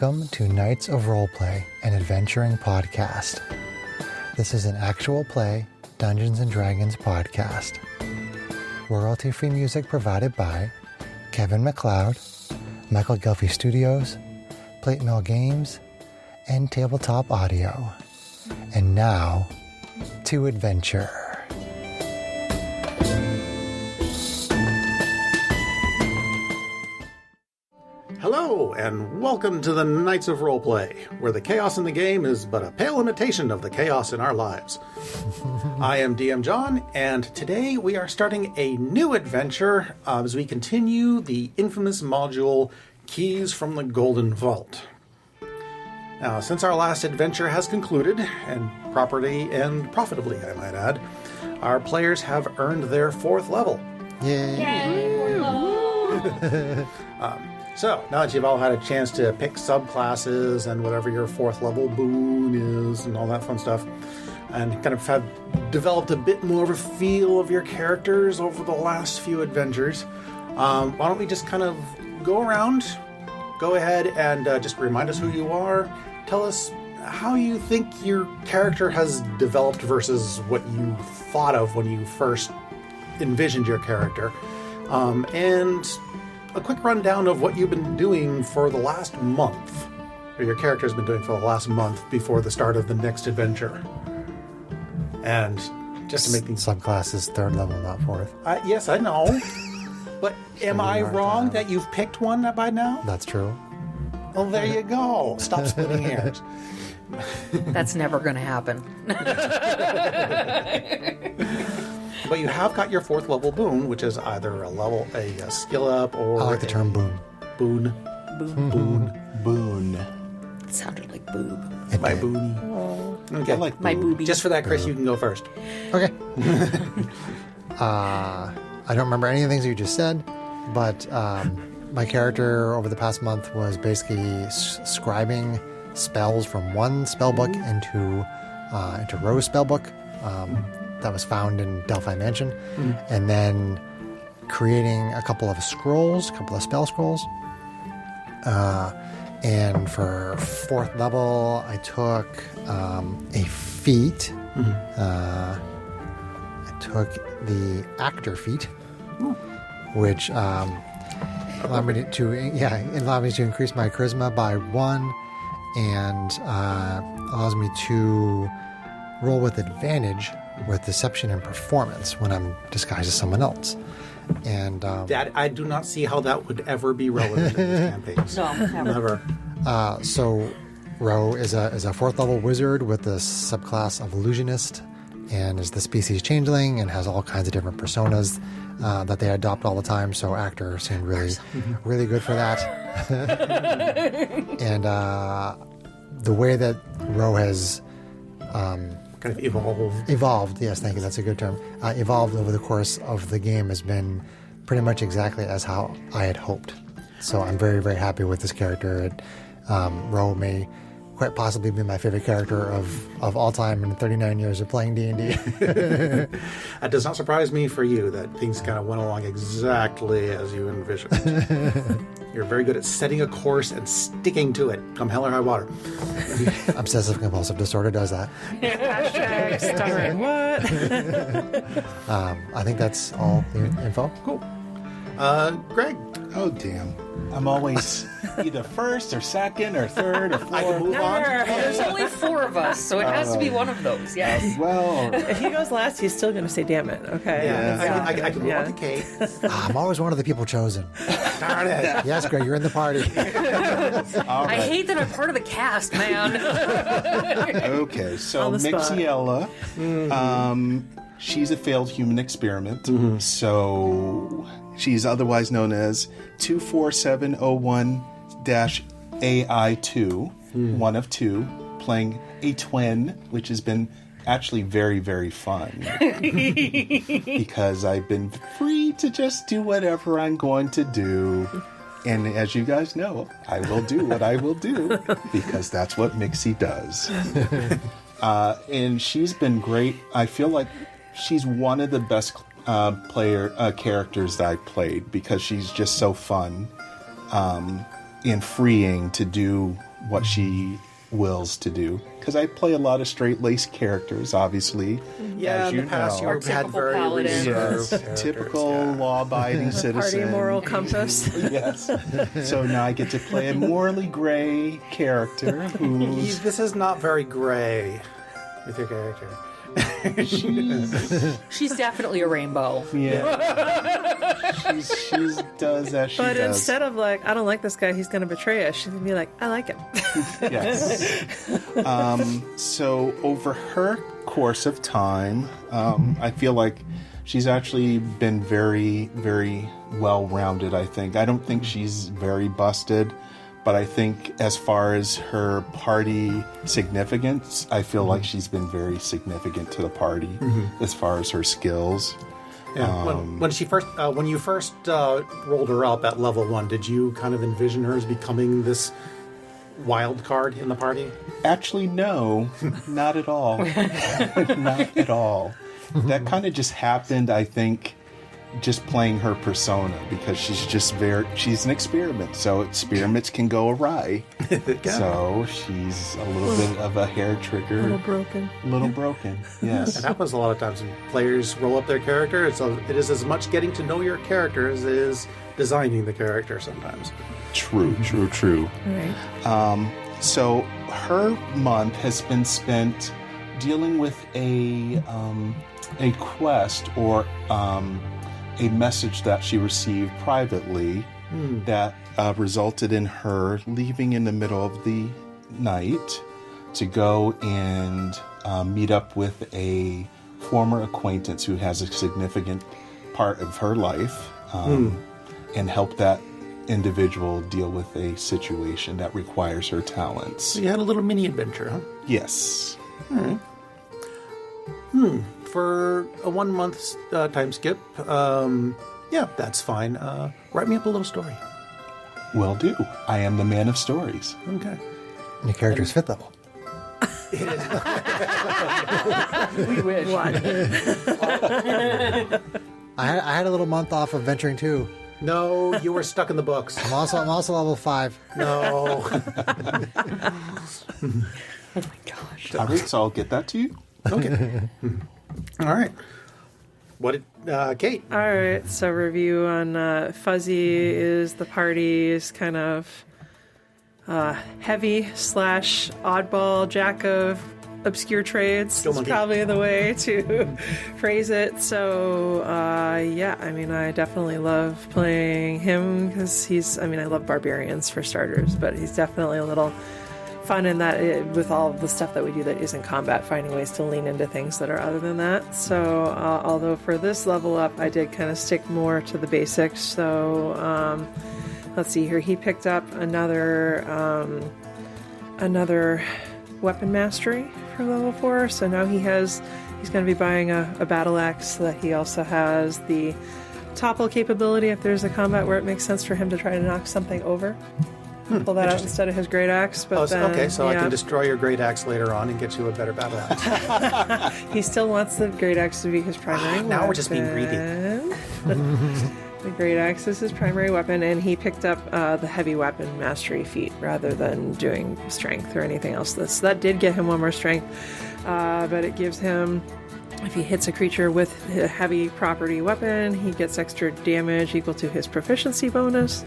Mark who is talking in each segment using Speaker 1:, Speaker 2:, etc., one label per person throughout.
Speaker 1: Welcome to Knights of Roleplay, an adventuring podcast. This is an actual play Dungeons & Dragons podcast. Royalty-free music provided by Kevin MacLeod, Michael Gelfie Studios, Plate Mill Games, and Tabletop Audio. And now, to adventure.
Speaker 2: Hello, and welcome to the Knights of Roleplay, where the chaos in the game is but a pale imitation of the chaos in our lives. I am DM John, and today we are starting a new adventure as we continue the infamous module Keys from the Golden Vault. Now, since our last adventure has concluded, and properly and profitably, I might add, our players have earned their 4th level.
Speaker 1: Yay!
Speaker 2: So, now that you've all had a chance to pick subclasses and whatever your 4th level boon is and all that fun stuff, and kind of have developed a bit more of a feel of your characters over the last few adventures, why don't we just kind of go around, go ahead and just remind us who you are, tell us how you think your character has developed versus what you thought of when you first envisioned your character, and a quick rundown of what you've been doing for the last month, or your character's been doing for the last month before the start of the next adventure. And just to make things...
Speaker 1: Subclass is 3rd level, not 4th.
Speaker 2: Yes, I know. But am I wrong that you've picked one by now?
Speaker 1: That's true.
Speaker 2: Well, there you go. Stop splitting hairs.
Speaker 3: That's never going to happen.
Speaker 2: But you have got your 4th level boon, which is either a skill up or...
Speaker 1: I like the term boon.
Speaker 2: Boon.
Speaker 4: Boon.
Speaker 3: It sounded like boob.
Speaker 2: My boonie. Okay.
Speaker 4: I like
Speaker 3: My
Speaker 4: boob.
Speaker 3: boobie.
Speaker 2: Just for that, Chris, you can go first.
Speaker 1: Okay. I don't remember any of the things you just said, but my character over the past month was basically scribing spells from one spellbook into Ro's spellbook that was found in Delphi Mansion, and then creating a couple of spell scrolls. And for 4th level, I took a feat. I took the actor feat, which allowed me to increase my charisma by 1, and allows me to roll with advantage with deception and performance when I'm disguised as someone else. And
Speaker 2: Dad, I do not see how that would ever be relevant in this campaign.
Speaker 3: No, never.
Speaker 1: So Ro is a 4th level wizard with the subclass of illusionist, and is the species changeling and has all kinds of different personas that they adopt all the time. So actor seemed really good for that. And the way that Ro has
Speaker 2: Kind of
Speaker 1: evolved, yes, thank you, that's a good term, evolved over the course of the game has been pretty much exactly as how I had hoped. So I'm very, very happy with this character. Ro may quite possibly be my favorite character of all time in 39 years of playing D&D.
Speaker 2: That does not surprise me for you that things kind of went along exactly as you envisioned. You're very good at setting a course and sticking to it, come hell or high water.
Speaker 1: Obsessive compulsive disorder does that.
Speaker 5: Start what?
Speaker 1: I think that's all the info.
Speaker 2: Cool. Greg.
Speaker 4: Oh, damn. I'm always either 1st or 2nd or 3rd or 4th.
Speaker 2: I can move on.
Speaker 3: Well, there's only 4 of us, so it has to be one of those. Yes.
Speaker 4: Well,
Speaker 5: If he goes last, he's still going to say, damn it. Okay.
Speaker 2: Yeah, I can move on to Kate.
Speaker 1: I'm always one of the people chosen.
Speaker 2: Darn it.
Speaker 1: Yes, Greg, you're in the party.
Speaker 4: all
Speaker 3: I
Speaker 4: right.
Speaker 3: hate that I'm part of the cast, man.
Speaker 4: Okay, so
Speaker 5: On the spot.
Speaker 4: Mixiella, she's a failed human experiment. So she's otherwise known as 24701-AI2, one of 2, playing a twin, which has been actually very, very fun. Because I've been free to just do whatever I'm going to do. And as you guys know, I will do what I will do because that's what Mixie does. And she's been great. I feel like she's one of the best characters that I played because she's just so fun and freeing to do what she wills to do. Because I play a lot of straight-laced characters, obviously.
Speaker 2: Yeah,
Speaker 4: as
Speaker 2: in
Speaker 4: you
Speaker 2: the past
Speaker 4: know.
Speaker 2: you've had
Speaker 3: Typical
Speaker 2: very
Speaker 3: paladin.
Speaker 2: reserved
Speaker 4: Yes,
Speaker 2: characters,
Speaker 4: typical
Speaker 2: yeah.
Speaker 4: law-abiding citizen.
Speaker 5: Party moral compass.
Speaker 4: Yes. So now I get to play a morally gray character who's
Speaker 2: This is not very gray with your character.
Speaker 3: She's definitely a rainbow.
Speaker 4: yeah. She's does as she
Speaker 5: But
Speaker 4: does.
Speaker 5: instead of like, I don't like this guy, he's going to betray us, she's going to be like, I like him.
Speaker 4: Yes. So over her course of time, I feel like she's actually been very, very well-rounded, I think. I don't think she's very busted, but I think as far as her party significance, I feel like she's been very significant to the party as far as her skills.
Speaker 2: Yeah. When you first rolled her up at level 1, did you kind of envision her as becoming this wild card in the party?
Speaker 4: Actually, no, not at all. Not at all. That kind of just happened, I think, just playing her persona, because she's an experiment, so experiments can go awry. So she's a little bit of a hair trigger.
Speaker 5: A little broken.
Speaker 4: Little broken, yes.
Speaker 2: It happens a lot of times when players roll up their character. It is as much getting to know your character as it is designing the character sometimes.
Speaker 4: True.
Speaker 5: Right.
Speaker 4: So her month has been spent dealing with a quest or a message that she received privately that resulted in her leaving in the middle of the night to go and meet up with a former acquaintance who has a significant part of her life and help that individual deal with a situation that requires her talents.
Speaker 2: So you had a little mini adventure, huh?
Speaker 4: Yes.
Speaker 2: For a 1 month time skip, yeah, that's fine. Write me up a little story.
Speaker 4: Will do. I am the man of stories.
Speaker 2: Okay.
Speaker 1: Your character's 5th level.
Speaker 3: We wish.
Speaker 5: What?
Speaker 1: I had a little month off of venturing too.
Speaker 2: No, you were stuck in the books.
Speaker 1: I'm also level 5.
Speaker 2: No.
Speaker 3: Oh my gosh.
Speaker 4: All right, so I'll get that to you.
Speaker 2: Okay. All right. What did Kate?
Speaker 5: All right, so review on Fuzzy is the party's kind of heavy / oddball jack of obscure trades.
Speaker 2: Still
Speaker 5: Is
Speaker 2: monkey.
Speaker 5: probably the way to phrase it. So yeah, I mean, I definitely love playing him because I love barbarians for starters, but he's definitely a little fun in that with all of the stuff that we do that isn't combat, finding ways to lean into things that are other than that. So although for this level up I did kind of stick more to the basics, so let's see here, he picked up another weapon mastery for level 4, so now he's going to be buying a battle axe, so that he also has the topple capability if there's a combat where it makes sense for him to try to knock something over. Pull that out instead of his great axe. But
Speaker 2: Okay, so I
Speaker 5: yeah,
Speaker 2: can destroy your great axe later on and get you a better battle axe.
Speaker 5: he still wants the great axe to be his primary weapon.
Speaker 2: Now we're just being greedy.
Speaker 5: The great axe is his primary weapon, and he picked up the heavy weapon mastery feat rather than doing strength or anything else. So that did get him 1 more strength, but it gives him, if he hits a creature with a heavy property weapon, he gets extra damage equal to his proficiency bonus.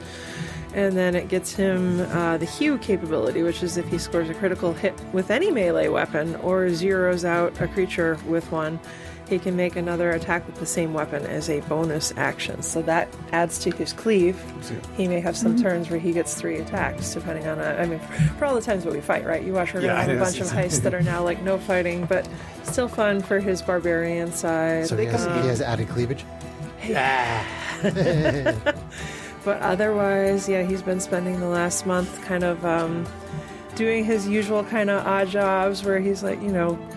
Speaker 5: And then it gets him the hew capability, which is if he scores a critical hit with any melee weapon or zeroes out a creature with one, he can make another attack with the same weapon as a bonus action. So that adds to his cleave. He may have some turns where he gets 3 attacks, depending on for all the times that we fight, right? You watch, we're going to have a bunch of heists that are now like no fighting, but still fun for his barbarian side.
Speaker 1: So he has added cleavage.
Speaker 5: But otherwise, yeah, he's been spending the last month kind of doing his usual kind of odd jobs where he's like,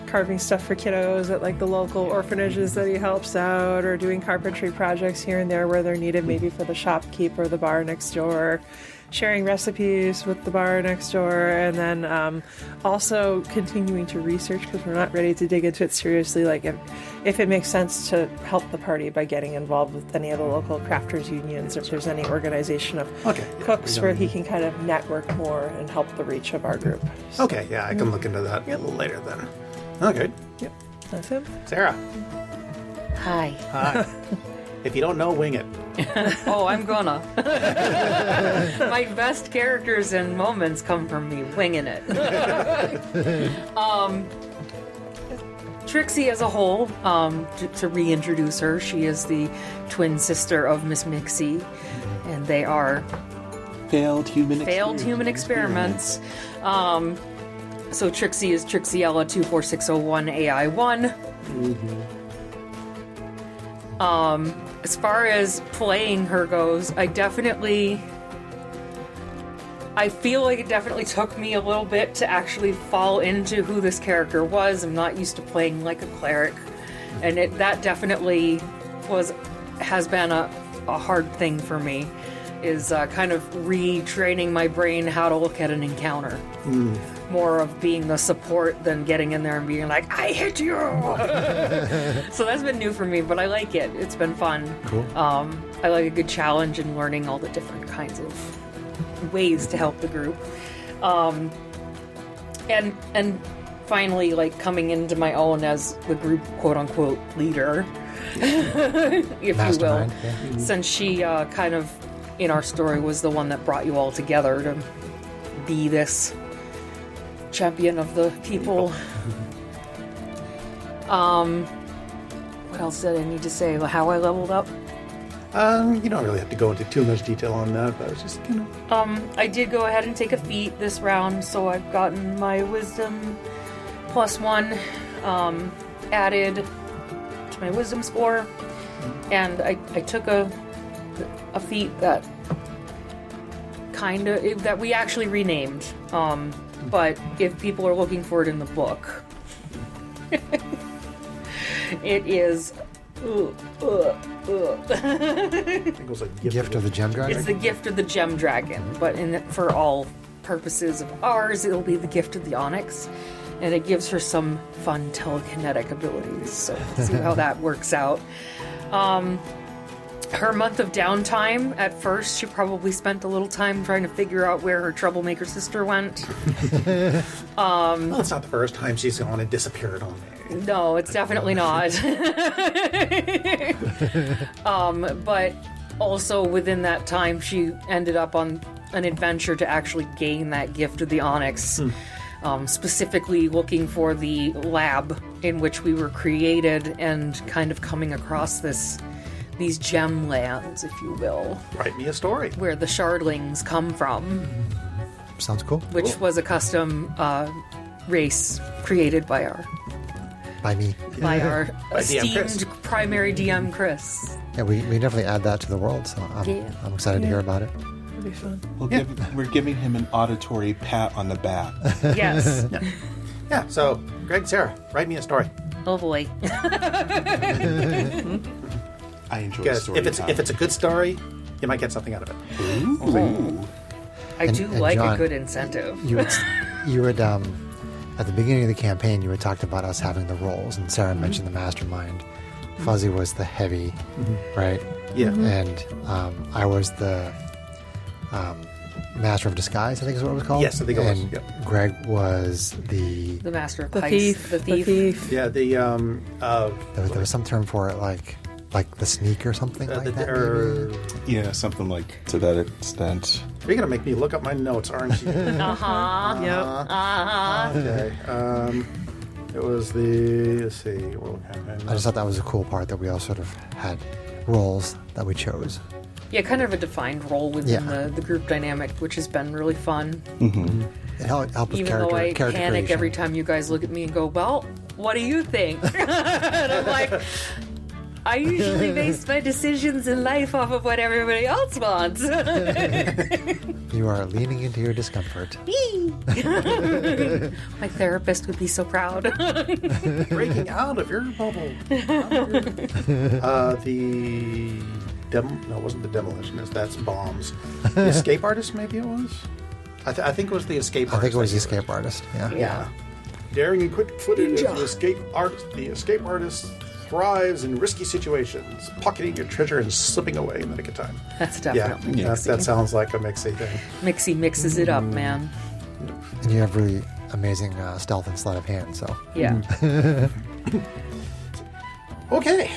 Speaker 5: carving stuff for kiddos at like the local orphanages that he helps out, or doing carpentry projects here and there where they're needed, maybe for the shopkeep or the bar next door. sharing recipes with the bar next door, and then also continuing to research because we're not ready to dig into it seriously. Like if it makes sense to help the party by getting involved with any of the local crafters unions, if there's any organization of cooks where he can kind of network more and help the reach of our group. So,
Speaker 2: Okay, yeah, I can look into that a little later then. Okay,
Speaker 5: yep, that's it.
Speaker 2: Sarah.
Speaker 3: Hi.
Speaker 2: Hi. If you don't know, wing it.
Speaker 3: Oh, I'm gonna. My best characters and moments come from me winging it. Trixie as a whole, to reintroduce her, she is the twin sister of Miss Mixie, and they are
Speaker 4: Failed human
Speaker 3: experiments. So Trixie is Trixiella 24601 AI1. As far as playing her goes, I feel like it definitely took me a little bit to actually fall into who this character was. I'm not used to playing like a cleric, and that definitely has been a hard thing for me, is kind of retraining my brain how to look at an encounter. More of being the support than getting in there and being like, I hit you! So that's been new for me, but I like it. It's been fun.
Speaker 1: Cool.
Speaker 3: I like a good challenge and learning all the different kinds of ways to help the group. And finally, like, coming into my own as the group quote-unquote leader, if you will.
Speaker 1: Mastermind, yeah.
Speaker 3: Since she kind of, in our story, was the one that brought you all together to be this champion of the people. What else did I need to say? How I leveled up?
Speaker 2: You don't really have to go into too much detail on that, but I was just,
Speaker 3: I did go ahead and take a feat this round, so I've gotten my wisdom +1 added to my wisdom score, and I took a feat that that we actually renamed. But if people are looking for it in the book, it is.
Speaker 2: I think it was like
Speaker 1: Gift of the Gem Dragon?
Speaker 3: It's the gift of the Gem Dragon, but for all purposes of ours, it'll be the gift of the Onyx, and it gives her some fun telekinetic abilities. So let's see how that works out. Her month of downtime, at first, she probably spent a little time trying to figure out where her troublemaker sister went.
Speaker 2: Well, it's not the first time she's gone and disappeared on me.
Speaker 3: No, it's definitely not. But also within that time, she ended up on an adventure to actually gain that gift of the Onyx. Specifically looking for the lab in which we were created and kind of coming across these gem lands, if you will.
Speaker 2: Write me a story.
Speaker 3: Where the shardlings come from.
Speaker 1: Sounds cool.
Speaker 3: Which was a custom race created by our
Speaker 1: Me.
Speaker 3: by our
Speaker 2: By DM Chris.
Speaker 3: esteemed primary DM Chris.
Speaker 1: Yeah, we definitely add that to the world, so I'm excited to hear about it.
Speaker 5: It'll be fun.
Speaker 4: We're giving him an auditory pat on the back.
Speaker 3: Yes.
Speaker 2: Yeah, so, Greg, Sarah, write me a story.
Speaker 3: Oh boy.
Speaker 4: I enjoy
Speaker 2: Because
Speaker 4: story time.
Speaker 2: if it's a good story, you might get something out of it.
Speaker 4: Ooh.
Speaker 3: I do
Speaker 1: and
Speaker 3: like
Speaker 1: John,
Speaker 3: a good incentive.
Speaker 1: You would at the beginning of the campaign, you had talked about us having the roles, and Sarah mentioned the mastermind. Fuzzy was the heavy, right?
Speaker 2: Yeah.
Speaker 1: And I was the master of disguise, I think is what it was called.
Speaker 2: Yes, I think it was,
Speaker 1: And
Speaker 2: yep.
Speaker 1: Greg was the.
Speaker 3: The master of
Speaker 5: The
Speaker 3: heist.
Speaker 5: thief.
Speaker 3: The thief.
Speaker 2: Yeah,
Speaker 1: There was some term for it, like the sneak or something like that. maybe?
Speaker 4: Yeah, something like to that extent.
Speaker 2: You're going to make me look up my notes, aren't you?
Speaker 3: Uh-huh.
Speaker 5: Yep.
Speaker 3: Uh-huh.
Speaker 2: Okay. It was the, let's see, World Campaign.
Speaker 1: I just thought that was a cool part that we all sort of had roles that we chose.
Speaker 3: Yeah, kind of a defined role within
Speaker 1: Yeah.
Speaker 3: the group dynamic, which has been really fun.
Speaker 1: It helped with
Speaker 3: Even though I
Speaker 1: character
Speaker 3: panic
Speaker 1: creation.
Speaker 3: every time you guys look at me and go, well, what do you think? And I'm like, I usually base my decisions in life off of what everybody else wants.
Speaker 1: You are leaning into your discomfort.
Speaker 3: My therapist would be so proud.
Speaker 2: Breaking out of your bubble. No, it wasn't the demolitionist. That's bombs. The escape artist, maybe it was. I think it was the escape
Speaker 1: I
Speaker 2: artist.
Speaker 1: think it was the
Speaker 2: that you
Speaker 1: escape artist. Yeah.
Speaker 3: Yeah.
Speaker 2: Daring and quick-footed as the escape artist. The escape artist thrives in risky situations, pocketing your treasure and slipping away in the nick of time.
Speaker 3: That's
Speaker 2: Yeah,
Speaker 3: definitely
Speaker 2: that sounds like a Mixie thing.
Speaker 3: Mixie mixes it up, man.
Speaker 1: And you have really amazing stealth and sleight of hand. So
Speaker 3: Yeah.
Speaker 2: Okay.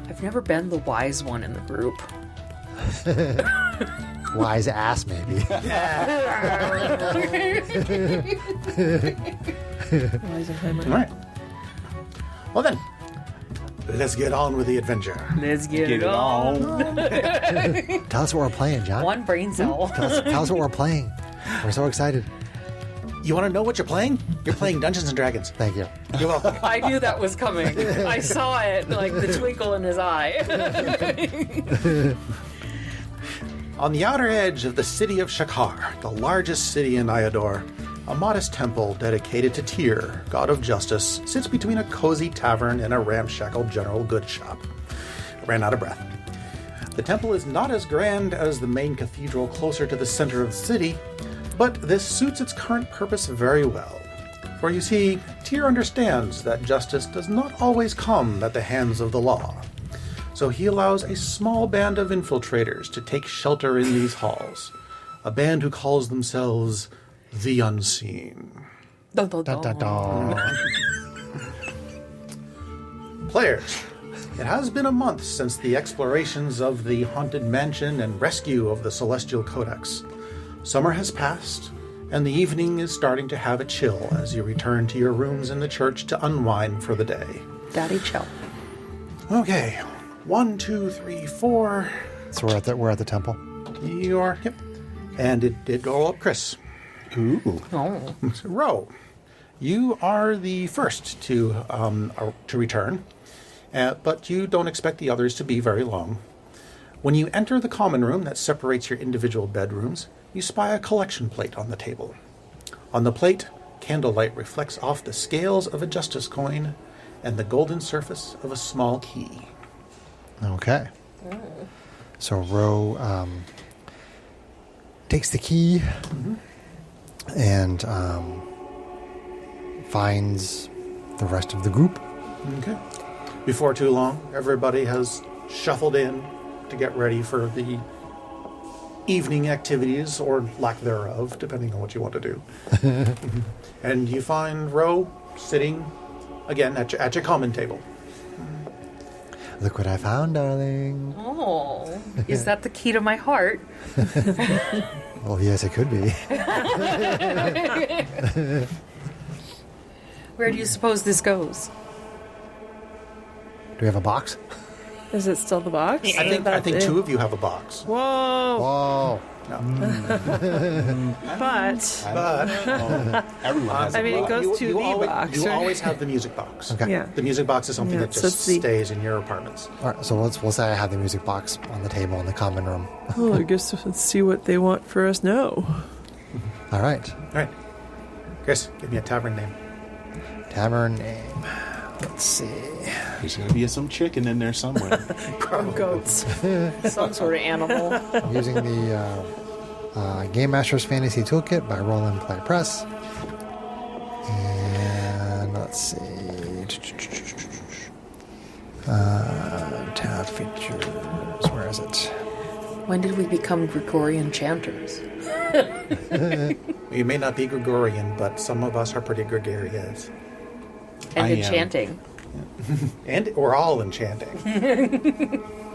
Speaker 3: I've never been the wise one in the group.
Speaker 1: wise ass, maybe.
Speaker 5: Weisenheimer.
Speaker 2: All right. Well then, let's get on with the adventure.
Speaker 3: Let's get,
Speaker 4: Get it on.
Speaker 1: Tell us what we're playing, John.
Speaker 3: One brain cell.
Speaker 1: Tell us what we're playing. We're so excited.
Speaker 2: You want to know what you're playing? You're playing Dungeons and Dragons.
Speaker 1: Thank you.
Speaker 2: You're welcome.
Speaker 3: I knew that was coming. I saw it, like the twinkle in his eye.
Speaker 2: On the outer edge of the city of Shakar, the largest city in Iador, a modest temple dedicated to Tyr, god of justice, sits between a cozy tavern and a ramshackle general goods shop. I ran out of breath. The temple is not as grand as the main cathedral closer to the center of the city, but this suits its current purpose very well. For you see, Tyr understands that justice does not always come at the hands of the law. So he allows a small band of infiltrators to take shelter in these halls. A band who calls themselves the Unseen.
Speaker 3: Dun, dun,
Speaker 1: Dun, dun,
Speaker 3: dun.
Speaker 1: dun.
Speaker 2: Players, it has been a month since the explorations of the Haunted Mansion and rescue of the Celestial Codex. Summer has passed, and the evening is starting to have a chill as you return to your rooms in the church to unwind for the day.
Speaker 3: Daddy chill.
Speaker 2: Okay, 1, 2, 3, 4.
Speaker 1: So we're at the temple.
Speaker 2: Yep. And it did go up, Chris.
Speaker 4: Ooh.
Speaker 3: Oh.
Speaker 2: Ro, you are the first to return, but you don't expect the others to be very long. When you enter the common room that separates your individual bedrooms, you spy a collection plate on the table. On the plate, candlelight reflects off the scales of a justice coin and the golden surface of a small key.
Speaker 1: Okay. So Ro takes the key and finds the rest of the group.
Speaker 2: Okay. Before too long, everybody has shuffled in to get ready for the evening activities, or lack thereof, depending on what you want to do. And you find Ro sitting, again, at your common table.
Speaker 1: Look what I found, darling.
Speaker 3: Oh. Is that the key to my heart?
Speaker 1: Well, yes, it could be.
Speaker 3: Where do you suppose this goes?
Speaker 1: Do we have a box?
Speaker 5: Is it still the box?
Speaker 2: I think two of you have a box.
Speaker 5: Whoa!
Speaker 1: Whoa.
Speaker 5: But
Speaker 4: Everyone has
Speaker 5: I mean, it goes to the
Speaker 2: always,
Speaker 5: box,
Speaker 2: You
Speaker 5: right?
Speaker 2: always have the music box.
Speaker 1: Okay.
Speaker 5: yeah.
Speaker 2: The music box is something
Speaker 5: Yeah,
Speaker 2: that
Speaker 5: so
Speaker 2: just
Speaker 5: it's the-
Speaker 2: stays in your apartments.
Speaker 1: All right, so we'll say I have the music box on the table in the common room.
Speaker 5: Well, I guess let's see what they want for us now.
Speaker 1: All right.
Speaker 2: All right. Chris, give me a tavern name.
Speaker 1: Tavern name. Let's see.
Speaker 4: There's going to be some chicken in there somewhere.
Speaker 5: Goats.
Speaker 3: Some sort of animal.
Speaker 1: I'm using the Game Master's Fantasy Toolkit by Roll and Play Press. And let's see. Tab features. Where is it?
Speaker 3: When did we become Gregorian chanters?
Speaker 2: You may not be Gregorian, but some of us are pretty gregarious.
Speaker 3: And
Speaker 4: I am.
Speaker 3: enchanting.
Speaker 2: And we're all enchanting.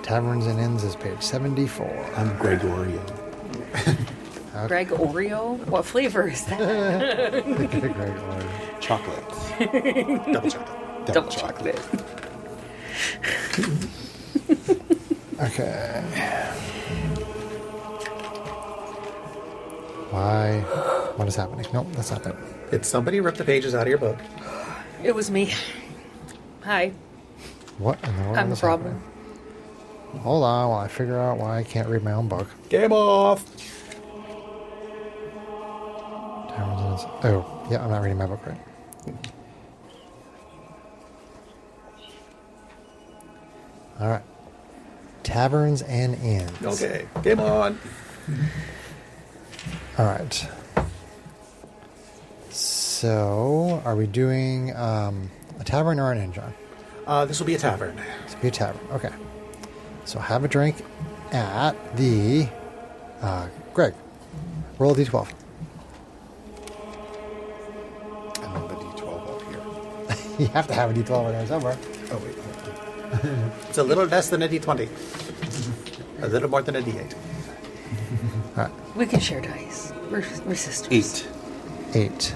Speaker 1: Taverns and Inns is page 74.
Speaker 4: I'm Gregorian.
Speaker 3: Greg Oreo? What flavor is that?
Speaker 1: Great order.
Speaker 4: Chocolate.
Speaker 2: Double chocolate.
Speaker 3: Double chocolate.
Speaker 1: Okay. Why? What is happening? Nope, that's not it.
Speaker 2: Did somebody rip the pages out of your book?
Speaker 3: It was me. Hi.
Speaker 1: What in the world
Speaker 3: I'm the
Speaker 1: is
Speaker 3: problem.
Speaker 1: happening? Hold on while I figure out why I can't read my own book.
Speaker 2: Game off!
Speaker 1: Taverns and Inns. Oh, yeah, I'm not reading my book right. All right. taverns and inns.
Speaker 2: Okay, game on.
Speaker 1: All right. So, are we doing a tavern or an inn, John?
Speaker 2: This will be a tavern.
Speaker 1: This will be a tavern. Okay. So, have a drink at the... Greg, roll a d12.
Speaker 4: I have the D12 up here.
Speaker 1: You have to have a d12 in there somewhere.
Speaker 4: Oh, wait.
Speaker 2: It's a little less than a d20. A little more than a d8.
Speaker 3: We can share dice. We're sisters.
Speaker 4: 8.
Speaker 1: 8.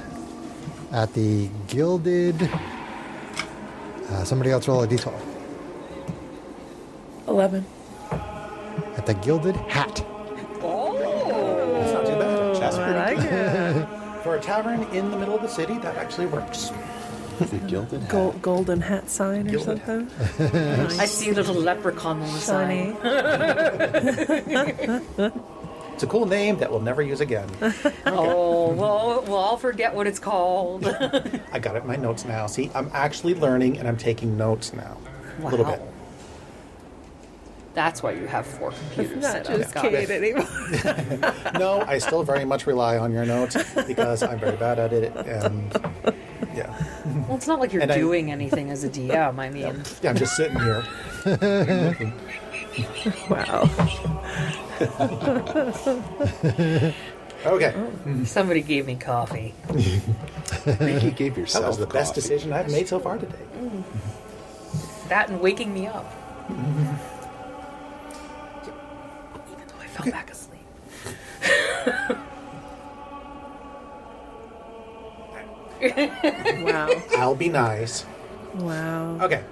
Speaker 1: At the Gilded... somebody else roll a d12.
Speaker 5: 11.
Speaker 1: At the Gilded Hat.
Speaker 2: That's not too bad. That's
Speaker 5: I
Speaker 2: pretty
Speaker 5: like it.
Speaker 2: For a tavern in the middle of the city, that actually works.
Speaker 4: The Gilded Hat.
Speaker 5: Golden hat sign or
Speaker 2: Gilded
Speaker 5: something.
Speaker 3: I see a little leprechaun on the
Speaker 5: Shiny.
Speaker 3: side.
Speaker 2: It's a cool name that we'll never use again.
Speaker 3: Oh, well, I'll forget what it's called.
Speaker 2: I got it in my notes now. See, I'm actually learning and I'm taking notes now. A little bit.
Speaker 3: That's why you have 4 computers
Speaker 5: Not
Speaker 3: set up.
Speaker 5: just
Speaker 3: Got it.
Speaker 5: Kate anymore.
Speaker 2: No, I still very much rely on your notes because I'm very bad at it. And yeah,
Speaker 3: Well, it's not like you're
Speaker 2: And
Speaker 3: doing anything as a DM. I mean,
Speaker 2: yeah, I'm just sitting here.
Speaker 5: Wow.
Speaker 2: Okay,
Speaker 3: somebody gave me coffee.
Speaker 4: I think you gave yourself
Speaker 2: that was the best
Speaker 4: coffee.
Speaker 2: decision I've made so far today.
Speaker 3: That and waking me up. Even though I fell back asleep.
Speaker 5: Wow.
Speaker 2: I'll be nice.
Speaker 5: Wow.
Speaker 2: Okay.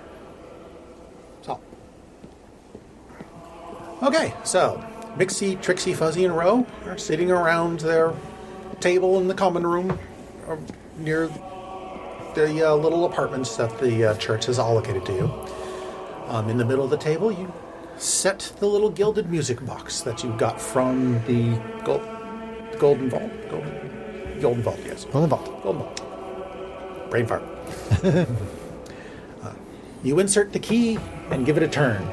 Speaker 2: So Mixie, Trixie, Fuzzy, and Ro are sitting around their table in the common room near the little apartments that the church has allocated to you. In the middle of the table, you set the little gilded music box that you got from the Golden Vault. Golden Vault, yes.
Speaker 1: Golden Vault.
Speaker 2: Golden Vault. Brain fart. You insert the key and give it a turn.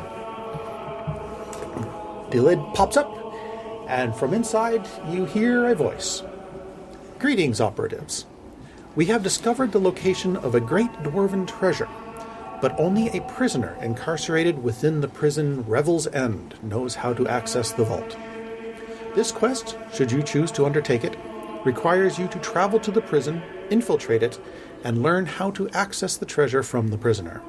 Speaker 2: The lid pops up, and from inside you hear a voice. Greetings, operatives. We have discovered the location of a great dwarven treasure, but only a prisoner incarcerated within the prison Revel's End knows how to access the vault. This quest, should you choose to undertake it, requires you to travel to the prison, infiltrate it, and learn how to access the treasure from the prisoner.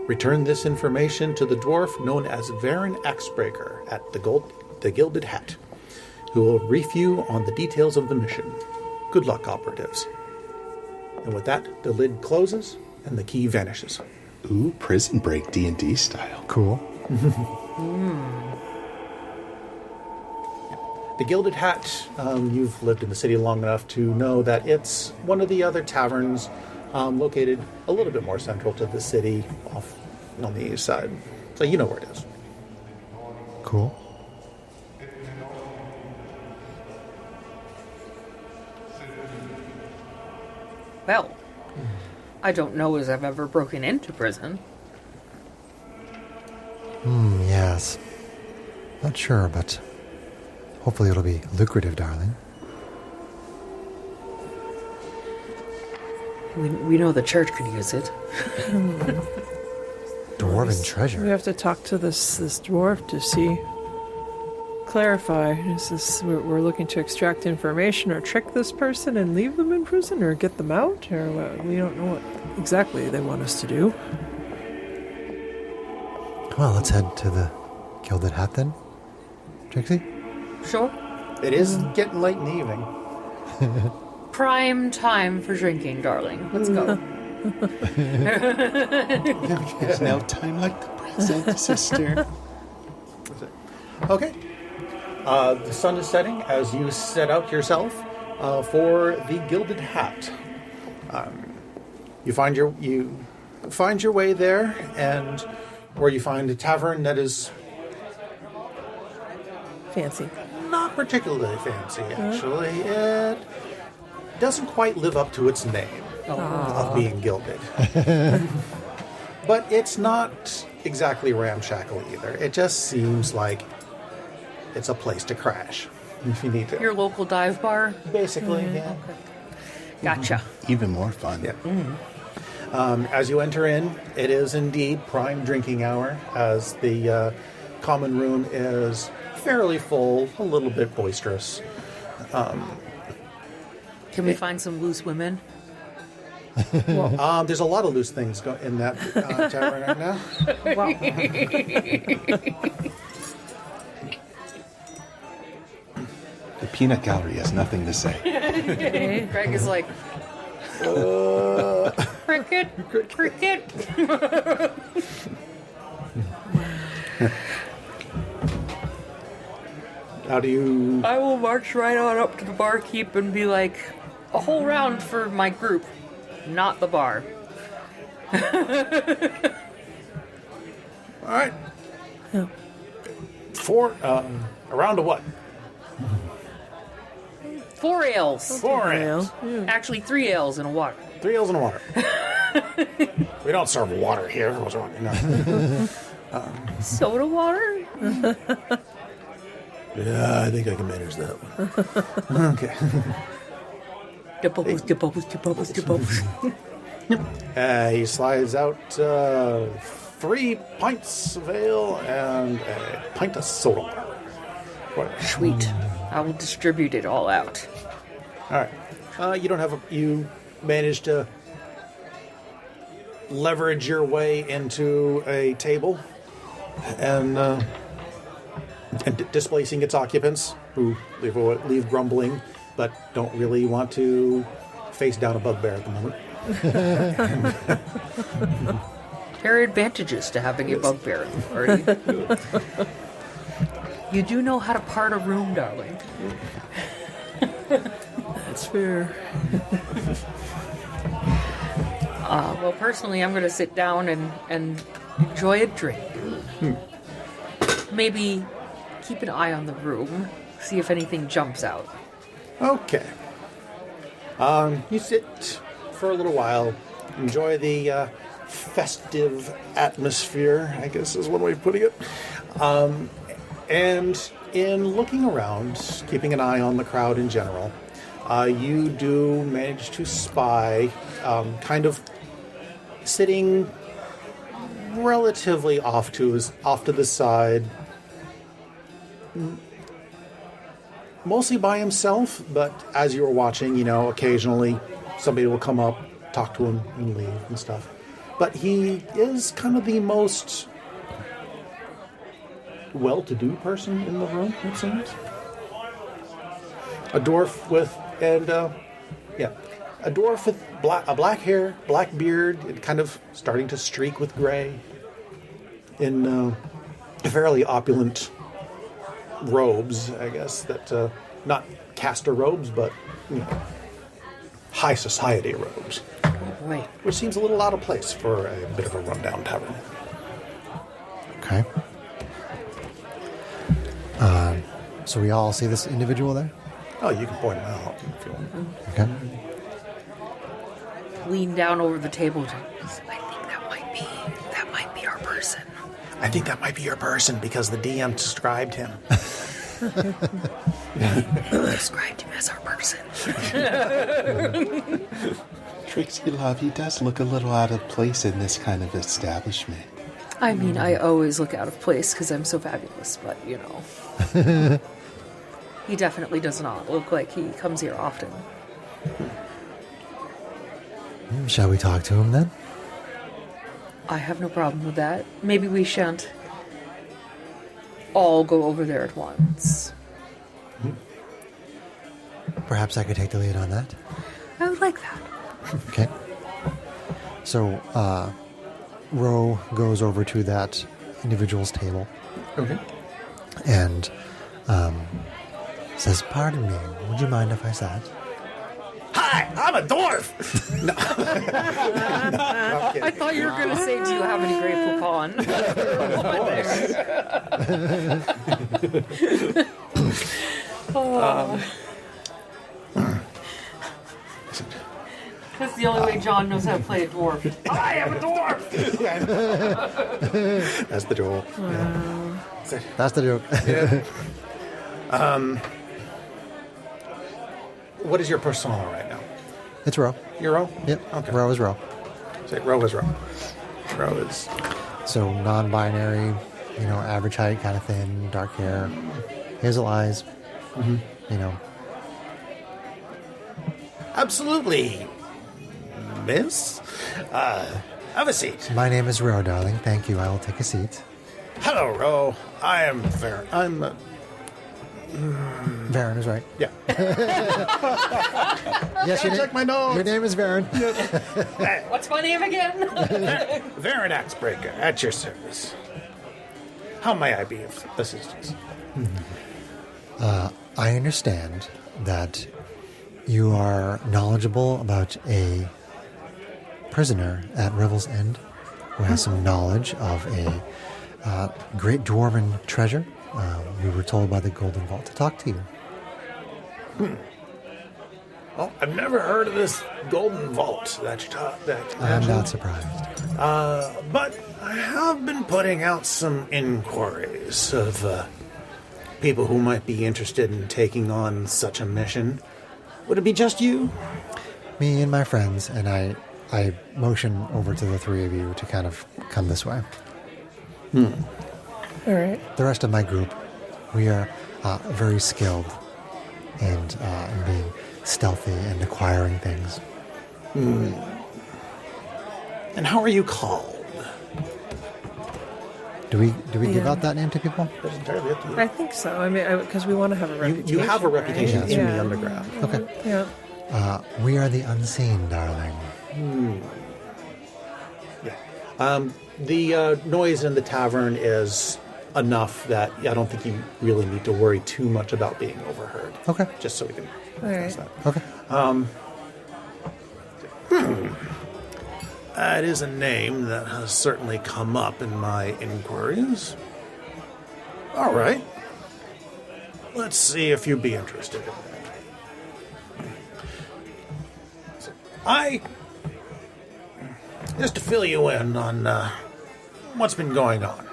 Speaker 2: Return this information to the dwarf known as Varen Axebreaker at the Gilded Hat, who will brief you on the details of the mission. Good luck, operatives. And with that, the lid closes and the key vanishes.
Speaker 4: Ooh, Prison Break D&D style.
Speaker 1: Cool.
Speaker 2: The Gilded Hat, you've lived in the city long enough to know that it's one of the other taverns located a little bit more central to the city off on the east side. So you know where it is.
Speaker 1: Cool.
Speaker 3: Well, I don't know as I've ever broken into prison.
Speaker 1: Yes. Not sure, but hopefully it'll be lucrative, darling.
Speaker 3: We know the church could use it.
Speaker 1: Dwarven
Speaker 5: We
Speaker 1: treasure.
Speaker 5: have to talk to this dwarf to see, clarify. Is this we're looking to extract information or trick this person and leave them in prison or get them out, or what? We don't know what exactly they want us to do.
Speaker 1: Well, let's head to the Gilded Hat then. Trixie?
Speaker 3: Sure.
Speaker 2: It is getting late in the evening.
Speaker 3: Prime time for drinking, darling. Let's go.
Speaker 4: It's now time like the present, sister.
Speaker 2: Okay. The sun is setting as you set out yourself for the Gilded Hat. You find your way there, and where you find a tavern that is
Speaker 5: Fancy.
Speaker 2: not particularly fancy. Actually, it doesn't quite live up to its name of being gilded. But it's not exactly ramshackle either. It just seems like it's a place to crash if you need to.
Speaker 3: Your local dive bar?
Speaker 2: Basically, yeah.
Speaker 3: Gotcha.
Speaker 4: Even more fun.
Speaker 2: Yeah. As you enter in, it is indeed prime drinking hour, as the common room is fairly full, a little bit boisterous.
Speaker 3: Can we find some loose women?
Speaker 2: There's a lot of loose things in that tavern right now.
Speaker 5: Well,
Speaker 4: The peanut gallery has nothing to say.
Speaker 3: Greg is like, cricket, cricket.
Speaker 2: How do you...
Speaker 3: I will march right on up to the barkeep and be like, a whole round for my group, not the bar.
Speaker 2: All right. A round of what?
Speaker 3: 4 ales.
Speaker 2: 4 ales.
Speaker 3: Actually, 3 ales and a water.
Speaker 2: 3 ales and water. We don't serve water here. What's wrong? No.
Speaker 3: Soda water?
Speaker 2: Yeah, I think I can manage that one. Okay.
Speaker 3: The bubbles, the bubbles, the bubbles, the bubbles.
Speaker 2: He slides out 3 pints of ale and a pint of soda water. Whatever.
Speaker 3: Sweet. I will distribute it all out.
Speaker 2: All right. You managed to leverage your way into a table and displacing its occupants, who leave grumbling, but don't really want to face down a bugbear at the moment.
Speaker 3: There are advantages to having a bugbear in the party. You do know how to part a room, darling.
Speaker 5: that's fair.
Speaker 3: Well, personally, I'm going to sit down and enjoy a drink. Maybe keep an eye on the room, see if anything jumps out.
Speaker 2: Okay. You sit for a little while, enjoy the festive atmosphere, I guess is one way of putting it. And in looking around, keeping an eye on the crowd in general, you do manage to spy kind of sitting relatively off to the side, mostly by himself, but as you were watching, occasionally somebody will come up, talk to him, and leave and stuff. But he is kind of the most well-to-do person in the room, it seems. A dwarf with black hair, black beard, and kind of starting to streak with gray, in fairly opulent robes, I guess, that not caster robes, but high society robes,
Speaker 3: Oh boy.
Speaker 2: which seems a little out of place for a bit of a rundown tavern.
Speaker 1: Okay. So we all see this individual there?
Speaker 2: Oh, you can point him out if you want.
Speaker 1: Okay.
Speaker 3: Lean down over the table. I think that might be our person.
Speaker 2: I think that might be your person because the DM described him.
Speaker 3: Described him as our person.
Speaker 4: Trixie Love, he does look a little out of place in this kind of establishment.
Speaker 3: I mean, I always look out of place because I'm so fabulous, but he definitely does not look like he comes here often.
Speaker 1: Shall we talk to him then?
Speaker 3: I have no problem with that. Maybe we shan't all go over there at once.
Speaker 1: Perhaps I could take the lead on that.
Speaker 3: I would like that.
Speaker 1: Okay. So, Ro goes over to that individual's table
Speaker 2: Okay.
Speaker 1: and says, "Pardon me, would you mind if I sat?"
Speaker 2: Hi, I'm a dwarf. No. I'm kidding.
Speaker 3: I thought you were going to say, do you have any Grey Poupon? That's the only way John knows how to play a dwarf. I am a dwarf!
Speaker 2: That's the joke.
Speaker 1: That's the joke.
Speaker 2: What is your persona right now?
Speaker 1: It's Ro.
Speaker 2: You're Ro?
Speaker 1: Yep.
Speaker 2: Okay.
Speaker 1: Ro is Ro.
Speaker 2: Say Ro is Ro. Ro is...
Speaker 1: So non-binary, average height, kind of thin, dark hair, hazel eyes.
Speaker 2: Absolutely, miss. Have a seat.
Speaker 1: My name is Ro, darling. Thank you. I will take a seat.
Speaker 2: Hello, Ro. I am Varen.
Speaker 1: Varen is right.
Speaker 2: Yeah.
Speaker 1: Yes,
Speaker 2: check my notes.
Speaker 1: Your name is Varen.
Speaker 3: What's my name again?
Speaker 2: Varen Axebreaker, at your service. How may I be of assistance?
Speaker 1: I understand that you are knowledgeable about a prisoner at Revel's End who has some knowledge of a great dwarven treasure. We were told by the Golden Vault to talk to you.
Speaker 2: Well, I've never heard of this Golden Vault that you taught.
Speaker 1: I'm not surprised.
Speaker 2: But I have been putting out some inquiries of people who might be interested in taking on such a mission. Would it be just you?
Speaker 1: Me and my friends, and I motion over to the three of you to kind of come this way.
Speaker 5: All right.
Speaker 1: The rest of my group, we are very skilled in being stealthy and acquiring things.
Speaker 2: And how are you called?
Speaker 1: Do we give
Speaker 5: Yeah.
Speaker 1: out that name to people?
Speaker 2: That's entirely up to you.
Speaker 5: I think so. I mean, because we want to have a reputation.
Speaker 2: You have a reputation
Speaker 5: right?
Speaker 2: in
Speaker 5: Yeah.
Speaker 2: the underground.
Speaker 1: Okay.
Speaker 5: Yeah.
Speaker 1: We are the unseen, darling.
Speaker 2: Yeah. The noise in the tavern is enough that I don't think you really need to worry too much about being overheard.
Speaker 1: Okay.
Speaker 2: Just so we can
Speaker 5: All right.
Speaker 2: fix that.
Speaker 1: Okay.
Speaker 2: That is a name that has certainly come up in my inquiries. All right. Let's see if you'd be interested in that. Just to fill you in on what's been going on.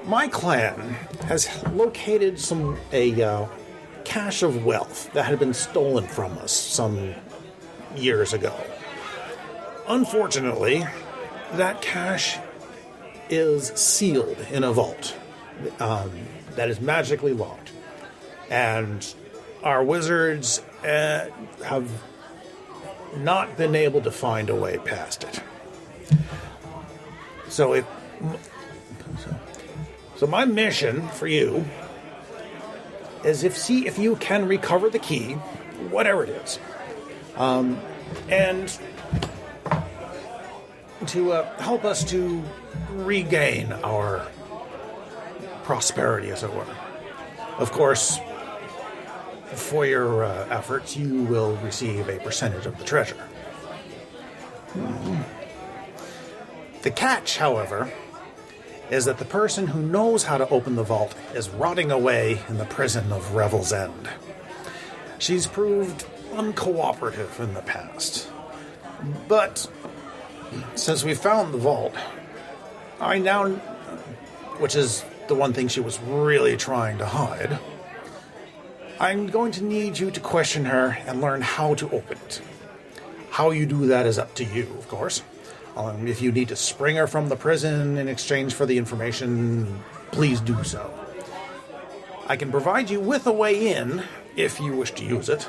Speaker 2: My clan has located a cache of wealth that had been stolen from us some years ago. Unfortunately, that cache is sealed in a vault that is magically locked. And our wizards have not been able to find a way past it. So my mission for you is see if you can recover the key, whatever it is, and to help us to regain our prosperity, as it were. Of course, for your efforts, you will receive a percentage of the treasure. The catch, however, is that the person who knows how to open the vault is rotting away in the prison of Revel's End. She's proved uncooperative in the past. But since we found the vault, which is the one thing she was really trying to hide, I'm going to need you to question her and learn how to open it. How you do that is up to you, of course. If you need to spring her from the prison in exchange for the information, please do so. I can provide you with a way in, if you wish to use it,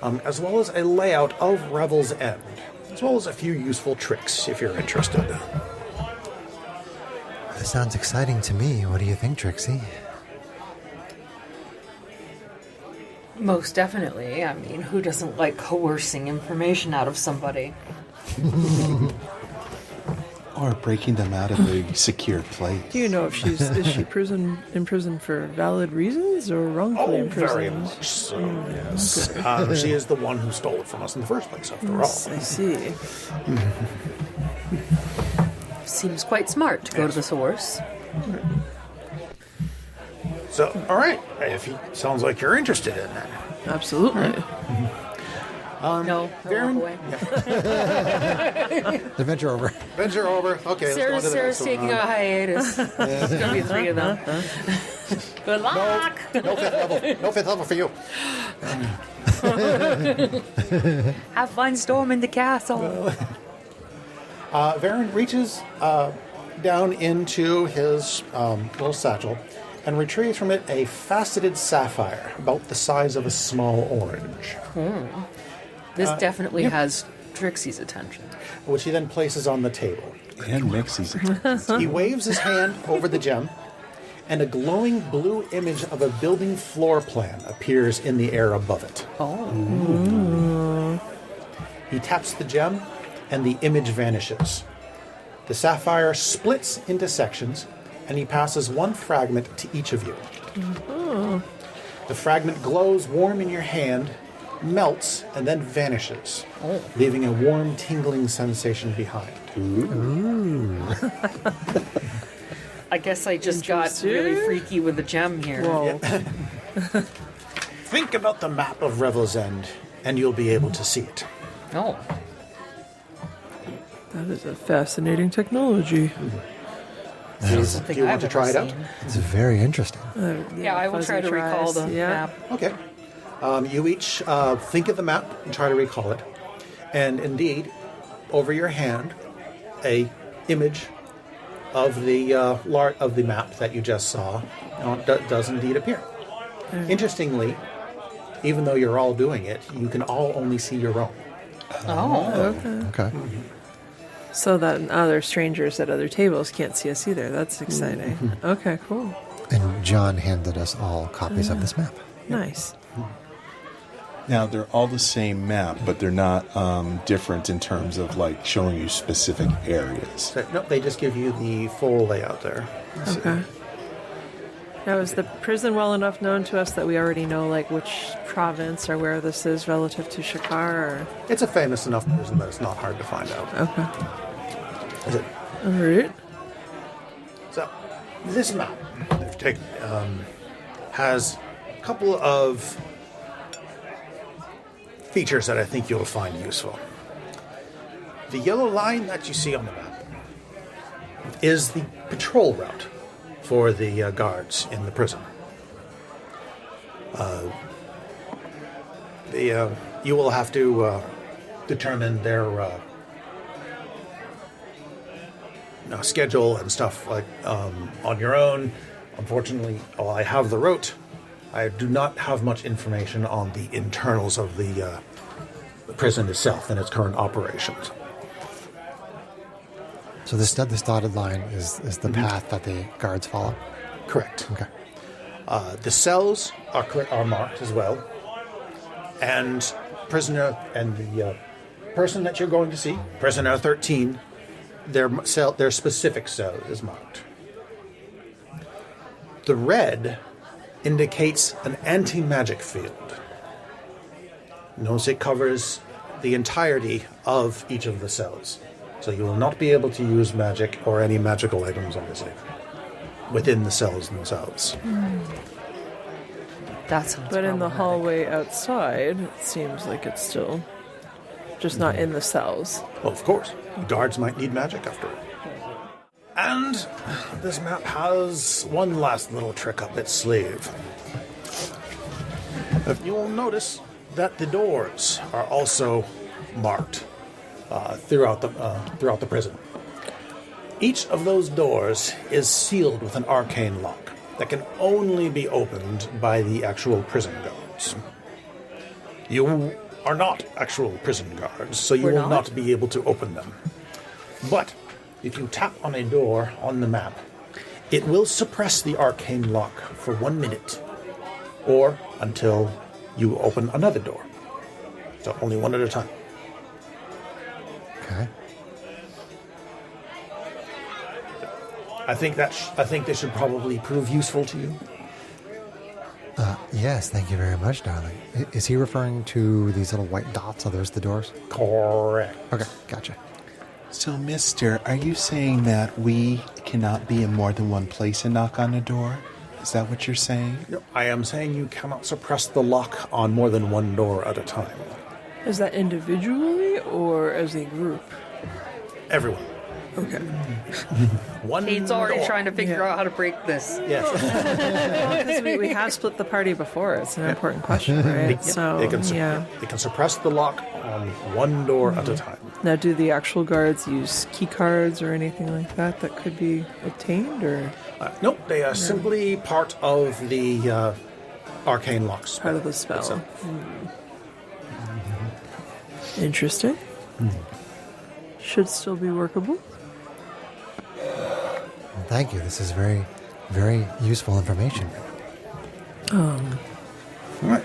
Speaker 2: as well as a layout of Revel's End, as well as a few useful tricks, if you're interested.
Speaker 1: This sounds exciting to me. What do you think, Trixie?
Speaker 3: Most definitely. I mean, who doesn't like coercing information out of somebody?
Speaker 4: Or breaking them out of a secure place.
Speaker 5: Do you know if is she imprisoned for valid reasons or wrongfully
Speaker 2: Oh,
Speaker 5: imprisoned?
Speaker 2: very much so, yes. She is the one who stole it from us in the first place, after all.
Speaker 5: Yes, I see.
Speaker 3: Seems quite smart to go to the source.
Speaker 2: So, all right, if it sounds like you're interested in that.
Speaker 5: Absolutely.
Speaker 3: No, I walk away.
Speaker 1: Adventure over.
Speaker 2: Venture over. Okay, let's go on to the
Speaker 3: Sarah's
Speaker 2: next
Speaker 3: taking
Speaker 2: one.
Speaker 3: a hiatus. There's gonna be 3 of them. Good luck.
Speaker 2: No fifth level. No fifth level for you.
Speaker 3: Have fun storming the castle.
Speaker 2: Varen reaches down into his little satchel and retrieves from it a faceted sapphire about the size of a small orange,
Speaker 3: This definitely has Trixie's attention.
Speaker 2: which he then places on the table.
Speaker 4: And Nixie's.
Speaker 2: He waves his hand over the gem, and a glowing blue image of a building floor plan appears in the air above it.
Speaker 3: Oh.
Speaker 2: He taps the gem, and the image vanishes. The sapphire splits into sections, and he passes one fragment to each of you. The fragment glows warm in your hand, melts, and then vanishes, leaving a warm, tingling sensation behind.
Speaker 3: I guess I just got really freaky with the gem here.
Speaker 5: Whoa.
Speaker 2: Think about the map of Revel's End, and you'll be able to see it.
Speaker 3: Oh.
Speaker 5: That is a fascinating technology.
Speaker 3: Something
Speaker 2: Do you want
Speaker 3: I've
Speaker 2: to try
Speaker 3: never
Speaker 2: it out?
Speaker 3: seen.
Speaker 1: It's very interesting.
Speaker 3: Yeah, I will
Speaker 5: fuzzy
Speaker 3: try to recall
Speaker 5: tries.
Speaker 3: the
Speaker 5: Yeah.
Speaker 3: map.
Speaker 2: Okay. You each think of the map and try to recall it. And indeed, over your hand, a image of the of the map that you just saw does indeed appear. Interestingly, even though you're all doing it, you can all only see your own.
Speaker 3: Oh.
Speaker 1: Okay.
Speaker 5: So that other strangers at other tables can't see us either. That's exciting. Okay, cool.
Speaker 1: And John handed us all copies of this map.
Speaker 5: Nice.
Speaker 4: Now, they're all the same map, but they're not different in terms of, like, showing you specific areas.
Speaker 2: So, no, they just give you the full layout there.
Speaker 5: Okay. Now, is the prison well enough known to us that we already know, like, which province or where this is relative to Shakar? Or...
Speaker 2: It's a famous enough prison that it's not hard to find out.
Speaker 5: Okay.
Speaker 2: Is it?
Speaker 5: All right.
Speaker 2: So, this map they've taken has a couple of features that I think you'll find useful. The yellow line that you see on the map is the patrol route for the guards in the prison. You will have to determine their schedule and stuff like on your own. Unfortunately, while I have the route, I do not have much information on the internals of the prison itself and its current operations.
Speaker 1: So this dotted line is the path that the guards follow.
Speaker 2: Correct.
Speaker 1: Okay.
Speaker 2: The cells are marked as well, and prisoner and the person that you're going to see, prisoner 13, their specific cell is marked. The red indicates an anti-magic field. Notice it covers the entirety of each of the cells, so you will not be able to use magic or any magical items, obviously, within the cells themselves.
Speaker 3: That sounds
Speaker 5: But in the
Speaker 3: problematic.
Speaker 5: hallway outside, it seems like it's still just not in the cells.
Speaker 2: Well, of course. Guards might need magic after all. And this map has one last little trick up its sleeve. You will notice that the doors are also marked throughout the prison. Each of those doors is sealed with an arcane lock that can only be opened by the actual prison guards. You are not actual prison guards, so you
Speaker 3: We're
Speaker 2: will
Speaker 3: not?
Speaker 2: not be able to open them. But if you tap on a door on the map, it will suppress the arcane lock for 1 minute, or until you open another door. So only one at a time.
Speaker 1: Okay.
Speaker 2: I think this should probably prove useful to you.
Speaker 1: Yes, thank you very much, darling. Is he referring to these little white dots? Are those the doors?
Speaker 2: Correct.
Speaker 1: Okay, gotcha.
Speaker 4: So, mister, are you saying that we cannot be in more than one place and knock on a door? Is that what you're saying?
Speaker 2: No, I am saying you cannot suppress the lock on more than one door at a time.
Speaker 5: Is that individually or as a group?
Speaker 2: Everyone.
Speaker 5: Okay.
Speaker 2: One
Speaker 3: Kate's already
Speaker 2: door.
Speaker 3: trying to figure out how to break this.
Speaker 2: Yes.
Speaker 5: Because we have split the party before. It's an important question, right? So,
Speaker 2: they can
Speaker 5: yeah.
Speaker 2: suppress the lock on one door at a time.
Speaker 5: Now, do the actual guards use key cards or anything like that that could be obtained, or
Speaker 2: Nope, they are simply part of the arcane lock spell.
Speaker 5: part of the spell?
Speaker 2: itself.
Speaker 5: Interesting. Should still be workable.
Speaker 1: Thank you. This is very, very useful information.
Speaker 2: All right.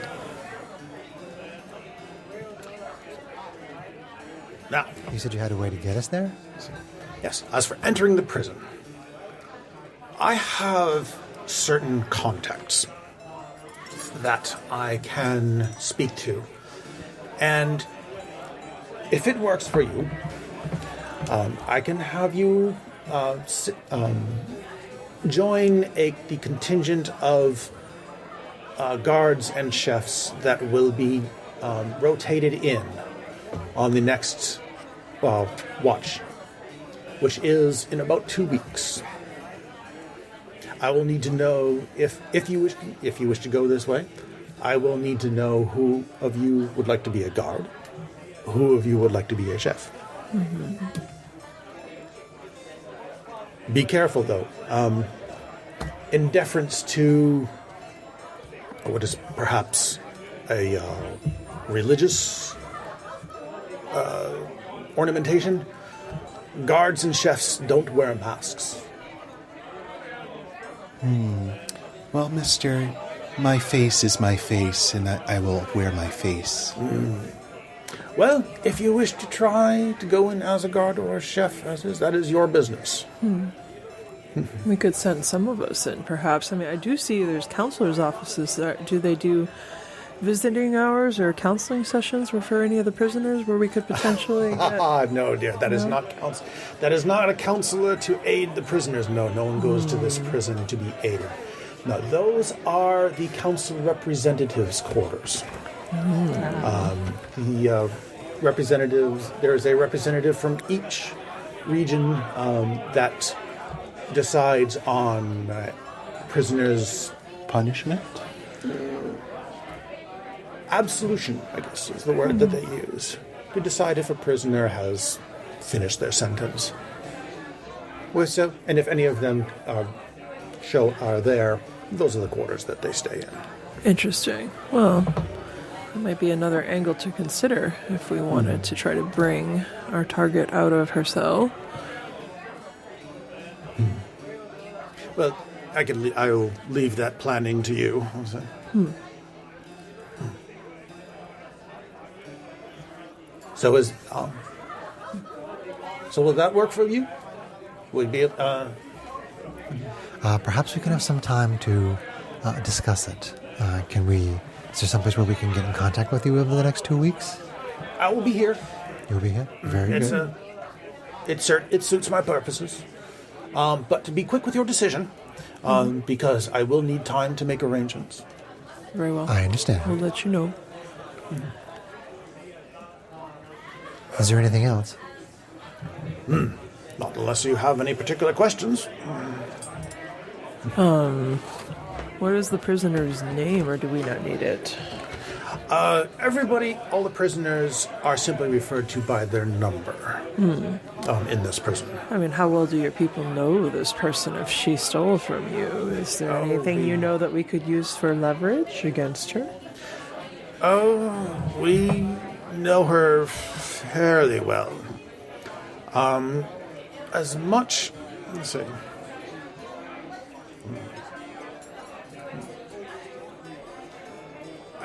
Speaker 2: Now,
Speaker 1: You said you had a way to get us there?
Speaker 2: yes, as for entering the prison, I have certain contacts that I can speak to. And if it works for you, I can have you join the contingent of guards and chefs that will be rotated in on the next watch, which is in about 2 weeks. I will need to know if you wish to go this way. I will need to know who of you would like to be a guard, who of you would like to be a chef. Be careful, though. In deference to what is perhaps a religious ornamentation, guards and chefs don't wear masks.
Speaker 4: Well, mister, my face is my face, and I will wear my face.
Speaker 2: Well, if you wish to try to go in as a guard or a chef, that is your business.
Speaker 5: We could send some of us in, perhaps. I mean, I do see there's counselors' offices there. Do they do visiting hours or counseling sessions for any of the prisoners where we could potentially get...
Speaker 2: No, dear, that is not That is not a counselor to aid the prisoners. No, no one goes to this prison to be aided. No, those are the council representatives' quarters. The representatives. There is a representative from each region that decides on prisoners'
Speaker 4: Punishment?
Speaker 2: absolution, I guess is the word that they use, to decide if a prisoner has finished their sentence. And if any of them are there, those are the quarters that they stay in.
Speaker 5: Interesting. Well, that might be another angle to consider if we wanted to try to bring our target out of her cell.
Speaker 2: Well, I will leave that planning to you. So will that work for you? Would be
Speaker 1: Perhaps we can have some time to discuss it. Is there someplace where we can get in contact with you over the next 2 weeks?
Speaker 2: I will be here.
Speaker 1: You'll be here? Very good.
Speaker 2: It suits my purposes. But to be quick with your decision, because I will need time to make arrangements.
Speaker 5: Very well.
Speaker 1: I understand.
Speaker 5: We'll let you know.
Speaker 1: Is there anything else?
Speaker 2: Not unless you have any particular questions.
Speaker 5: What is the prisoner's name, or do we not need it?
Speaker 2: All the prisoners are simply referred to by their number in this prison.
Speaker 5: I mean, how well do your people know this person if she stole from you? Is there anything you know that we could use for leverage against her?
Speaker 2: We know her fairly well. Let's see.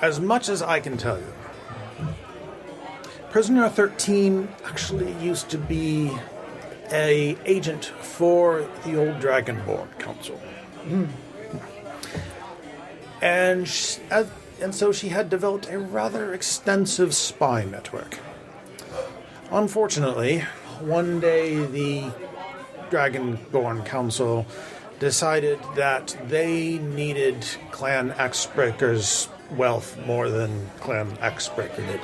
Speaker 2: As much as I can tell you, Prisoner 13 actually used to be an agent for the old Dragonborn Council. And so she had developed a rather extensive spy network. Unfortunately, one day the Dragonborn Council decided that they needed Clan Axebreaker's wealth more than Clan Axebreaker did.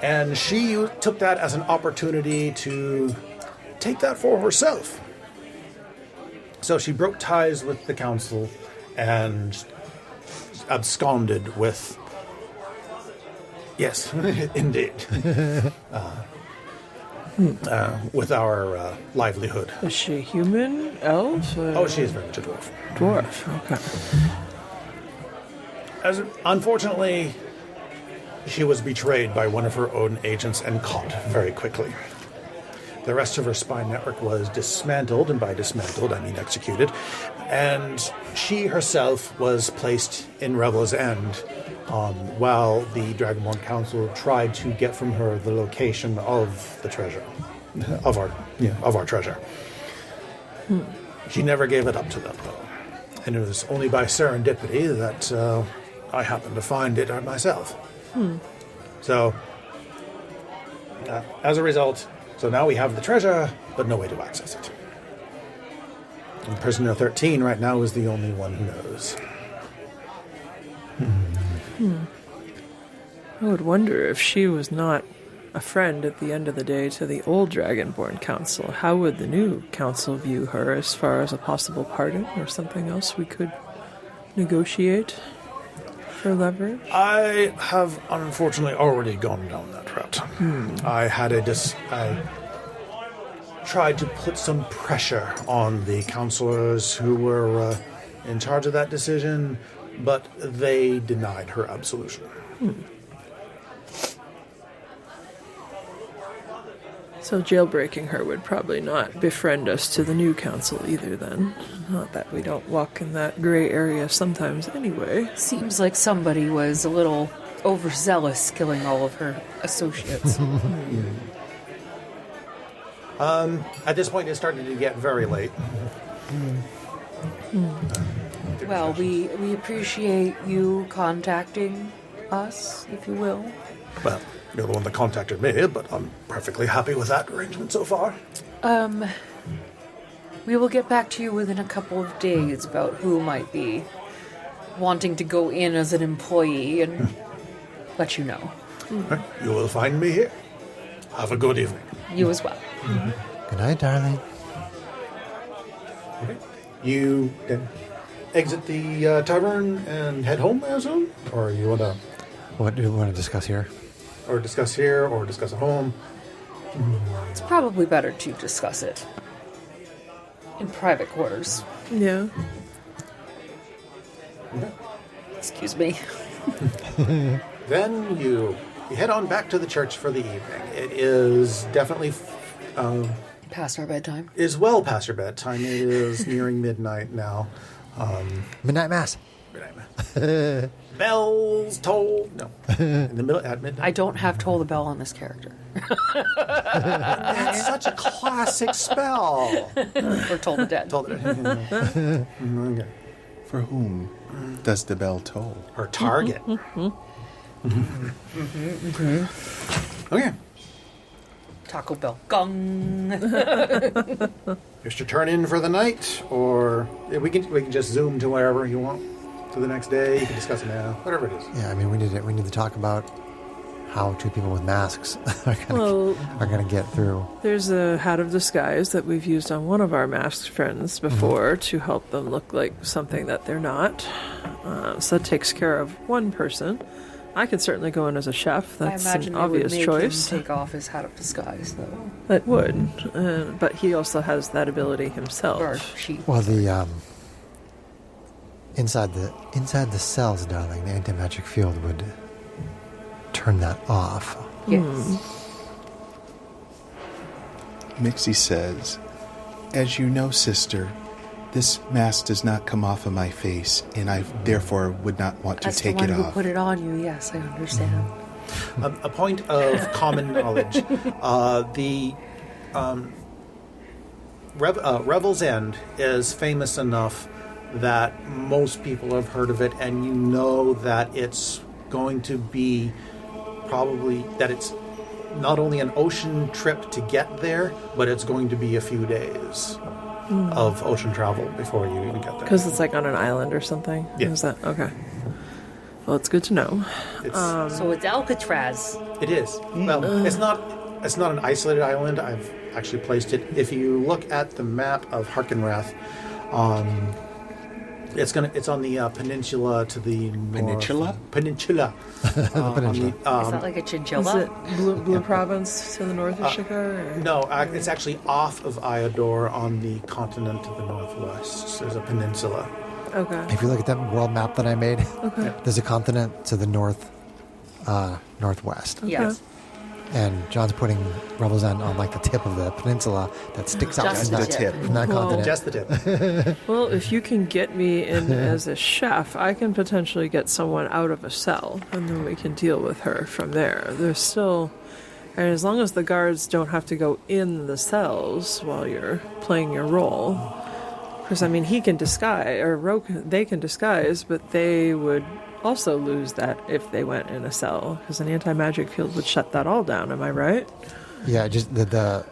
Speaker 2: And she took that as an opportunity to take that for herself. So she broke ties with the council and absconded with... Yes, indeed. With our livelihood.
Speaker 5: Is she human, elf?
Speaker 2: Oh, she is very much a dwarf.
Speaker 5: Dwarf. Okay.
Speaker 2: Unfortunately, she was betrayed by one of her own agents and caught very quickly. The rest of her spy network was dismantled, and by dismantled, I mean executed, and she herself was placed in Revel's End while the Dragonborn Council tried to get from her the location of the treasure, of our treasure. She never gave it up to them, though, and it was only by serendipity that I happened to find it myself. So, as a result, so now we have the treasure, but no way to access it. And Prisoner 13 right now is the only one who knows.
Speaker 5: I would wonder if she was not a friend at the end of the day to the old Dragonborn Council. How would the new council view her as far as a possible pardon or something else we could negotiate for leverage?
Speaker 2: I have unfortunately already gone down that route. I tried to put some pressure on the counselors who were in charge of that decision, but they denied her absolution.
Speaker 5: So jailbreaking her would probably not befriend us to the new council either then. Not that we don't walk in that gray area sometimes anyway.
Speaker 3: Seems like somebody was a little overzealous killing all of her associates.
Speaker 2: At this point, it started to get very late.
Speaker 3: Well, we appreciate you contacting us, if you will.
Speaker 2: Well, you're the one that contacted me, but I'm perfectly happy with that arrangement so far.
Speaker 3: We will get back to you within a couple of days about who might be wanting to go in as an employee and let you know.
Speaker 2: You will find me here. Have a good evening.
Speaker 3: You as well.
Speaker 1: Good night, darling.
Speaker 2: Okay. You then exit the tavern and head home, I assume? Or you want to...
Speaker 1: What do you want to discuss here?
Speaker 2: Or discuss here, or discuss at home?
Speaker 3: It's probably better to discuss it in private quarters.
Speaker 5: Yeah.
Speaker 3: Excuse me.
Speaker 2: Then you head on back to the church for the evening. It is definitely...
Speaker 3: Past our bedtime.
Speaker 2: is well past your bedtime. It is nearing midnight now.
Speaker 1: Midnight Mass.
Speaker 2: Bells toll. No. In the middle at midnight.
Speaker 3: I don't have Toll the Bell on this character.
Speaker 2: That's such a classic spell.
Speaker 3: Or Toll the Dead.
Speaker 2: Told it. Okay.
Speaker 4: For whom does the bell toll?
Speaker 2: Or target. Okay.
Speaker 3: Taco Bell. Gong.
Speaker 2: Just to turn in for the night, or we can just zoom to wherever you want to the next day. You can discuss it now, whatever it is.
Speaker 1: Yeah, I mean, we need to talk about how two people with masks are gonna get through.
Speaker 5: There's a hat of disguise that we've used on one of our masked friends before to help them look like something that they're not. So that takes care of one person. I could certainly go in as a chef. That's
Speaker 3: I imagine
Speaker 5: an obvious
Speaker 3: it would make
Speaker 5: choice.
Speaker 3: him take off his hat of disguise, though.
Speaker 5: That would, but he also has that ability himself.
Speaker 3: Or she.
Speaker 1: Well, the inside the cells, darling, the anti-magic field would turn that off.
Speaker 3: Yes.
Speaker 4: Mixie says, "As you know, sister, this mask does not come off of my face, and I therefore would not want to
Speaker 3: As
Speaker 4: take
Speaker 3: the one
Speaker 4: it
Speaker 3: who
Speaker 4: off."
Speaker 3: put it on you, yes, I understand.
Speaker 2: A point of common knowledge. Revel's End is famous enough that most people have heard of it, and you know that it's going to be probably that it's not only an ocean trip to get there, but it's going to be a few days of ocean travel before you even get there.
Speaker 5: Because it's like on an island or something?
Speaker 2: Yeah.
Speaker 5: Is that okay? Well, it's good to know.
Speaker 2: It's,
Speaker 3: So it's Alcatraz.
Speaker 2: It is. Well, it's not. It's not an isolated island. I've actually placed it. If you look at the map of Harkenrath, it's on the peninsula to the north.
Speaker 4: Peninsula?
Speaker 2: Peninsula.
Speaker 1: Peninsula.
Speaker 3: Is that like a
Speaker 5: Is
Speaker 3: chinchilla?
Speaker 5: it Blue Province to the north of Shikar? Or?
Speaker 2: No, it's actually off of Iador on the continent to the northwest. There's a peninsula.
Speaker 5: Okay.
Speaker 1: If you look at that world map that I made, there's a continent to the northwest.
Speaker 3: Yes.
Speaker 1: And John's putting Rebel's End on like the tip of the peninsula that sticks out
Speaker 3: Just
Speaker 1: from
Speaker 3: the
Speaker 1: that,
Speaker 3: tip.
Speaker 1: from that
Speaker 5: Well,
Speaker 1: continent.
Speaker 2: Just the tip.
Speaker 5: Well, if you can get me in as a chef, I can potentially get someone out of a cell, and then we can deal with her from there. There's still, and as long as the guards don't have to go in the cells while you're playing your role, because I mean, he can disguise, or they can disguise, but they would also lose that if they went in a cell, because an anti-magic field would shut that all down. Am I right?
Speaker 1: Yeah, just the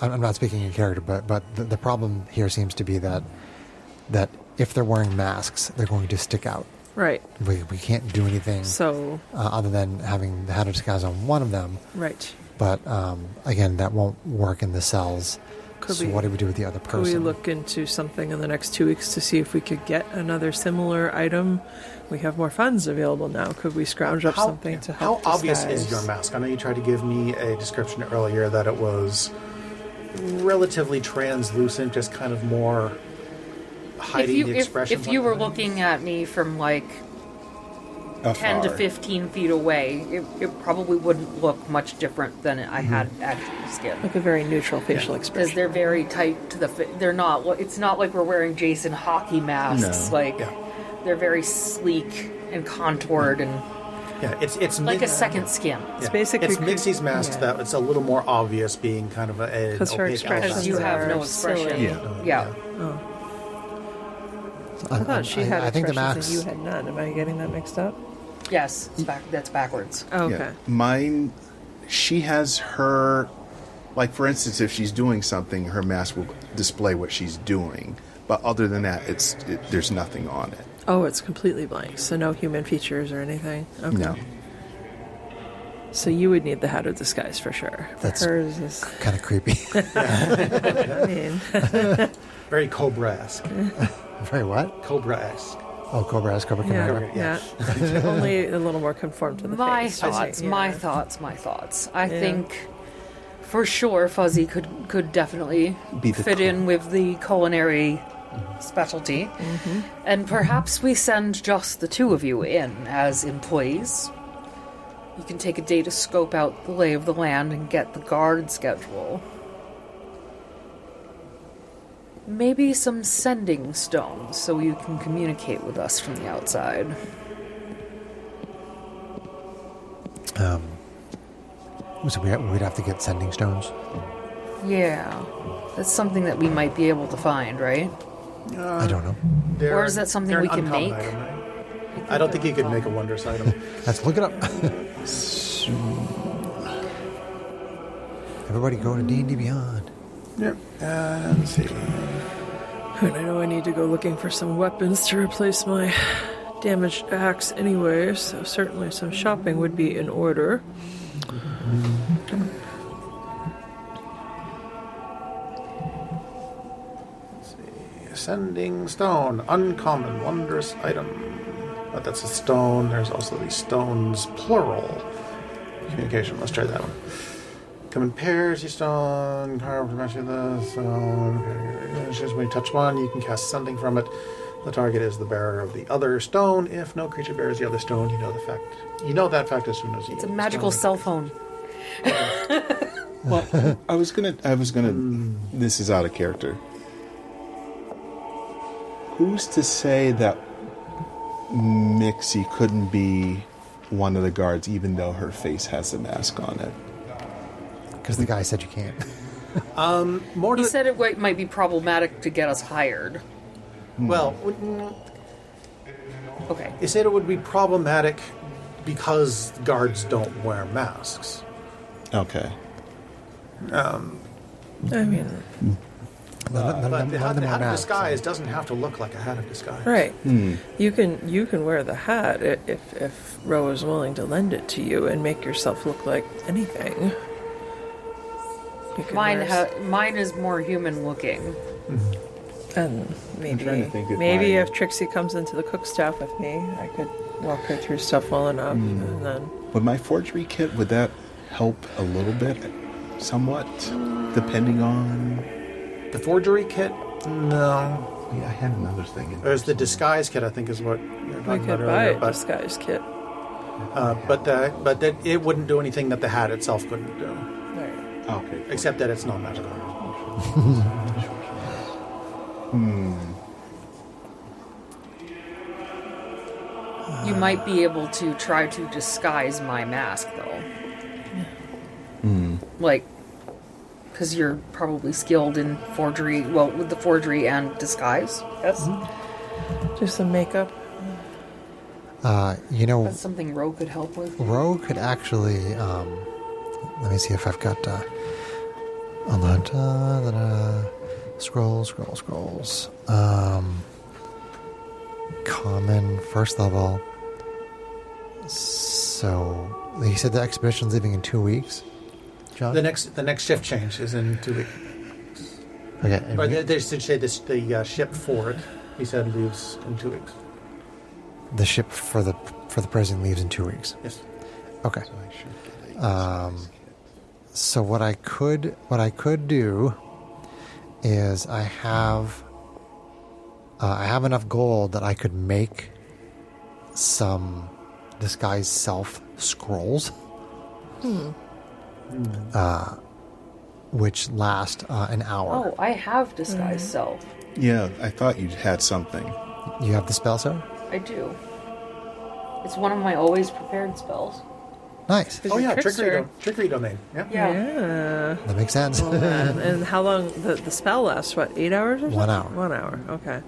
Speaker 1: I'm not speaking in character, but the problem here seems to be that if they're wearing masks, they're going to stick out.
Speaker 5: Right.
Speaker 1: We can't do anything
Speaker 5: So,
Speaker 1: other than having the Hat of Disguise on one of them.
Speaker 5: right.
Speaker 1: But again, that won't work in the cells.
Speaker 5: Could
Speaker 1: So
Speaker 5: we-
Speaker 1: what do we do with the other
Speaker 5: Could
Speaker 1: person?
Speaker 5: we look into something in the next 2 weeks to see if we could get another similar item? We have more funds available now. Could we scrounge up something to help
Speaker 2: How obvious
Speaker 5: disguise?
Speaker 2: is your mask? I know you tried to give me a description earlier that it was relatively translucent, just kind of more hiding the expression.
Speaker 3: If you were looking at me from like 10 to
Speaker 4: Afar.
Speaker 3: 15 feet away, it probably wouldn't look much different than I had actual skin.
Speaker 5: Like a very neutral facial
Speaker 3: Because
Speaker 5: expression.
Speaker 3: they're very tight to the they're not, it's not like we're wearing Jason hockey masks.
Speaker 4: No.
Speaker 3: Like,
Speaker 2: Yeah.
Speaker 3: they're very sleek and contoured and
Speaker 2: Yeah, it's
Speaker 3: like a second skin.
Speaker 2: It's
Speaker 5: basically
Speaker 2: it's Mixie's mask
Speaker 5: yeah.
Speaker 2: that it's a little more obvious, being kind of an
Speaker 5: 'Cause her
Speaker 2: opaque
Speaker 5: expressions
Speaker 3: Because you
Speaker 2: outline.
Speaker 3: have no
Speaker 5: are
Speaker 3: expression.
Speaker 5: silly.
Speaker 4: Yeah.
Speaker 3: Yeah.
Speaker 5: I thought she had
Speaker 1: I think the
Speaker 5: expressions
Speaker 1: masks.
Speaker 5: and you had none. Am I getting that mixed up?
Speaker 3: Yes, that's backwards.
Speaker 5: Oh, okay.
Speaker 4: Yeah. Mine, she has her, like for instance, if she's doing something, her mask will display what she's doing. But other than that, there's nothing on it.
Speaker 5: Oh, it's completely blank. So no human features or anything. Okay.
Speaker 4: No.
Speaker 5: So you would need the Hat of Disguise for sure.
Speaker 1: That's-
Speaker 5: Hers is,
Speaker 1: Kind of creepy.
Speaker 5: I mean,
Speaker 2: Very Cobra-esque.
Speaker 1: Very what?
Speaker 2: Cobra-esque.
Speaker 1: Oh, Cobra S, Cobra
Speaker 5: yeah,
Speaker 1: Commander.
Speaker 5: yeah. Only a little more conformed to the
Speaker 3: My
Speaker 5: face.
Speaker 3: thoughts,
Speaker 5: Yeah.
Speaker 3: my thoughts. I
Speaker 5: Yeah.
Speaker 3: think for sure Fuzzy could definitely
Speaker 4: Be the
Speaker 3: fit in with the culinary specialty. And perhaps we send just the two of you in as employees. You can take a day to scope out the lay of the land and get the guard schedule. Maybe some sending stones so you can communicate with us from the outside.
Speaker 1: So we'd have to get sending stones.
Speaker 3: Yeah, that's something that we might be able to find, right?
Speaker 1: I don't know.
Speaker 2: They're-
Speaker 3: Or is that something
Speaker 2: they're
Speaker 3: we
Speaker 2: an
Speaker 3: can
Speaker 2: uncommon
Speaker 3: make?
Speaker 2: item, right? I don't think you could make a wondrous item.
Speaker 1: Let's look it up. Everybody go to D&D Beyond.
Speaker 4: Yep. Let's see.
Speaker 5: And I know I need to go looking for some weapons to replace my damaged axe anyway, so certainly some shopping would be in order.
Speaker 2: Sending stone, uncommon, wondrous item. But that's a stone. There's also the stones, plural. Communication. Let's try that one. Come in pairs. You stone carved to match the stone. Just when you touch one, you can cast sending from it. The target is the bearer of the other stone. If no creature bears the other stone, you know the fact. You know that fact as soon as you.
Speaker 3: It's a magical cell phone.
Speaker 4: Well, I was gonna. This is out of character. Who's to say that Mixie couldn't be one of the guards, even though her face has a mask on it?
Speaker 1: Because the guy said you can't.
Speaker 2: More to
Speaker 3: He
Speaker 2: the-
Speaker 3: said it might be problematic to get us hired.
Speaker 2: well,
Speaker 3: Okay.
Speaker 2: they said it would be problematic because guards don't wear masks.
Speaker 4: Okay.
Speaker 5: I mean,
Speaker 2: But the
Speaker 1: none of them
Speaker 2: hat
Speaker 1: are
Speaker 2: of
Speaker 1: masks.
Speaker 2: disguise doesn't have to look like a hat of disguise.
Speaker 5: Right. You can wear the hat if Ro is willing to lend it to you and make yourself look like anything. You can wear
Speaker 3: Mine is more human looking.
Speaker 5: and maybe
Speaker 4: trying to think if
Speaker 5: maybe
Speaker 4: mine-
Speaker 5: if Trixie comes into the cook staff with me, I could walk her through stuff well enough, and then
Speaker 4: Would my forgery kit, would that help a little bit? Somewhat? Depending on...
Speaker 2: The forgery kit, no.
Speaker 4: Yeah, I had another thing in
Speaker 2: There's the disguise kit, I think, is what you're
Speaker 5: we
Speaker 2: talking about
Speaker 5: could buy
Speaker 2: earlier.
Speaker 5: a disguise kit.
Speaker 2: But that it wouldn't do anything that the hat itself couldn't do,
Speaker 5: Right.
Speaker 4: Okay.
Speaker 2: except that it's not magical.
Speaker 3: You might be able to try to disguise my mask, though. Like, because you're probably skilled in forgery, well, with the forgery and disguise. Yes.
Speaker 5: Do some makeup.
Speaker 1: You know,
Speaker 3: That's something Ro could help with.
Speaker 1: Ro could actually. Let me see if I've got. Hold on. Scrolls. Common, first level. So, he said the expedition's leaving in 2 weeks, John?
Speaker 2: The next shift change is in 2 weeks.
Speaker 1: Okay. and
Speaker 2: Or
Speaker 1: we-
Speaker 2: they should say this, the ship for it, he said, leaves in 2 weeks.
Speaker 1: the ship for the prison leaves in 2 weeks.
Speaker 2: Yes.
Speaker 1: Okay.
Speaker 4: So I should get a
Speaker 1: So what I could do is I have enough gold that I could make some disguise self scrolls, which last an hour.
Speaker 3: Oh, I have disguise self.
Speaker 4: Yeah, I thought you had something.
Speaker 1: You have the spell, sir?
Speaker 3: I do. It's one of my always prepared spells.
Speaker 1: Nice.
Speaker 2: Oh yeah,
Speaker 5: Trickster.
Speaker 2: trickery domain. Yeah.
Speaker 5: Yeah.
Speaker 1: That makes sense.
Speaker 5: And how long the spell lasts? What, 8 hours or
Speaker 1: 1
Speaker 5: something?
Speaker 1: hour.
Speaker 5: 1 hour. Okay.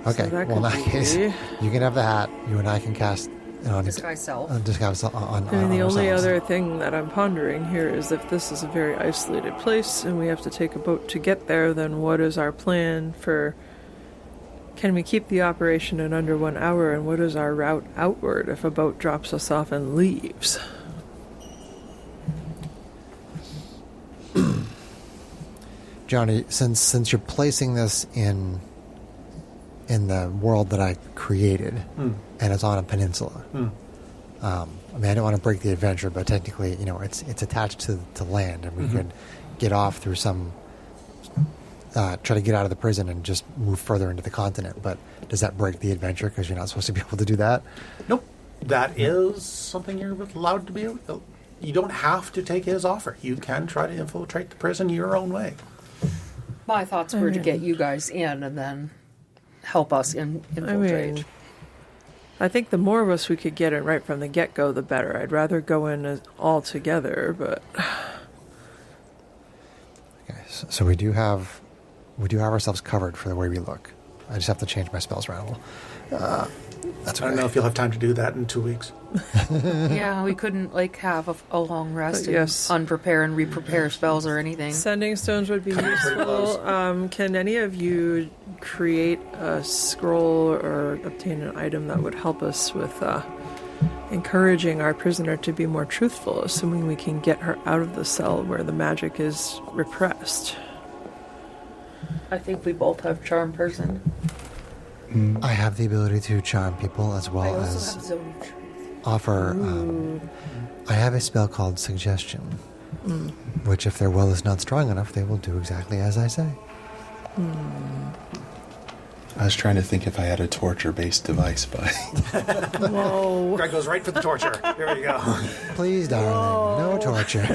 Speaker 1: Okay.
Speaker 5: So that
Speaker 1: Well, in
Speaker 5: could
Speaker 1: that case,
Speaker 5: be-
Speaker 1: you can have the hat. You and I can cast on
Speaker 3: Disguise self.
Speaker 1: disguise on.
Speaker 5: I mean, the only
Speaker 1: ourselves.
Speaker 5: other thing that I'm pondering here is if this is a very isolated place and we have to take a boat to get there, then what is our plan for... Can we keep the operation in under 1 hour, and what is our route outward if a boat drops us off and leaves?
Speaker 1: Johnny, since you're placing this in the world that I created, and it's on a peninsula. I mean, I don't want to break the adventure, but technically, it's attached to land, and we could get off through some. Try to get out of the prison and just move further into the continent. But does that break the adventure because you're not supposed to be able to do that?
Speaker 2: Nope. That is something you're allowed to be able to. You don't have to take his offer. You can try to infiltrate the prison your own way.
Speaker 3: My thoughts were to get you guys in and then help us infiltrate.
Speaker 5: I think the more of us we could get in right from the get-go, the better. I'd rather go in all together, but...
Speaker 1: Okay, so we do have ourselves covered for the way we look. I just have to change my spells around a little. That's okay.
Speaker 2: I don't know if you'll have time to do that in 2 weeks.
Speaker 3: Yeah, we couldn't have a long rest and
Speaker 5: Yes.
Speaker 3: unprepare and re-prepare spells or anything.
Speaker 5: Sending stones would be
Speaker 2: pretty
Speaker 5: useful.
Speaker 2: close.
Speaker 5: Can any of you create a scroll or obtain an item that would help us with encouraging our prisoner to be more truthful, assuming we can get her out of the cell where the magic is repressed?
Speaker 3: I think we both have charm person.
Speaker 1: I have the ability to charm people as
Speaker 3: I
Speaker 1: well
Speaker 3: also
Speaker 1: as
Speaker 3: have zone of truth.
Speaker 1: offer. I have a spell called Suggestion, which, if their will is not strong enough, they will do exactly as I say.
Speaker 4: I was trying to think if I had a torture-based device, but
Speaker 5: Whoa.
Speaker 2: Greg goes right for the torture. Here we go.
Speaker 1: Please, darling, no torture.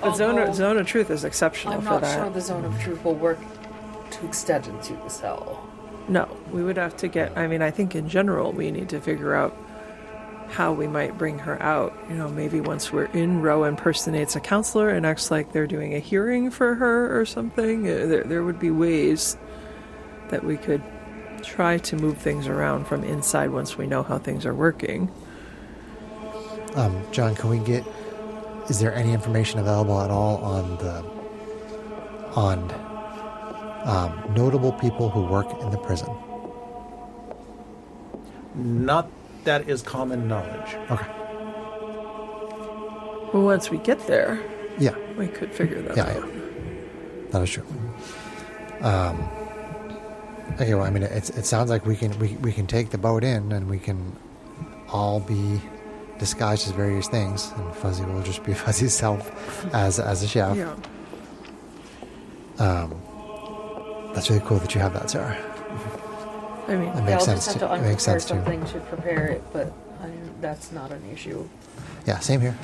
Speaker 5: But Zone of Truth is exceptional
Speaker 3: I'm
Speaker 5: for
Speaker 3: not
Speaker 5: that.
Speaker 3: sure the zone of truth will work to extend into the cell.
Speaker 5: No, we would have to get... I mean, I think in general we need to figure out how we might bring her out. Maybe once we're in, Ro impersonates a counselor and acts like they're doing a hearing for her or something. There would be ways that we could try to move things around from inside once we know how things are working.
Speaker 1: John, can we get... Is there any information available at all on on notable people who work in the prison.
Speaker 2: Not that is common knowledge.
Speaker 1: Okay.
Speaker 5: Well, once we get there,
Speaker 1: Yeah.
Speaker 5: we could figure that
Speaker 1: Yeah,
Speaker 5: out.
Speaker 1: yeah. That is true. Okay, well, I mean, it sounds like we can take the boat in, and we can all be disguised as various things, and Fuzzy will just be Fuzzy's self as a chef.
Speaker 5: Yeah.
Speaker 1: That's really cool that you have that, Sarah.
Speaker 5: I mean,
Speaker 1: That
Speaker 3: Yeah,
Speaker 1: makes
Speaker 3: I'll
Speaker 1: sense.
Speaker 3: just have to
Speaker 1: It makes
Speaker 3: unprepare
Speaker 1: sense too.
Speaker 3: something to prepare it, but that's not an issue.
Speaker 1: Yeah, same here.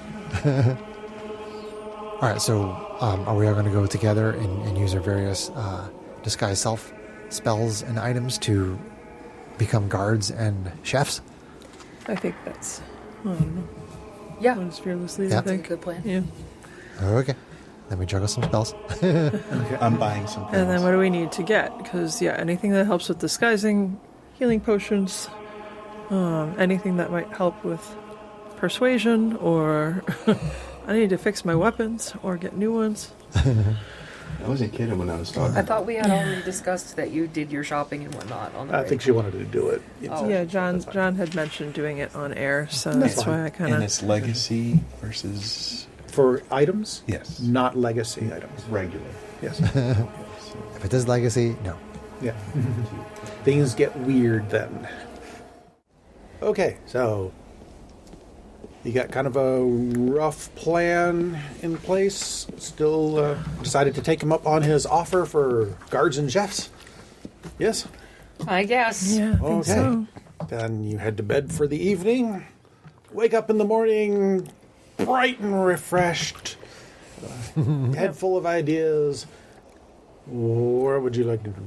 Speaker 1: All right, so are we all going to go together and use our various disguise self spells and items to become guards and chefs?
Speaker 5: I think that's
Speaker 3: Yeah,
Speaker 5: what is fearlessly.
Speaker 1: Yeah.
Speaker 5: I think.
Speaker 3: good plan.
Speaker 5: Yeah.
Speaker 1: Okay. Let me juggle some spells.
Speaker 4: I'm buying some things.
Speaker 5: And then what do we need to get? Because anything that helps with disguising, healing potions, anything that might help with persuasion, or I need to fix my weapons or get new ones.
Speaker 4: I wasn't kidding when I was talking.
Speaker 3: I thought we had already discussed that you did your shopping and whatnot on the
Speaker 2: I
Speaker 3: way.
Speaker 2: think she wanted to do it.
Speaker 3: Oh.
Speaker 5: Yeah, John had mentioned doing it on air, so that's why I kind
Speaker 4: And
Speaker 5: of.
Speaker 4: it's legacy versus
Speaker 2: For items,
Speaker 4: yes,
Speaker 2: not legacy items.
Speaker 4: regular.
Speaker 2: Yes.
Speaker 1: If it is legacy, no.
Speaker 2: Yeah. Things get weird then. Okay, so you got kind of a rough plan in place. Still decided to take him up on his offer for guards and chefs. Yes?
Speaker 3: I guess.
Speaker 5: Yeah, I think
Speaker 2: Okay.
Speaker 5: so.
Speaker 2: Then you head to bed for the evening. Wake up in the morning bright and refreshed. Head full of ideas. Where would you like to go?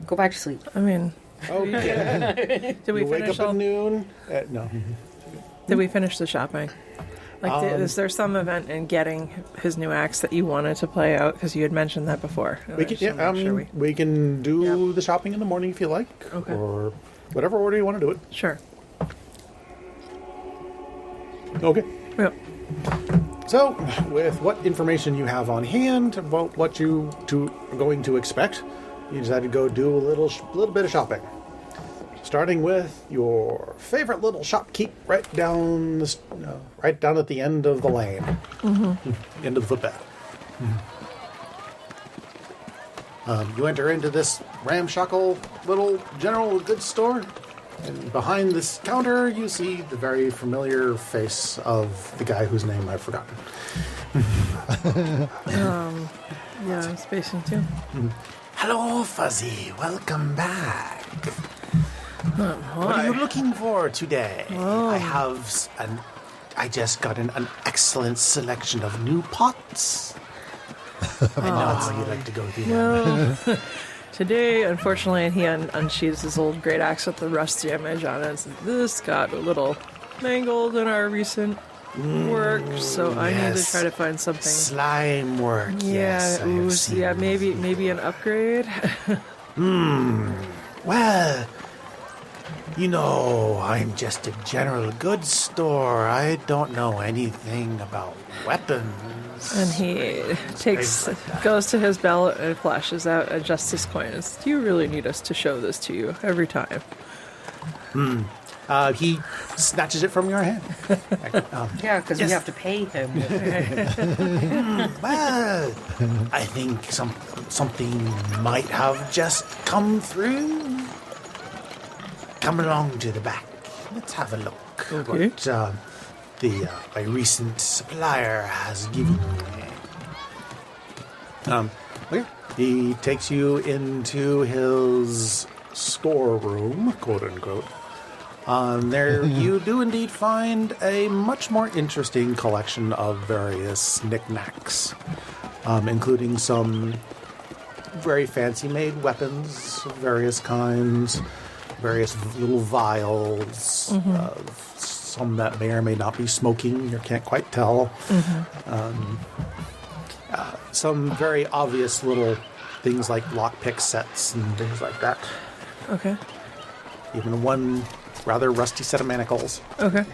Speaker 3: Go back to sleep.
Speaker 5: I mean,
Speaker 2: Okay.
Speaker 5: did we
Speaker 2: You wake
Speaker 5: finish
Speaker 2: up
Speaker 5: all?
Speaker 2: at noon. No.
Speaker 5: Did we finish the shopping? Like,
Speaker 2: Um,
Speaker 5: is there some event in getting his new axe that you wanted to play out? Because you had mentioned that before.
Speaker 2: We can, we can do the shopping in the morning if you like,
Speaker 5: Okay.
Speaker 2: or whatever order you want to do it.
Speaker 5: Sure.
Speaker 2: Okay.
Speaker 5: Yep.
Speaker 2: So, with what information you have on hand about what you are going to expect, you decided to go do a little bit of shopping. Starting with your favorite little shopkeep right down at the end of the lane, end of the footpath. You enter into this ramshackle little general goods store, and behind this counter, you see the very familiar face of the guy whose name I've forgotten.
Speaker 5: Yeah, I'm spacing too.
Speaker 2: Hello, Fuzzy. Welcome back. What are you looking for today? I just got an excellent selection of new pots. I know how you like to go through them.
Speaker 5: Well, today, unfortunately, he unsheathes his old great axe with the rusty image on it. And says, this got a little mangled in our recent work, so I need to
Speaker 2: yes.
Speaker 5: try to find something.
Speaker 2: Slime work. Yes, I have
Speaker 5: ooze,
Speaker 2: seen
Speaker 5: yeah,
Speaker 2: these.
Speaker 5: maybe an upgrade.
Speaker 2: Well, you know, I'm just a general goods store. I don't know anything about weapons.
Speaker 5: And he
Speaker 2: Things like that.
Speaker 5: goes to his belt and flashes out a justice coin. And says, do you really need us to show this to you every time?
Speaker 2: He snatches it from your hand.
Speaker 3: Yeah, because
Speaker 2: Yes.
Speaker 3: we have to pay him.
Speaker 2: Well, I think something might have just come through. Come along to the back. Let's have a look.
Speaker 5: Okay.
Speaker 2: What my recent supplier has given me. Okay. He takes you into his storeroom, quote unquote. There you do indeed find a much more interesting collection of various knickknacks, including some very fancy made weapons of various kinds, various little vials, some that may or may not be smoking, you can't quite tell. Some very obvious little things like lockpick sets and things like that.
Speaker 5: Okay.
Speaker 2: Even one rather rusty set of manacles.
Speaker 5: Okay.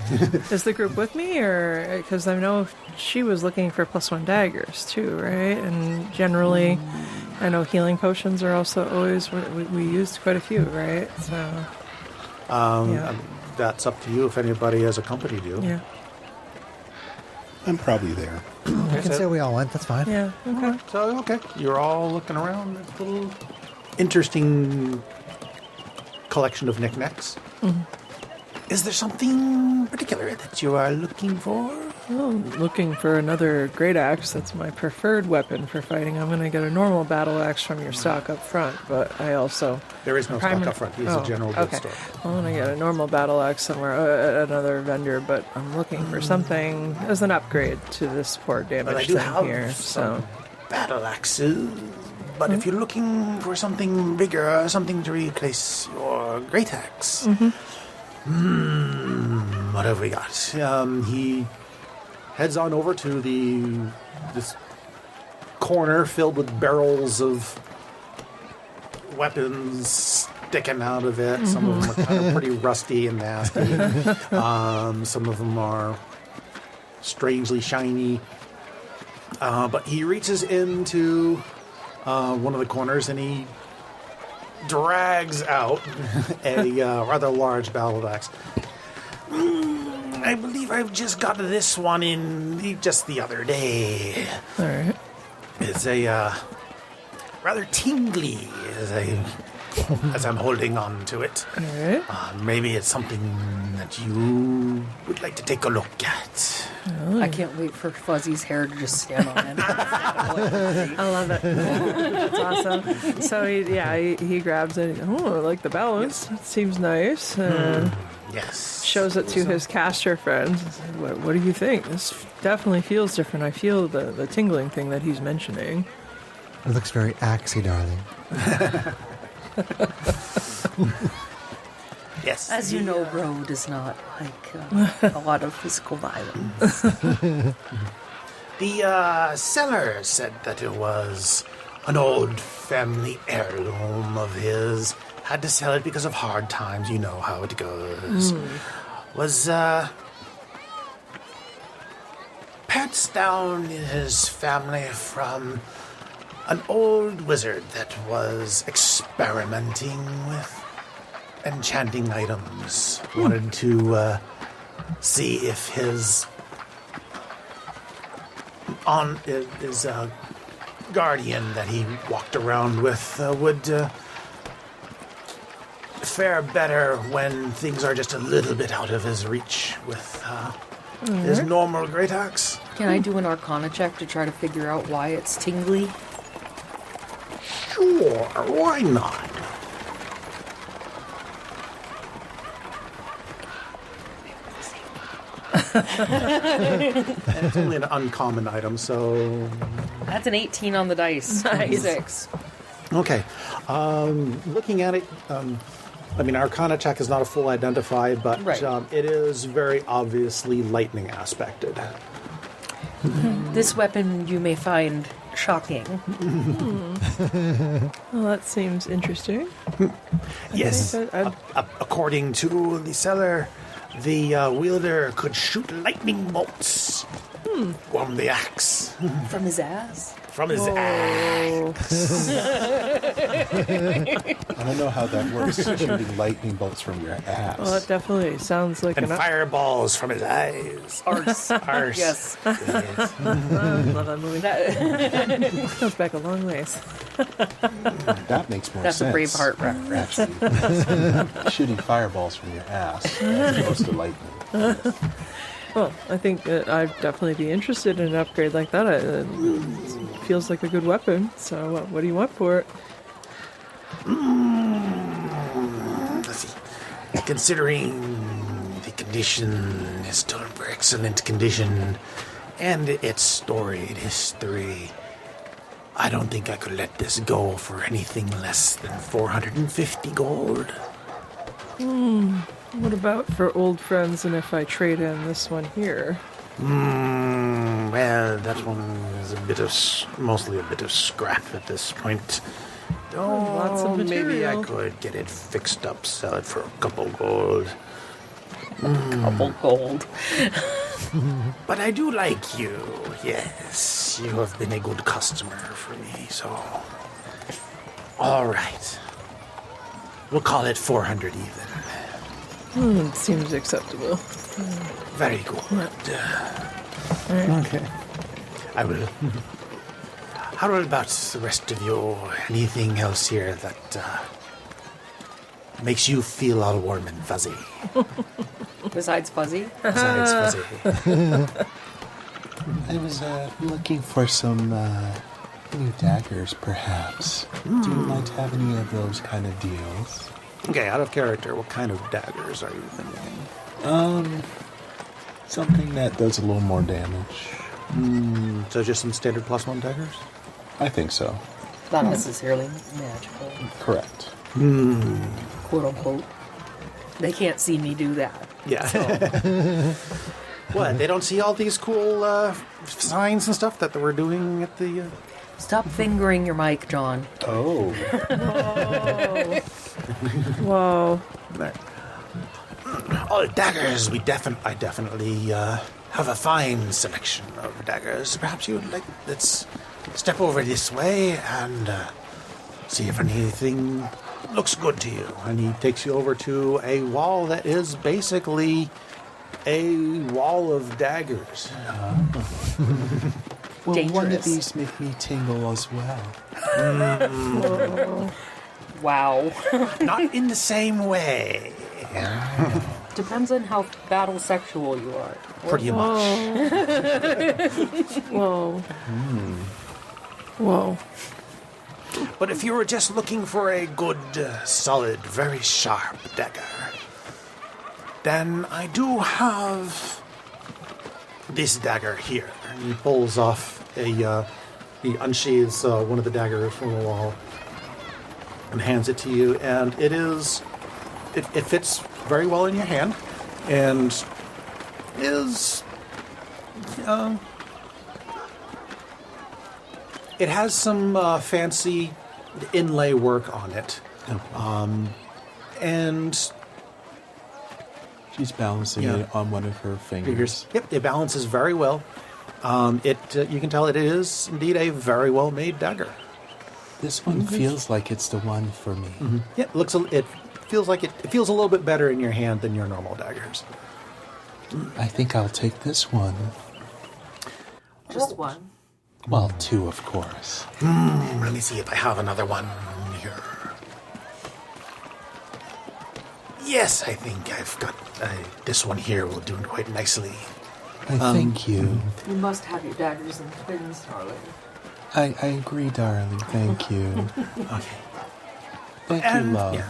Speaker 5: Is the group with me, or because I know she was looking for +1 daggers too, right? And generally, I know healing potions are also always we used quite a few, right? So yeah.
Speaker 2: That's up to you if anybody has accompanied you.
Speaker 5: Yeah.
Speaker 4: I'm probably there.
Speaker 1: I can say we all went. That's fine.
Speaker 5: Yeah. Okay.
Speaker 2: So, okay, you're all looking around this little interesting collection of knickknacks. Is there something particular that you are looking for?
Speaker 5: Well, I'm looking for another great axe. That's my preferred weapon for fighting. I'm going to get a normal battle axe from your stock up front, but I also...
Speaker 2: There is no stock up front. He's a general goods store.
Speaker 5: I want to get a normal battle axe somewhere at another vendor, but I'm looking for something as an upgrade to this poor
Speaker 2: But I
Speaker 5: damaged
Speaker 2: do
Speaker 5: thing
Speaker 2: have
Speaker 5: here.
Speaker 2: some
Speaker 5: So
Speaker 2: battle axes. But if you're looking for something bigger, something to replace your great axe, what have we got? He heads on over to this corner filled with barrels of weapons sticking out of it. Some of them are kind of pretty rusty and nasty. Some of them are strangely shiny. But he reaches into one of the corners and he drags out a rather large battle axe. I believe I've just got this one in just the other day.
Speaker 5: all right.
Speaker 2: It's a rather tingly as I'm holding on to it.
Speaker 5: All right.
Speaker 2: Maybe it's something that you would like to take a look at.
Speaker 3: I can't wait for Fuzzy's hair to just stand on end.
Speaker 5: I love it. That's awesome. So he grabs it. Oh, I like the balance. It seems nice.
Speaker 2: Yes.
Speaker 5: Shows it to his caster friends. What do you think? This definitely feels different. I feel the tingling thing that he's mentioning.
Speaker 1: It looks very axey, darling.
Speaker 2: Yes.
Speaker 3: As you know, Ro does not like a lot of physical violence.
Speaker 2: The seller said that it was an old family heirloom of his. Had to sell it because of hard times. You know how it goes. Was passed down in his family from an old wizard that was experimenting with enchanting items. Wanted to see if his guardian that he walked around with would fare better when things are just a little bit out of his reach with his normal great axe.
Speaker 3: Can I do an Arcana check to try to figure out why it's tingly?
Speaker 2: Sure, why not? And it's only an uncommon item, so
Speaker 3: That's an 18 on the dice.
Speaker 5: Nice.
Speaker 3: 26.
Speaker 2: okay. Looking at it, I mean, Arcana check is not a full identify, but
Speaker 3: Right.
Speaker 2: it is very obviously lightning aspected.
Speaker 3: This weapon you may find shocking.
Speaker 5: Well, that seems interesting.
Speaker 2: Yes.
Speaker 5: I-
Speaker 2: According to the seller, the wielder could shoot lightning bolts from the axe.
Speaker 3: From his ass?
Speaker 2: From his axe.
Speaker 4: I don't know how that works, shooting lightning bolts from your ass.
Speaker 5: Well, it definitely sounds like
Speaker 2: And
Speaker 5: an
Speaker 2: fireballs from his eyes.
Speaker 3: Arse.
Speaker 2: Arse.
Speaker 3: Yes.
Speaker 2: Yes.
Speaker 5: love that movie.
Speaker 3: That,
Speaker 5: Goes back a long ways.
Speaker 4: That makes more
Speaker 3: that's a
Speaker 4: sense.
Speaker 3: Braveheart reference.
Speaker 4: Actually, shooting fireballs from your ass as opposed to lightning.
Speaker 5: Well, I think that I'd definitely be interested in an upgrade like that. It feels like a good weapon. So, what do you want for it?
Speaker 2: Let's see. Considering the condition is still in excellent condition and its storied history, I don't think I could let this go for anything less than 450 gold.
Speaker 5: What about for old friends and if I trade in this one here?
Speaker 2: Well, that one is mostly a bit of scrap at this point.
Speaker 5: Lots of
Speaker 2: Maybe I
Speaker 5: material.
Speaker 2: could get it fixed up, sell it for a couple gold.
Speaker 3: Couple gold.
Speaker 2: But I do like you. Yes, you have been a good customer for me, so... All right. We'll call it 400 even.
Speaker 5: Seems acceptable.
Speaker 2: Very good.
Speaker 1: Okay.
Speaker 2: I will. How about the rest of you? Anything else here that makes you feel all warm and fuzzy?
Speaker 3: Besides Fuzzy.
Speaker 2: Besides fuzzy.
Speaker 4: I was looking for some new daggers, perhaps. Do you might have any of those kind of deals?
Speaker 2: Okay, out of character, what kind of daggers are you thinking?
Speaker 4: Something that does a little more damage.
Speaker 2: So just some standard +1 daggers?
Speaker 4: I think so.
Speaker 3: Not necessarily magical.
Speaker 4: Correct.
Speaker 3: Quote unquote. They can't see me do that.
Speaker 2: Yeah. What? They don't see all these cool signs and stuff that we're doing at the...
Speaker 3: Stop fingering your mic, John.
Speaker 4: Oh.
Speaker 5: Whoa.
Speaker 2: There. Oh, daggers. I definitely have a fine selection of daggers. Perhaps you would like... Let's step over this way and see if anything looks good to you. And he takes you over to a wall that is basically a wall of daggers.
Speaker 4: Well, one of
Speaker 3: Dangerous.
Speaker 4: these make me tingle as well.
Speaker 3: Wow.
Speaker 2: Not in the same way.
Speaker 3: Depends on how battle sexual you are.
Speaker 2: Pretty much.
Speaker 5: Whoa. Whoa.
Speaker 2: But if you were just looking for a good, solid, very sharp dagger, then I do have this dagger here. And he pulls off he unsheathes one of the daggers from the wall and hands it to you. And it fits very well in your hand and is... it has some fancy inlay work on it. And
Speaker 4: She's balancing
Speaker 2: Yeah.
Speaker 4: it on one of her fingers.
Speaker 2: yep, it balances very well. You can tell it is indeed a very well made dagger.
Speaker 4: This one feels like it's the one for me.
Speaker 2: Yeah, it feels like it feels a little bit better in your hand than your normal daggers.
Speaker 4: I think I'll take this one.
Speaker 3: Just one.
Speaker 4: Well, two, of course.
Speaker 2: Let me see if I have another one here. Yes, I think I've got this one here. Will do quite nicely.
Speaker 4: I thank you.
Speaker 3: You must have your daggers and things, darling.
Speaker 4: I agree, darling. Thank you.
Speaker 2: Okay.
Speaker 4: Thank you,
Speaker 2: And,
Speaker 4: love.
Speaker 2: yeah.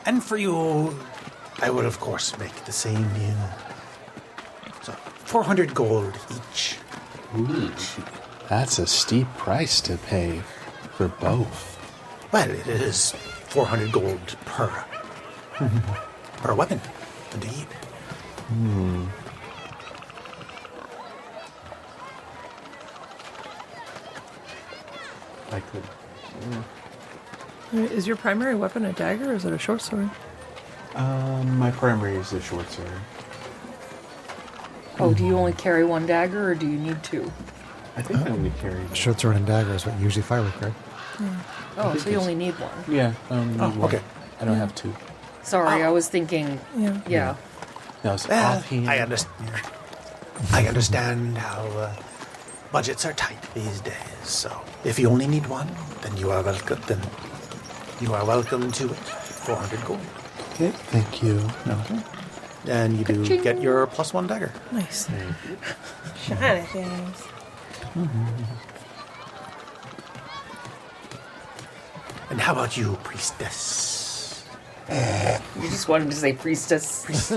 Speaker 2: And for you, I would of course make the same deal. So 400 gold each.
Speaker 4: That's a steep price to pay for both.
Speaker 2: Well, it is 400 gold per weapon, indeed.
Speaker 4: I could.
Speaker 5: Is your primary weapon a dagger or is it a short sword?
Speaker 4: My primary is the short sword.
Speaker 3: Oh, do you only carry one dagger or do you need two?
Speaker 4: I think I only carry.
Speaker 1: Short sword and dagger is what you usually fight with, Greg.
Speaker 3: Oh, so you only need one.
Speaker 4: Yeah, I only need one.
Speaker 2: okay.
Speaker 4: I don't have two.
Speaker 3: Sorry, I was thinking.
Speaker 5: Yeah.
Speaker 3: Yeah.
Speaker 4: No, it's
Speaker 2: Well,
Speaker 4: offhand.
Speaker 2: I understand how budgets are tight these days. So if you only need one, then you are welcome. Then you are welcome to it. 400 gold.
Speaker 4: Okay, thank you.
Speaker 2: And you do get your +1 dagger.
Speaker 5: Nice. Shiny things.
Speaker 2: And how about you, priestess?
Speaker 3: You just wanted to say priestess.
Speaker 2: Do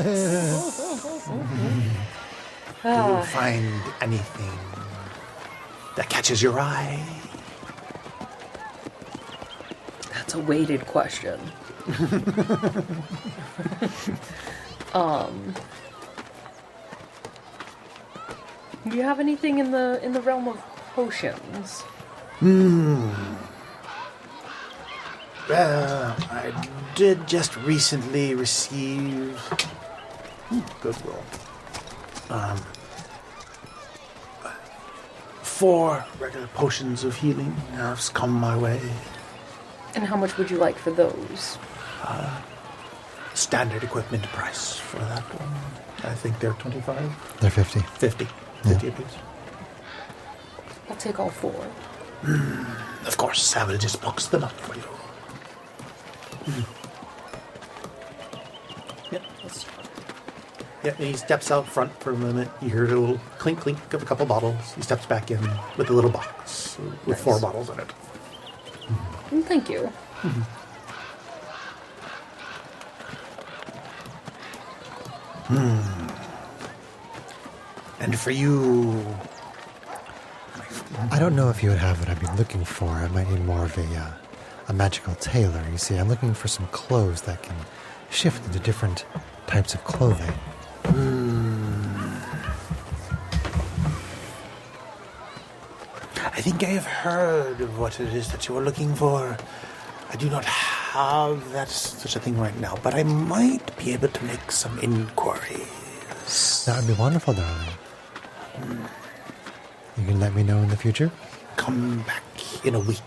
Speaker 2: you find anything that catches your eye?
Speaker 3: That's a weighted question. Do you have anything in the realm of potions?
Speaker 2: Well, I did just recently receive Goodwill. 4 regular potions of healing have come my way.
Speaker 3: And how much would you like for those?
Speaker 2: Standard equipment price for that one. I think they're 25?
Speaker 1: They're 50.
Speaker 2: 50. 50 apiece.
Speaker 3: I'll take all 4.
Speaker 2: Of course, I will just box them up for you. Yep. Yep, he steps out front for a minute. You hear a little clink clink of a couple bottles. He steps back in with a little box with 4 bottles in it.
Speaker 3: Thank you.
Speaker 2: And for you,
Speaker 1: I don't know if you would have what I've been looking for. I might need more of a magical tailor. You see, I'm looking for some clothes that can shift into different types of clothing.
Speaker 2: I think I have heard of what it is that you are looking for. I do not have such a thing right now, but I might be able to make some inquiries.
Speaker 1: That would be wonderful, darling. You can let me know in the future.
Speaker 2: Come back in a week,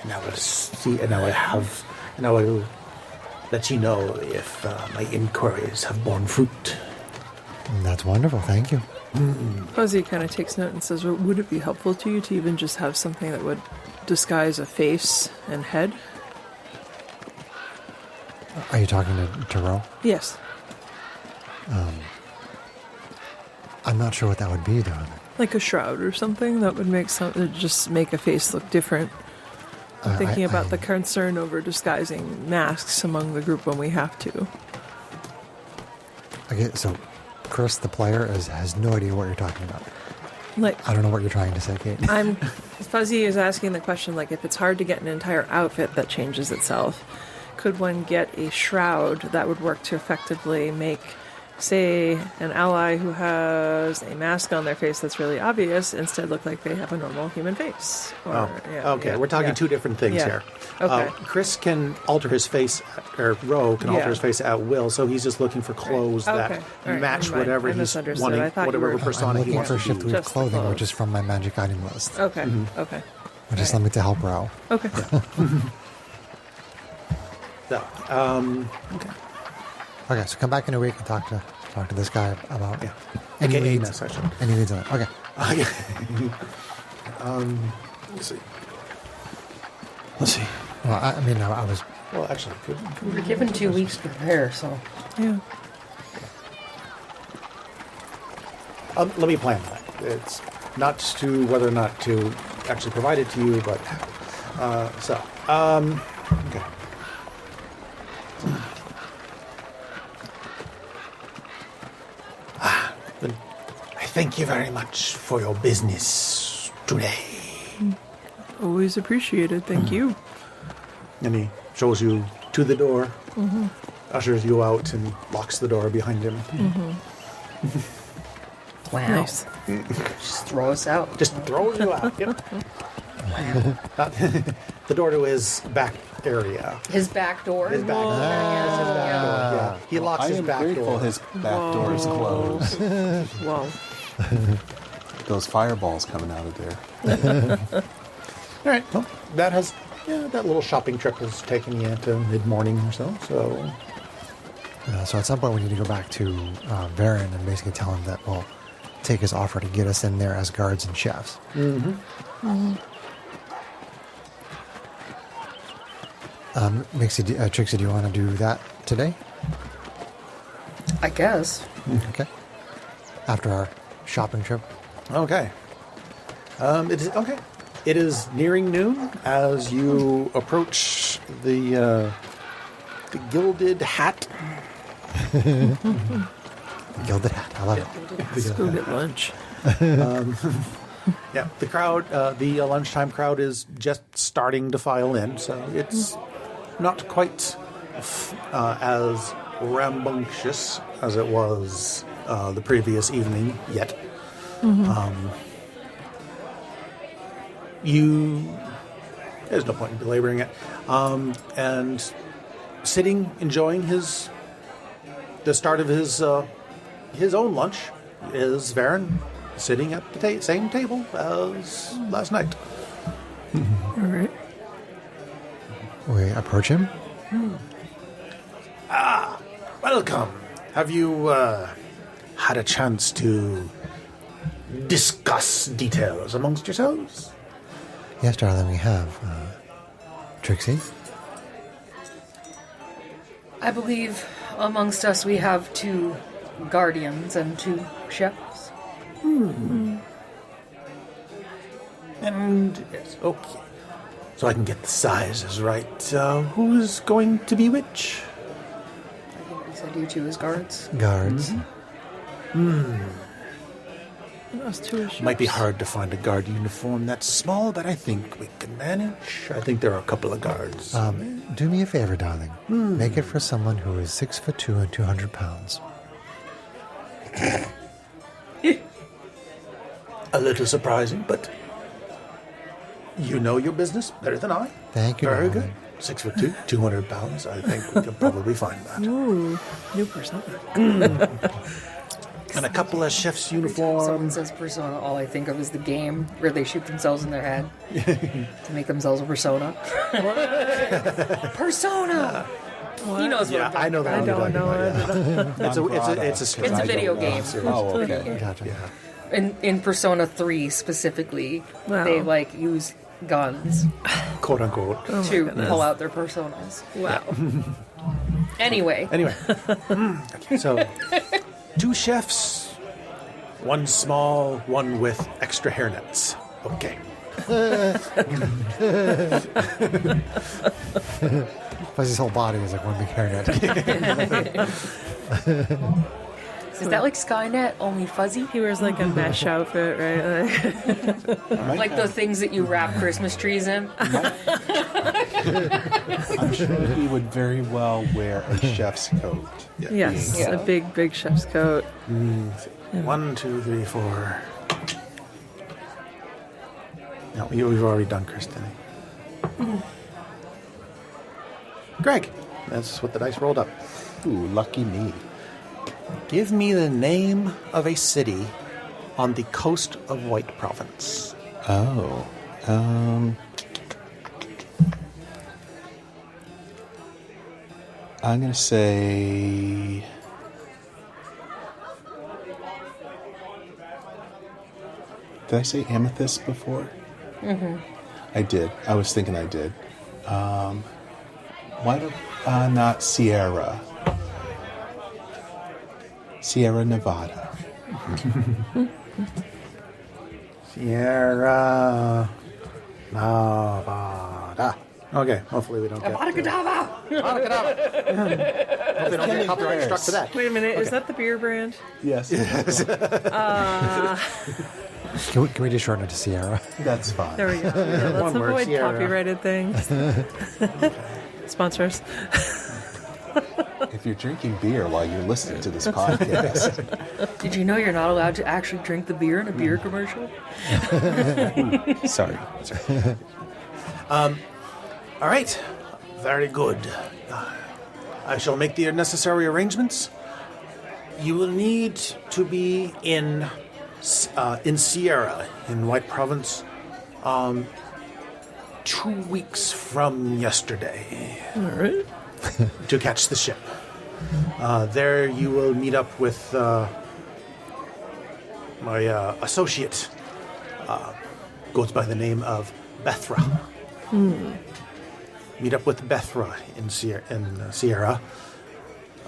Speaker 2: and I will see, and I will let you know if my inquiries have borne fruit.
Speaker 1: That's wonderful. Thank you.
Speaker 5: Fuzzy kind of takes note and says, well, would it be helpful to you to even just have something that would disguise a face and head?
Speaker 1: Are you talking to Ro?
Speaker 5: Yes.
Speaker 1: I'm not sure what that would be, darling.
Speaker 5: Like a shroud or something that would just make a face look different. I'm thinking about the concern over disguising masks among the group when we have to.
Speaker 1: Okay, so Chris, the player, has no idea what you're talking about.
Speaker 5: Like,
Speaker 1: I don't know what you're trying to say, Kate.
Speaker 5: Fuzzy is asking the question, like, if it's hard to get an entire outfit that changes itself, could one get a shroud that would work to effectively make, say, an ally who has a mask on their face that's really obvious instead look like they have a normal human face?
Speaker 2: We're talking 2 different things here.
Speaker 5: Okay.
Speaker 2: Chris can alter his face, or Ro can alter his face at will, so he's just looking for clothes that
Speaker 5: Okay. All right,
Speaker 2: match
Speaker 5: never mind.
Speaker 2: whatever
Speaker 5: I
Speaker 2: he's
Speaker 5: misunderstood.
Speaker 2: wanting,
Speaker 5: I thought you
Speaker 2: whatever
Speaker 5: were-
Speaker 2: persona
Speaker 1: I'm
Speaker 2: he
Speaker 1: looking
Speaker 2: wants
Speaker 1: for
Speaker 2: to
Speaker 1: shift
Speaker 2: use.
Speaker 5: Just the
Speaker 1: clothing, which
Speaker 5: clothes.
Speaker 1: is from my magic item list.
Speaker 5: Okay. Okay.
Speaker 1: Which is something to help Ro.
Speaker 5: Okay.
Speaker 2: So, okay.
Speaker 1: Okay, so come back in a week and talk to this guy about any
Speaker 2: AKA
Speaker 1: leads.
Speaker 2: Ness, actually.
Speaker 1: Any leads on it. Okay.
Speaker 2: Let's see.
Speaker 1: Well, I mean, I was.
Speaker 2: Well, actually,
Speaker 3: We were given 2 weeks to prepare, so.
Speaker 5: Yeah.
Speaker 2: let me plan that. It's not to whether or not to actually provide it to you, but okay. Then I thank you very much for your business today.
Speaker 5: Always appreciated. Thank you.
Speaker 2: And he shows you to the door, ushers you out, and locks the door behind him.
Speaker 3: Wow.
Speaker 5: Nice.
Speaker 3: Just throw us out.
Speaker 2: Just throws you out. Yep. The door to his back area.
Speaker 3: His back door.
Speaker 2: His back door. Yeah. He locks
Speaker 4: I
Speaker 2: his
Speaker 4: am
Speaker 2: back
Speaker 4: grateful
Speaker 2: door.
Speaker 4: his back door is closed.
Speaker 5: Wow.
Speaker 4: Those fireballs coming out of there.
Speaker 2: All right. Well, that little shopping trip has taken you into mid-morning or so. So
Speaker 1: So at some point we need to go back to Varen and basically tell him that we'll take his offer to get us in there as guards and chefs. Trixie, do you want to do that today?
Speaker 3: I guess.
Speaker 1: Okay. After our shopping trip.
Speaker 2: okay. It is nearing noon as you approach the Gilded Hat.
Speaker 1: Gilded hat. I love it.
Speaker 5: Let's go get lunch.
Speaker 2: Yeah, the crowd, the lunchtime crowd is just starting to file in, so it's not quite as rambunctious as it was the previous evening yet. There's no point in belaboring it. And sitting, enjoying his the start of his own lunch is Varen sitting at the same table as last night.
Speaker 5: All right.
Speaker 1: We approach him.
Speaker 2: Welcome. Have you had a chance to discuss details amongst yourselves?
Speaker 1: Yes, darling, we have. Trixie?
Speaker 3: I believe amongst us we have 2 guardians and 2 chefs.
Speaker 2: And yes, okay. So I can get the sizes right. Who's going to be which?
Speaker 3: I think we said you 2 as guards.
Speaker 1: Guards.
Speaker 5: Us 2 is
Speaker 2: Might be hard to find a guard uniform that's small, but I think we can manage. I think there are a couple of guards.
Speaker 1: Do me a favor, darling. Make it for someone who is 6'2" and 200 pounds.
Speaker 2: A little surprising, but you know your business better than I.
Speaker 1: Thank you,
Speaker 2: Very
Speaker 1: darling.
Speaker 2: good. 6'2", 200 pounds. I think we could probably find that.
Speaker 5: Ooh, new persona.
Speaker 2: And a couple of chef's
Speaker 3: Every time someone
Speaker 2: uniforms.
Speaker 3: says persona, all I think of is the game where they shoot themselves in their head to make themselves a persona. Persona! He knows what
Speaker 2: Yeah,
Speaker 3: I'm talking
Speaker 2: I know that.
Speaker 5: I
Speaker 2: one
Speaker 5: don't
Speaker 2: you're
Speaker 5: know
Speaker 2: talking about, yeah. It's a
Speaker 3: It's a video game.
Speaker 4: Oh, okay.
Speaker 1: Gotcha.
Speaker 2: Yeah.
Speaker 3: In Persona 3 specifically,
Speaker 5: Wow.
Speaker 3: they use guns
Speaker 2: Quote unquote.
Speaker 3: to pull out their personas.
Speaker 5: Wow.
Speaker 3: Anyway,
Speaker 2: Anyway, so 2 chefs, 1 small, 1 with extra hairnets. Okay.
Speaker 1: Fuzzy's whole body is like one big hairnet.
Speaker 3: is that like Skynet, only fuzzy?
Speaker 5: He wears like a mesh outfit, right?
Speaker 3: Like the things that you wrap Christmas trees in?
Speaker 4: I'm sure he would very well wear a chef's coat.
Speaker 5: Yes,
Speaker 3: Yeah.
Speaker 5: a big chef's coat.
Speaker 2: 1, 2, 3, 4. No, we've already done Kristen. Greg, that's what the dice rolled up.
Speaker 4: Ooh, lucky me.
Speaker 2: Give me the name of a city on the coast of White Province.
Speaker 4: Oh. I'm going to say... Did I say Amethyst before? Mm-hmm. I did. I was thinking I did. Why do not Sierra? Sierra Nevada.
Speaker 2: Sierra Nevada. Okay, hopefully we don't get...
Speaker 3: Abadakadabra!
Speaker 2: Hopefully we don't get copyright struck for that.
Speaker 5: Wait a minute, is that the beer brand?
Speaker 4: Yes.
Speaker 1: Can we just shorten it to Sierra?
Speaker 4: That's fine.
Speaker 5: There we go. Yeah, let's
Speaker 2: One word,
Speaker 5: avoid
Speaker 2: Sierra.
Speaker 5: copyrighted things. Sponsors.
Speaker 4: If you're drinking beer while you're listening to this podcast,
Speaker 3: Did you know you're not allowed to actually drink the beer in a beer commercial?
Speaker 4: sorry.
Speaker 2: All right, very good. I shall make the necessary arrangements. You will need to be in Sierra, in White Province, 2 weeks from yesterday
Speaker 5: All right.
Speaker 2: to catch the ship. There you will meet up with my associate, goes by the name of Bethra. Meet up with Bethra in Sierra,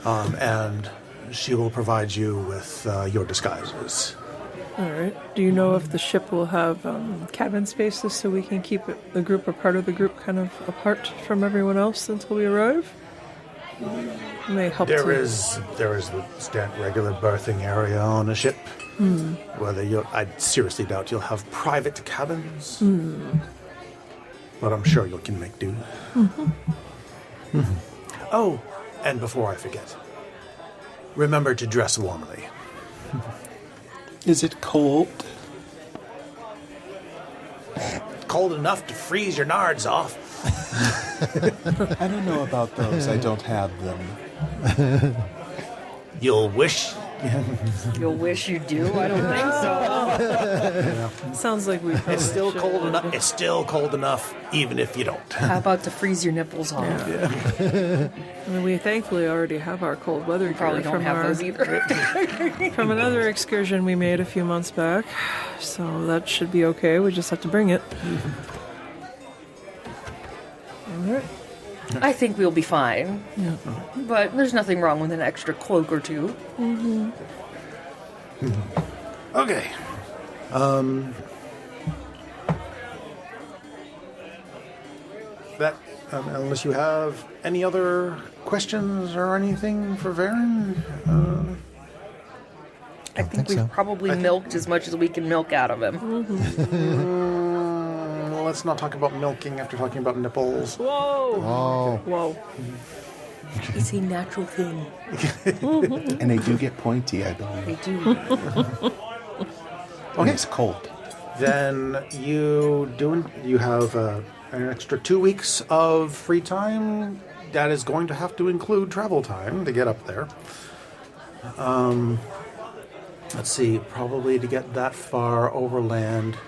Speaker 2: and she will provide you with your disguises.
Speaker 5: All right. Do you know if the ship will have cabin spaces so we can keep the group or part of the group kind of apart from everyone else until we arrive? May help.
Speaker 2: There is the regular berthing area on a ship. Whether I seriously doubt you'll have private cabins, but I'm sure you can make do. Oh, and before I forget, remember to dress warmly.
Speaker 4: Is it cold?
Speaker 2: Cold enough to freeze your nards off.
Speaker 4: I don't know about those. I don't have them.
Speaker 2: You'll wish.
Speaker 3: You'll wish you do. I don't think so.
Speaker 5: Sounds like we.
Speaker 2: It's still cold enough. It's still cold enough, even if you don't.
Speaker 3: How about to freeze your nipples off?
Speaker 5: I mean, we thankfully already have our cold weather
Speaker 3: Probably
Speaker 5: gear
Speaker 3: don't
Speaker 5: from
Speaker 3: have
Speaker 5: our
Speaker 3: those either.
Speaker 5: from another excursion we made a few months back, so that should be okay. We just have to bring it. All right.
Speaker 3: I think we'll be fine.
Speaker 5: Yeah.
Speaker 3: But there's nothing wrong with an extra cloak or two.
Speaker 2: Okay. That unless you have any other questions or anything for Varen.
Speaker 3: I think
Speaker 1: think
Speaker 3: we've
Speaker 1: so.
Speaker 3: probably milked as much as we can milk out of him.
Speaker 2: Let's not talk about milking after talking about nipples.
Speaker 5: Whoa!
Speaker 1: Oh,
Speaker 5: Whoa!
Speaker 3: It's a natural thing.
Speaker 4: And they do get pointy, I believe.
Speaker 3: They do.
Speaker 4: When it's cold.
Speaker 2: Then you have an extra 2 weeks of free time. That is going to have to include travel time to get up there. Let's see, probably to get that far overland.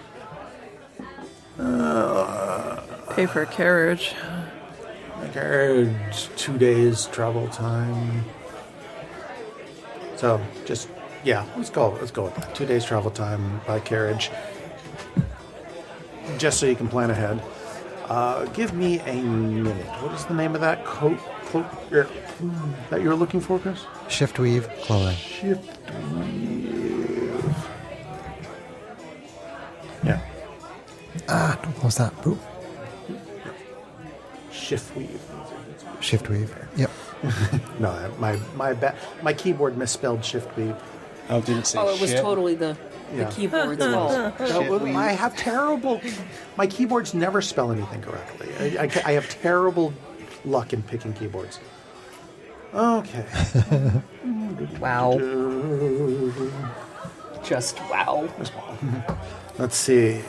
Speaker 5: Pay for a carriage.
Speaker 2: Carriage, 2 days travel time. So just let's go with that. 2 days travel time by carriage. Just so you can plan ahead. Give me a minute. What is the name of that cloak that you're looking for, Chris?
Speaker 1: shift weave clothing.
Speaker 2: Shift weave. Yeah.
Speaker 1: Don't close that. Boop.
Speaker 2: Shift weave.
Speaker 1: Shift weave. Yep.
Speaker 2: No, my keyboard misspelled shift weave.
Speaker 4: Oh, did it say
Speaker 3: Oh, it was
Speaker 4: shit?
Speaker 3: totally the keyboard's fault.
Speaker 2: I have terrible. My keyboards never spell anything correctly. I have terrible luck in picking keyboards. Okay.
Speaker 3: Wow. Just wow.
Speaker 2: Let's see.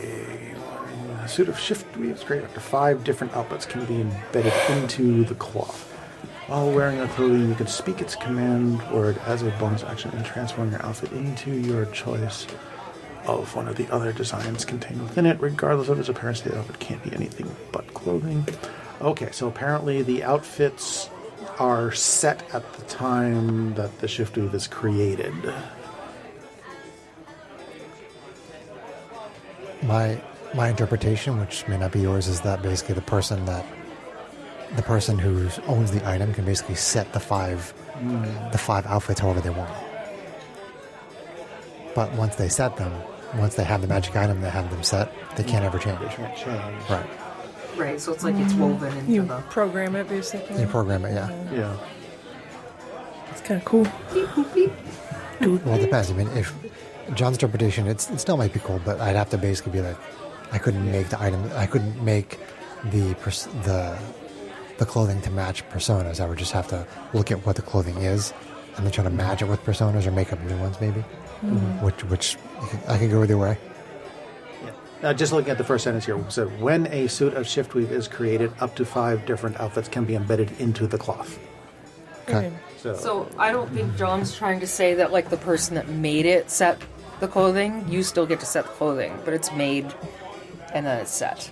Speaker 2: A suit of shift weaves great. Up to 5 different outputs can be embedded into the cloth. While wearing the clothing, you can speak its command word as a bonus action and transform your outfit into your choice of one of the other designs contained within it. Regardless of its appearance, the outfit can't be anything but clothing. Okay, so apparently the outfits are set at the time that the shift weave is created.
Speaker 1: My interpretation, which may not be yours, is that basically the person who owns the item can basically set the five outfits however they want. But once they set them, once they have the magic item, they have them set. They can't ever change.
Speaker 2: They can't change.
Speaker 1: Right.
Speaker 3: Right, so it's like it's woven into
Speaker 5: You
Speaker 3: the...
Speaker 5: program it basically.
Speaker 1: You program it, yeah.
Speaker 2: Yeah.
Speaker 5: It's kind of cool.
Speaker 1: Well, it depends. I mean, if John's interpretation, it still might be cool, but I'd have to basically be like, I couldn't make the item. I couldn't make the clothing to match personas. I would just have to look at what the clothing is, and then try to match it with personas or make up new ones, maybe. Which I could go either way.
Speaker 2: Now, just looking at the first sentence here, so when a suit of shift weave is created, up to 5 different outfits can be embedded into the cloth.
Speaker 1: Okay.
Speaker 3: So I don't think John's trying to say that like the person that made it set the clothing. You still get to set the clothing, but it's made and then it's set.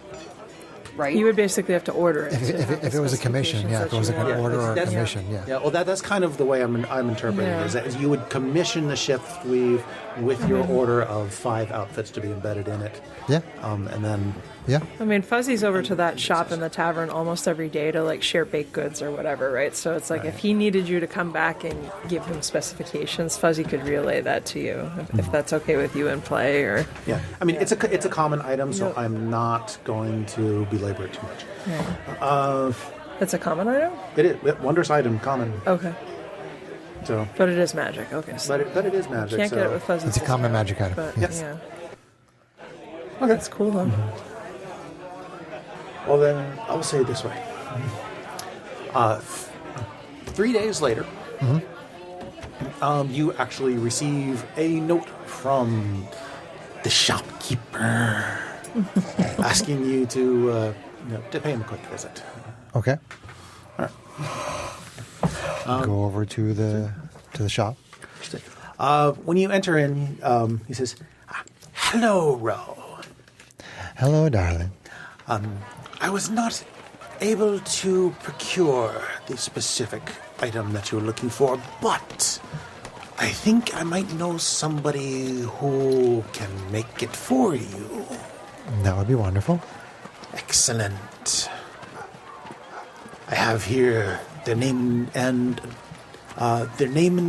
Speaker 3: Right?
Speaker 5: You would basically have to order it. to have
Speaker 1: If
Speaker 5: the
Speaker 1: it was a commission,
Speaker 5: specifications
Speaker 1: yeah. If
Speaker 5: that
Speaker 1: it was
Speaker 5: you
Speaker 1: like an
Speaker 5: want.
Speaker 1: order or a
Speaker 2: that's-
Speaker 1: commission, yeah.
Speaker 2: Yeah, well, that's kind of the way I'm interpreting
Speaker 5: Yeah.
Speaker 2: it, is that you would commission the shift weave with your order of 5 outfits to be embedded in it.
Speaker 1: Yeah.
Speaker 2: And then,
Speaker 1: Yeah.
Speaker 5: I mean, Fuzzy's over to that shop in the tavern almost every day to like share baked goods or whatever, right? So it's like if he needed you to come back and give him specifications, Fuzzy could relay that to you if that's okay with you in play. Or
Speaker 2: yeah. I mean, it's a common item, so I'm not going to belabor it too much.
Speaker 5: it's a common item.
Speaker 2: It is wondrous item, common.
Speaker 5: Okay,
Speaker 2: So,
Speaker 5: but it is magic. Okay, so
Speaker 2: but it is magic.
Speaker 5: can't
Speaker 2: so.
Speaker 5: get it with Fuzzy.
Speaker 1: It's a common magic item.
Speaker 5: But
Speaker 2: Yes.
Speaker 5: yeah, that's cool though.
Speaker 2: Well, then I'll say it this way. 3 days later, you actually receive a note from the shopkeeper asking you to pay him a quick visit.
Speaker 1: Okay. Go over to the to the shop.
Speaker 2: When you enter in, he says, "Hello, Ro.
Speaker 1: Hello, darling.
Speaker 2: I was not able to procure the specific item that you're looking for, but I think I might know somebody who can make it for you."
Speaker 1: That would be wonderful.
Speaker 2: Excellent. I have here their name and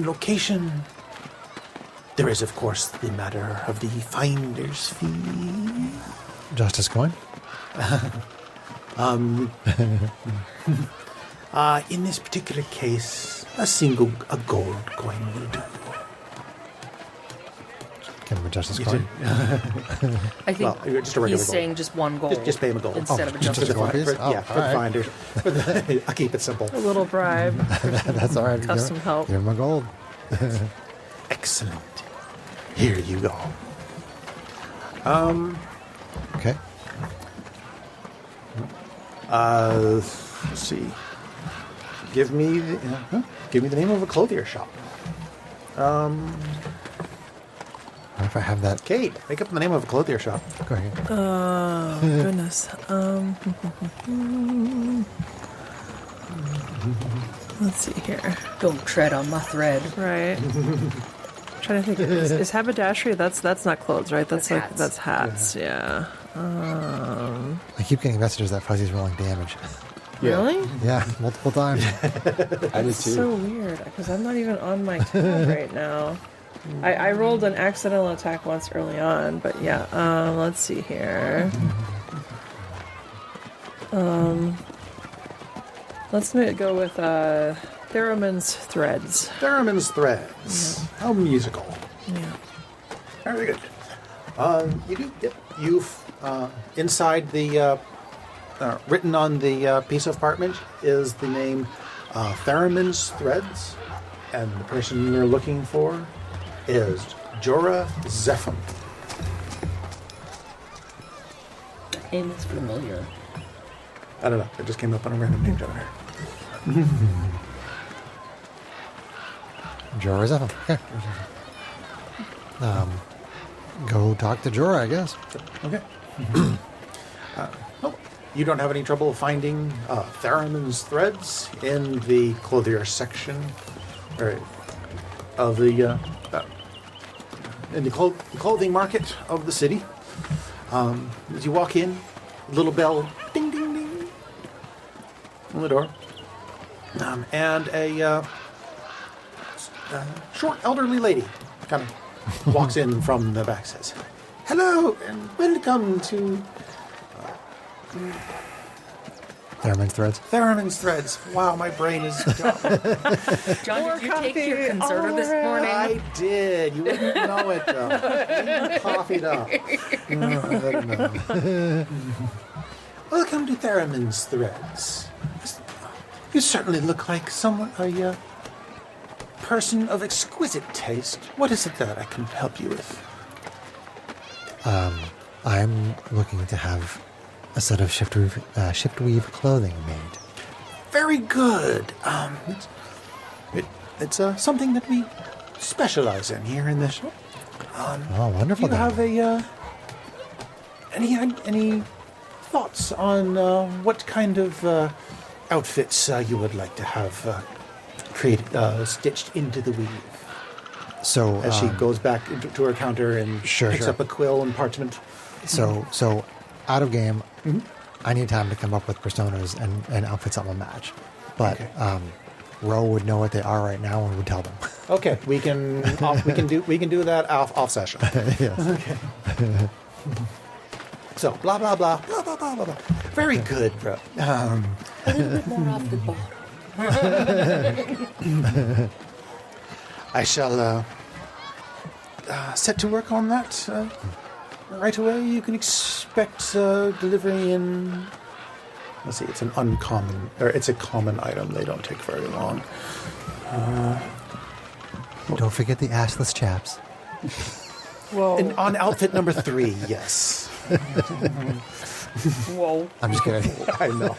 Speaker 2: location. There is, of course, the matter of the finder's fee.
Speaker 1: Justice coin.
Speaker 2: In this particular case, a gold coin will do.
Speaker 1: Give him a justice coin.
Speaker 3: I think
Speaker 2: Well, just a regular
Speaker 3: he's
Speaker 2: gold.
Speaker 3: saying just one gold.
Speaker 2: Just pay him a gold.
Speaker 3: instead of a
Speaker 1: just
Speaker 3: justice
Speaker 1: a gold
Speaker 3: coin.
Speaker 1: piece? Oh,
Speaker 2: For the
Speaker 1: all right.
Speaker 2: finders. I'll keep it simple.
Speaker 5: A little bribe.
Speaker 1: That's all right.
Speaker 5: Custom
Speaker 1: give,
Speaker 5: help.
Speaker 1: Give him a gold.
Speaker 2: Excellent. Here you go.
Speaker 1: Okay.
Speaker 2: Let's see. Give me the name of a clothier shop.
Speaker 1: What if I have that?
Speaker 2: Kate, make up the name of a clothier shop.
Speaker 1: Go ahead.
Speaker 5: Oh, goodness. Let's see here.
Speaker 3: Don't tread on my thread.
Speaker 5: Right. Trying to think. Is haberdashery? That's not clothes, right? That's like
Speaker 3: hats.
Speaker 5: that's hats. Yeah.
Speaker 1: I keep getting messages that Fuzzy's rolling damage.
Speaker 5: Really?
Speaker 1: Yeah, multiple times.
Speaker 4: I did too.
Speaker 5: So weird because I'm not even on my tab right now. I rolled an accidental attack once early on, but yeah. Let's see here. Let's go with Theremin's Threads.
Speaker 2: Theremin's Threads. How musical.
Speaker 5: Yeah.
Speaker 2: Very good. You do. Yep. You've inside the written on the piece of parchment is the name Theremin's Threads, and the person you're looking for is Jorah Zepham.
Speaker 3: Name is familiar.
Speaker 2: I don't know. It just came up on a random name generator.
Speaker 1: Jorah's up. Okay. Go talk to Jorah, I guess.
Speaker 2: Okay. Oh, you don't have any trouble finding Theremin's Threads in the clothier section, or of the in the clothing market of the city. As you walk in, little bell, ding ding ding, on the door, and a short elderly lady kind of walks in from the back. Says, "Hello and welcome to
Speaker 1: Theremin's Threads.
Speaker 2: Theremin's Threads." Wow, my brain is dumb.
Speaker 3: John,
Speaker 5: More
Speaker 3: did you take
Speaker 5: coffee
Speaker 3: your concerta
Speaker 5: all
Speaker 3: this
Speaker 5: around.
Speaker 3: morning?
Speaker 2: I did. You wouldn't know it though. You coffeeed up. No, I don't know. Welcome to Theremin's Threads. You certainly look like a person of exquisite taste. What is it that I can help you with?
Speaker 1: I'm looking to have a set of shiftweave clothing made.
Speaker 2: Very good. It's something that we specialize in here in this shop.
Speaker 1: Oh, wonderful.
Speaker 2: Do you have any thoughts on what kind of outfits you would like to have stitched into the weave?
Speaker 1: So,
Speaker 2: As she goes back to her counter and
Speaker 1: Sure,
Speaker 2: picks
Speaker 1: sure.
Speaker 2: up a quill and parchment.
Speaker 1: so out of game, I need time to come up with personas and outfits that will match. But
Speaker 2: Okay.
Speaker 1: Ro would know what they are right now and would tell them.
Speaker 2: Okay, we can do that off session.
Speaker 1: Yes.
Speaker 2: So blah blah blah blah blah blah blah. Blah. Very good, bro.
Speaker 3: A little bit more off the bottom.
Speaker 2: I shall set to work on that right away. You can expect delivery in. Let's see, it's it's a common item. They don't take very long.
Speaker 1: Don't forget the assless chaps.
Speaker 5: Whoa.
Speaker 2: And on outfit number 3, yes.
Speaker 3: Whoa.
Speaker 1: I'm just kidding.
Speaker 2: I know.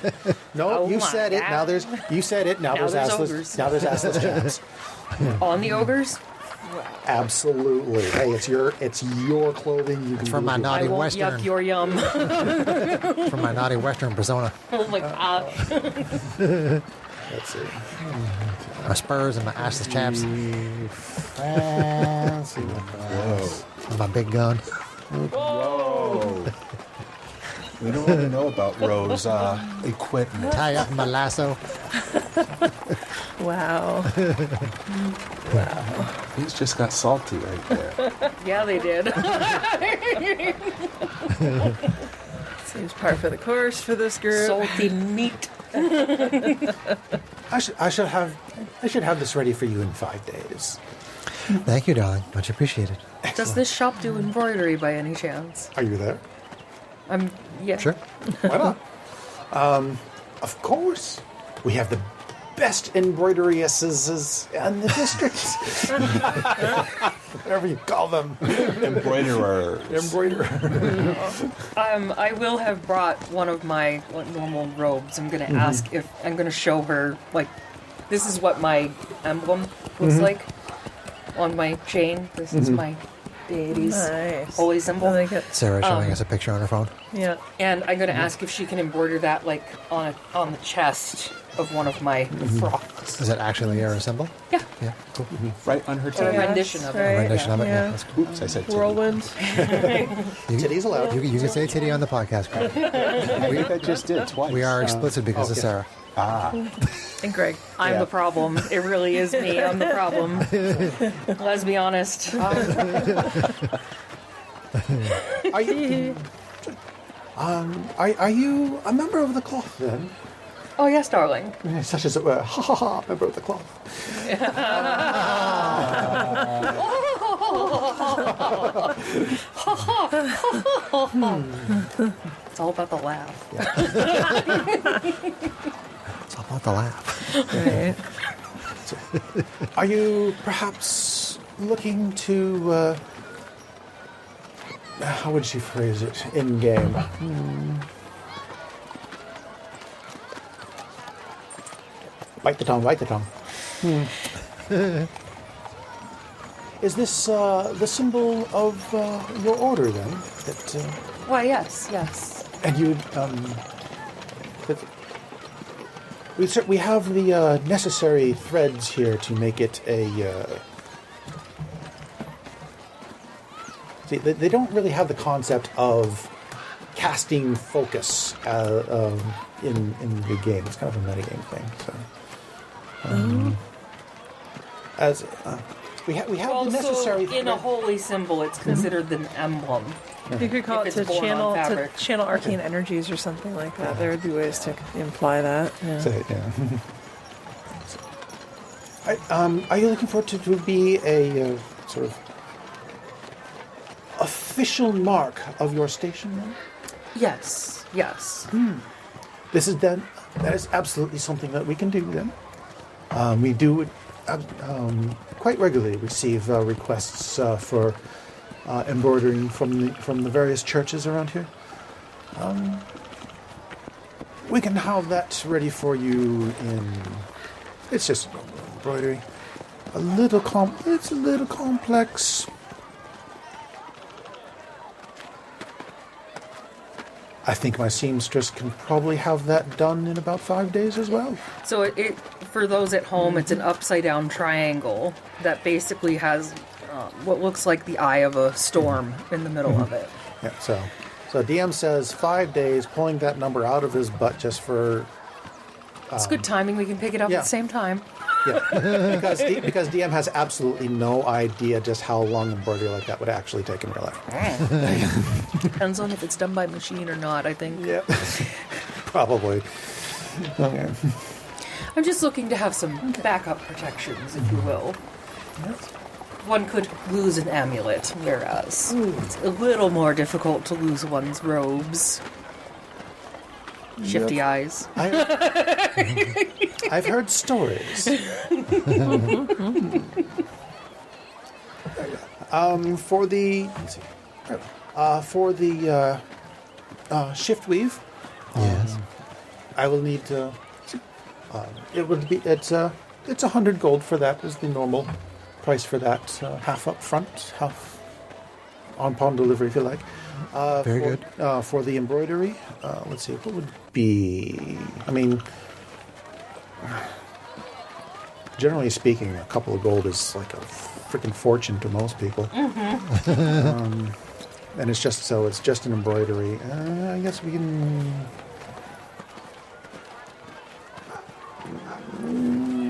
Speaker 2: No,
Speaker 3: Oh
Speaker 2: you
Speaker 3: my
Speaker 2: said it. Now
Speaker 3: God.
Speaker 2: you said it. Now,
Speaker 3: Now
Speaker 2: there's
Speaker 3: there's
Speaker 2: assless.
Speaker 3: ogres.
Speaker 2: Now there's assless chaps.
Speaker 3: On the ogres?
Speaker 2: Absolutely. Hey, it's your clothing. You can
Speaker 1: from
Speaker 2: do
Speaker 1: my
Speaker 2: it.
Speaker 1: naughty
Speaker 3: I won't
Speaker 1: Western.
Speaker 3: yuck your yum.
Speaker 1: From my naughty Western persona.
Speaker 3: Oh my god.
Speaker 2: Let's see.
Speaker 1: My spurs and my assless chaps.
Speaker 2: Fancy with
Speaker 4: Whoa.
Speaker 1: And my big gun.
Speaker 4: Whoa. We don't want to know about Rose equipment.
Speaker 1: Tie up my lasso.
Speaker 5: Wow.
Speaker 4: These just got salty right there.
Speaker 3: Yeah, they did.
Speaker 5: Seems par for the course for this group.
Speaker 3: Salty meat.
Speaker 2: I should have this ready for you in 5 days.
Speaker 1: Thank you, darling. Much appreciated.
Speaker 3: Does this shop do embroidery by any chance?
Speaker 2: Are you there?
Speaker 3: Yeah.
Speaker 1: Sure.
Speaker 2: Why not? Of course. We have the best embroideryesses in the district. Whatever you call them.
Speaker 4: Embroiderers.
Speaker 2: Embroiderer.
Speaker 3: I will have brought one of my normal robes. I'm gonna ask if I'm gonna show her this is what my emblem looks like on my chain. This is my deity's
Speaker 5: Nice.
Speaker 3: holy
Speaker 5: I
Speaker 3: symbol.
Speaker 5: like it.
Speaker 1: Sarah showing us a picture on her phone.
Speaker 5: Yeah.
Speaker 3: And I'm gonna ask if she can embroider that on the chest of one of my frocks.
Speaker 1: Is it actually a symbol?
Speaker 3: Yeah.
Speaker 1: Yeah, cool.
Speaker 4: Right on her
Speaker 3: Or a
Speaker 4: table.
Speaker 3: rendition of it.
Speaker 1: A rendition of it. Yeah.
Speaker 5: Yeah.
Speaker 1: That's cool.
Speaker 4: Oops, I said titty.
Speaker 5: Whirlwind.
Speaker 2: Titties allowed.
Speaker 1: You can say titty on the podcast, Greg.
Speaker 4: I think I just did twice.
Speaker 1: We are explicit because of
Speaker 2: okay.
Speaker 1: Sarah.
Speaker 5: And Greg.
Speaker 3: I'm
Speaker 2: Yeah.
Speaker 3: the problem. It really is me. I'm the problem. Let's be honest.
Speaker 2: Are you? Are you a member of the cloth then?
Speaker 3: Oh yes, darling.
Speaker 2: Such as it were. Ha ha ha! Member of the cloth.
Speaker 3: It's all about the laugh.
Speaker 1: It's all about the laugh.
Speaker 5: Right.
Speaker 2: Are you perhaps looking to? How would she phrase it in game? Bite the tongue. Bite the tongue. Is this the symbol of your order then? That
Speaker 3: Why, yes, yes.
Speaker 2: and you we have the necessary threads here to make it a. See, they don't really have the concept of casting focus in the game. It's kind of a metagame thing. So, as we have the necessary.
Speaker 3: Also, in a holy symbol, it's considered an emblem.
Speaker 5: You could call
Speaker 3: If
Speaker 5: it
Speaker 3: it's
Speaker 5: to
Speaker 3: born on
Speaker 5: channel
Speaker 3: fabric.
Speaker 5: arcane energies or something like that. There would be ways to imply that. Yeah.
Speaker 2: Say, yeah. Are you looking for it to be a sort of official mark of your station then?
Speaker 3: Yes, yes.
Speaker 2: That is absolutely something that we can do then. We do quite regularly receive requests for embroidering from the various churches around here. We can have that ready for you in. It's just embroidery. It's a little complex. I think my seamstress can probably have that done in about 5 days as well.
Speaker 3: So it for those at home, it's an upside down triangle that basically has what looks like the eye of a storm in the middle of it.
Speaker 2: Yeah. So DM says 5 days, pulling that number out of his butt just for
Speaker 3: It's good timing. We can pick it up
Speaker 2: yeah.
Speaker 3: at the same time.
Speaker 2: because DM has absolutely no idea just how long embroidery like that would actually take in real life.
Speaker 3: Depends on if it's done by machine or not, I think.
Speaker 2: Yeah, probably. Okay.
Speaker 3: I'm just looking to have some backup protections, if you will. One could lose an amulet, whereas it's a little more difficult to lose one's robes. Shifty eyes.
Speaker 2: I've heard stories. For the shift weave.
Speaker 1: Yes.
Speaker 2: I will need to. It would be. It's 100 gold for that. Is the normal price for that. Half up front, half on pawn delivery, if you like.
Speaker 1: Very
Speaker 2: for,
Speaker 1: good.
Speaker 2: For the embroidery, let's see. What would be? I mean, generally speaking, a couple of gold is like a freaking fortune to most people. And it's just so. It's just an embroidery. I guess we can.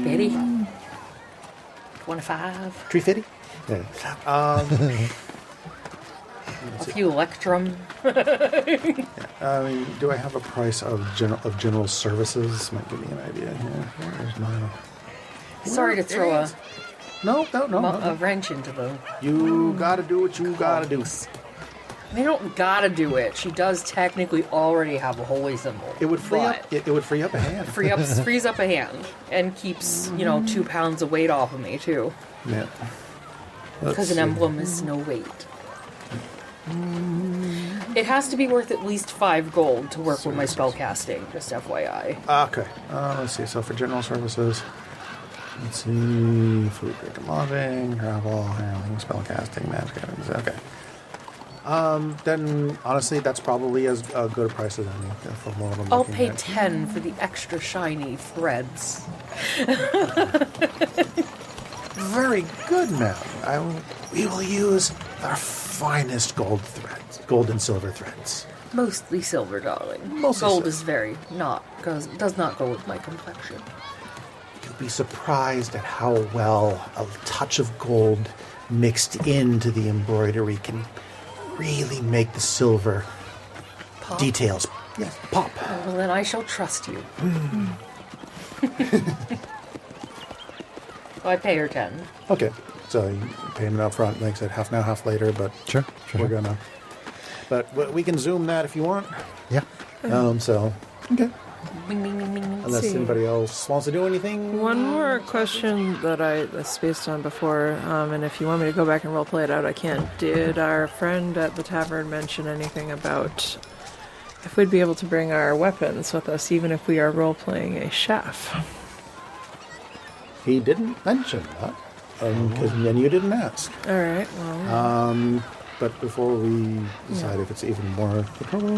Speaker 3: 50? 25?
Speaker 2: 350? Yeah.
Speaker 3: A few Electrum.
Speaker 2: I mean, do I have a price of general services? Might give me an idea here. Where's my...
Speaker 3: Sorry to throw a
Speaker 2: No.
Speaker 3: wrench into the...
Speaker 2: You gotta do what you gotta do.
Speaker 3: They don't gotta do it. She does technically already have a holy symbol.
Speaker 2: It would free
Speaker 3: but
Speaker 2: up. It would free up a hand.
Speaker 3: frees up a hand and keeps 2 pounds of weight off of me too.
Speaker 2: Yeah.
Speaker 3: Because an emblem is no weight. It has to be worth at least 5 gold to work with my spell casting. Just FYI.
Speaker 2: Okay. Let's see. So for general services, let's see. Food, drink, and lodging, travel, handling, spellcasting, magic items. Okay. Then honestly, that's probably as good a price as any. From what I'm
Speaker 3: I'll
Speaker 2: looking
Speaker 3: pay
Speaker 2: at.
Speaker 3: 10 for the extra shiny threads.
Speaker 2: Very good, ma'am. We will use our finest gold threads, gold and silver threads.
Speaker 3: Mostly silver, darling.
Speaker 2: Mostly
Speaker 3: Gold
Speaker 2: silver.
Speaker 3: is does not go with my complexion.
Speaker 2: You'll be surprised at how well a touch of gold mixed into the embroidery can really make the silver
Speaker 3: Pop.
Speaker 2: details pop.
Speaker 3: Well, then I shall trust you. So I pay her 10.
Speaker 2: Okay, so you payment up front, like I said, half now, half later, but
Speaker 1: Sure.
Speaker 2: we're gonna. But we can zoom that if you want.
Speaker 1: Yeah.
Speaker 2: So okay.
Speaker 3: Bing, bing, bing, bing, bing.
Speaker 2: Unless
Speaker 5: see.
Speaker 2: anybody else wants to do anything.
Speaker 5: One more question that I spaced on before, and if you want me to go back and roleplay it out, I can. Did our friend at the tavern mention anything about if we'd be able to bring our weapons with us, even if we are roleplaying a chef?
Speaker 2: He didn't mention that, because then you didn't ask.
Speaker 5: All right, well,
Speaker 2: But before we decide if it's even more trouble,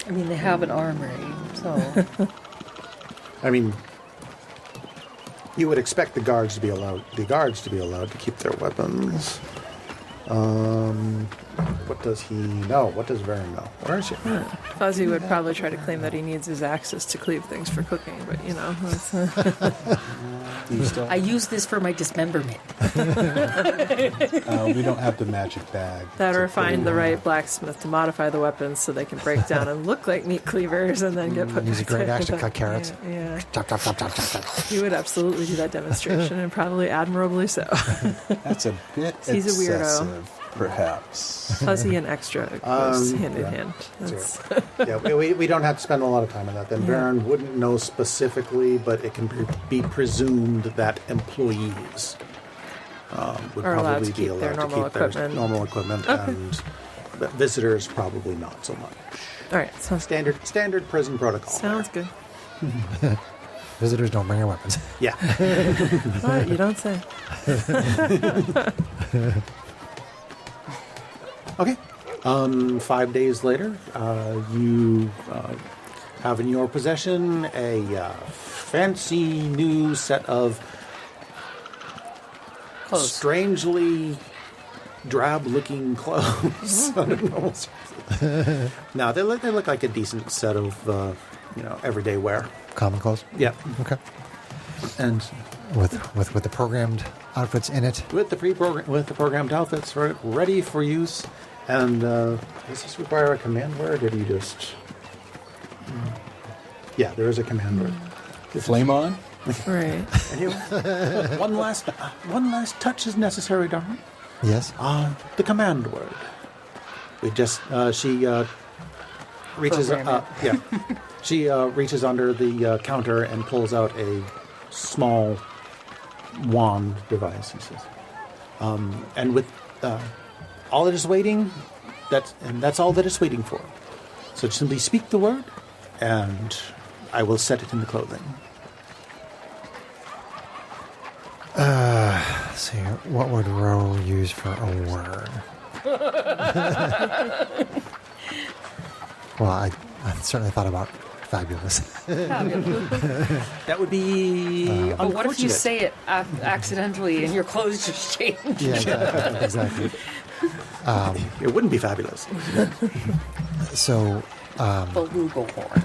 Speaker 3: I mean, they have an armory, so...
Speaker 2: I mean, you would expect the guards to be allowed to keep their weapons. What does he know? What does Varen know? Where is he?
Speaker 5: Fuzzy would probably try to claim that he needs his axes to cleave things for cooking, but that's,
Speaker 4: You still,
Speaker 3: I use this for my dismemberment.
Speaker 4: we don't have the magic bag.
Speaker 5: that
Speaker 4: to
Speaker 5: or find
Speaker 4: put
Speaker 5: the
Speaker 4: in.
Speaker 5: right blacksmith to modify the weapons so they can break down and look like meat cleavers and then get put
Speaker 1: Use a
Speaker 5: back
Speaker 1: great axe to
Speaker 5: together.
Speaker 1: cut carrots.
Speaker 5: Yeah.
Speaker 1: Chop, chop, chop, chop, chop, chop.
Speaker 5: He would absolutely do that demonstration, and probably admirably so.
Speaker 4: That's a bit
Speaker 5: He's a weirdo.
Speaker 4: excessive, perhaps.
Speaker 5: Fuzzy and extra goes hand in
Speaker 2: yeah.
Speaker 5: hand. That's,
Speaker 2: Yeah, we don't have to spend a lot of time on that. Then Varen wouldn't know specifically, but it can be presumed that employees would
Speaker 5: Are allowed
Speaker 2: probably
Speaker 5: to
Speaker 2: be
Speaker 5: keep
Speaker 2: allowed
Speaker 5: their
Speaker 2: to
Speaker 5: normal
Speaker 2: keep their
Speaker 5: equipment.
Speaker 2: normal equipment, and but visitors probably not so much.
Speaker 5: all right,
Speaker 2: Standard prison protocol.
Speaker 5: sounds good.
Speaker 1: Visitors don't bring their weapons.
Speaker 2: Yeah.
Speaker 5: But you don't say.
Speaker 2: Okay. 5 days later, you have in your possession a fancy new set of
Speaker 3: Close.
Speaker 2: strangely drab-looking clothes. No, they look like a decent set of everyday wear.
Speaker 1: Common clothes.
Speaker 2: Yeah,
Speaker 1: Okay.
Speaker 2: and
Speaker 1: With the programmed outfits in it.
Speaker 2: with the programmed outfits ready for use. And does this require a command word, or do you just? Yeah, there is a command word.
Speaker 4: Flame on?
Speaker 5: Right.
Speaker 2: And here, one last touch is necessary, darling.
Speaker 1: Yes.
Speaker 2: The command word. We just she reaches
Speaker 3: Program it.
Speaker 2: she reaches under the counter and pulls out a small wand device. He says, and with all it is waiting, that's all that it's waiting for. So simply speak the word, and I will set it in the clothing.
Speaker 1: Let's see, what would Ro use for a word? Well, I certainly thought about fabulous.
Speaker 2: That would be unfortunate.
Speaker 3: But what if you say it accidentally and your clothes just change?
Speaker 1: Yeah, exactly.
Speaker 2: It wouldn't be fabulous.
Speaker 1: So,
Speaker 3: Flugelhorn.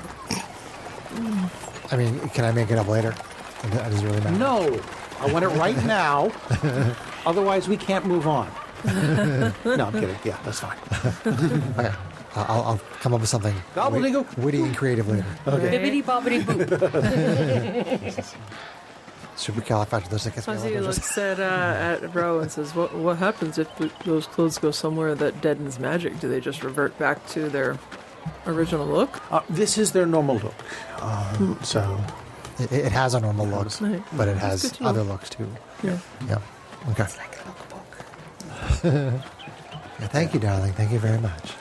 Speaker 1: I mean, can I make it up later? Does it really matter?
Speaker 2: No, I want it right now. Otherwise, we can't move on. No, I'm kidding. Yeah, that's fine.
Speaker 1: Okay. I'll come up with something
Speaker 2: Gobbledygook.
Speaker 1: witty and creative later.
Speaker 3: Bibbidi bobbidi boop.
Speaker 5: Fuzzy
Speaker 1: Supercalifragilisticexpialidocious.
Speaker 5: looks at Ro and says, "What happens if those clothes go somewhere that deadens magic? Do they just revert back to their original look?"
Speaker 2: This is their normal look. So,
Speaker 1: It has a normal look,
Speaker 5: Right.
Speaker 1: but it
Speaker 5: That's
Speaker 1: has
Speaker 5: good to know.
Speaker 1: other looks too.
Speaker 5: Yeah.
Speaker 1: Yeah. Okay. Yeah, thank you, darling. Thank you very much.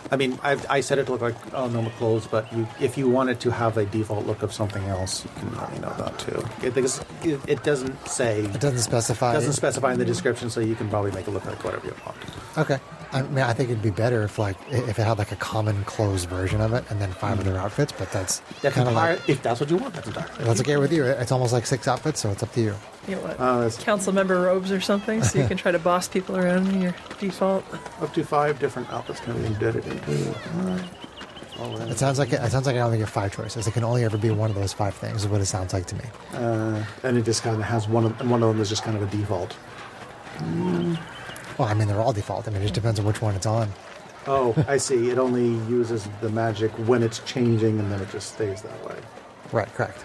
Speaker 2: I mean, I said it to look like normal clothes, but if you wanted to have a default look of something else, you can let me know that too. It doesn't say.
Speaker 1: It doesn't specify.
Speaker 2: Doesn't specify in the description, so you can probably make it look like whatever you want.
Speaker 1: Okay. I mean, I think it'd be better if it had like a common clothes version of it, and then 5 other outfits. But that's kind of like,
Speaker 2: if that's what you want, that's entirely.
Speaker 1: that's okay with you. It's almost like 6 outfits, so it's up to you.
Speaker 5: You know what?
Speaker 2: That's
Speaker 5: Council member robes or something, so you can try to boss people around in your default.
Speaker 2: up to 5 different outfits can be embedded into.
Speaker 1: It sounds like I only get 5 choices. It can only ever be one of those 5 things. Is what it sounds like to me.
Speaker 2: And it just kind of has one of them is just kind of a default.
Speaker 1: Well, I mean, they're all default. I mean, it just depends on which one it's on.
Speaker 2: Oh, I see. It only uses the magic when it's changing, and then it just stays that way.
Speaker 1: Right. Correct.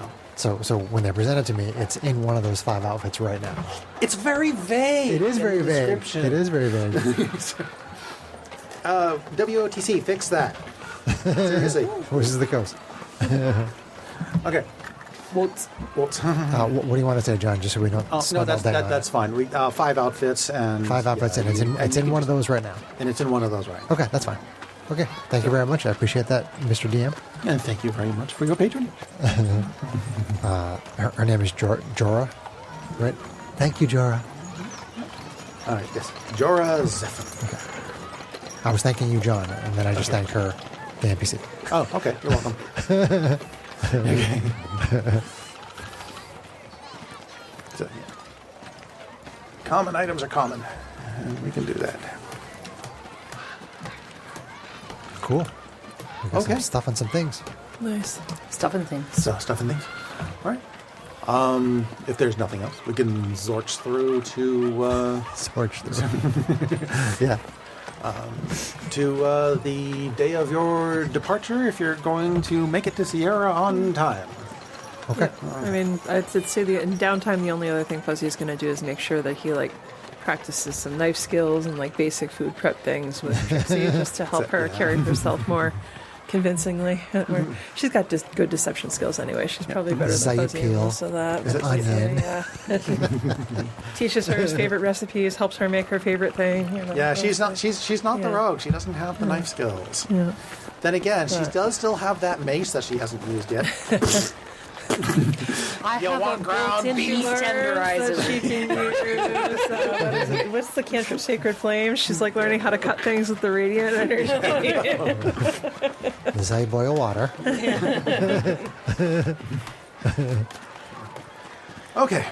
Speaker 2: Oh.
Speaker 1: So when they're presented to me, it's in one of those 5 outfits right now.
Speaker 2: It's very vague.
Speaker 1: It is
Speaker 2: in
Speaker 1: very
Speaker 2: the
Speaker 1: vague.
Speaker 2: description.
Speaker 1: It is very vague.
Speaker 2: WOTC, fix that. Seriously.
Speaker 1: Which is the coast.
Speaker 2: Okay. What?
Speaker 1: What do you want to say, John? Just so we don't.
Speaker 2: Oh, no,
Speaker 1: spend all day on it.
Speaker 2: that's fine. We 5 outfits and
Speaker 1: 5 outfits,
Speaker 2: yeah,
Speaker 1: and it's in one of those right now.
Speaker 2: And it's in one of those, right?
Speaker 1: Okay, that's fine. Okay, thank you very much. I appreciate that, Mr. DM.
Speaker 2: And thank you very much for your patronage.
Speaker 1: Her name is Jorah, right? Thank you, Jorah.
Speaker 2: All right, yes, Jorah Zephyr.
Speaker 1: I was thanking you, John, and then I just thanked her, the NPC.
Speaker 2: Oh, okay, you're welcome. Okay. So, common items are common, and we can do that.
Speaker 1: Cool. We got
Speaker 2: Okay.
Speaker 1: some stuff and some things.
Speaker 5: Nice.
Speaker 3: Stuff and things.
Speaker 2: So stuff and things. All right. If there's nothing else, we can zorch through to
Speaker 1: Scorched through. Yeah.
Speaker 2: the day of your departure, if you're going to make it to Sierra on time.
Speaker 1: Okay.
Speaker 5: I mean, I'd say in downtime, the only other thing Fuzzy's going to do is make sure that he practices some knife skills and basic food prep things with Trixie just to help her carry herself more convincingly. She's got good deception skills anyway. She's probably better than
Speaker 1: Zayat
Speaker 5: Fuzzy in
Speaker 1: peel,
Speaker 5: most of that.
Speaker 1: an onion.
Speaker 5: Yeah. Teaches her his favorite recipes, helps her make her favorite thing.
Speaker 2: Yeah, she's not the
Speaker 5: Yeah.
Speaker 2: rogue. She doesn't have the knife skills.
Speaker 5: Yeah.
Speaker 2: Then again, she
Speaker 5: But-
Speaker 2: does still have that mace that she hasn't used yet.
Speaker 3: I
Speaker 2: You
Speaker 3: have
Speaker 2: want
Speaker 3: a
Speaker 2: ground
Speaker 3: built-in
Speaker 2: beef?
Speaker 3: beef
Speaker 5: That
Speaker 3: tenderizer.
Speaker 5: she can use, what's the cantrip Sacred Flame? She's learning how to cut things with the radiant energy.
Speaker 1: Zay boil water.
Speaker 2: Okay.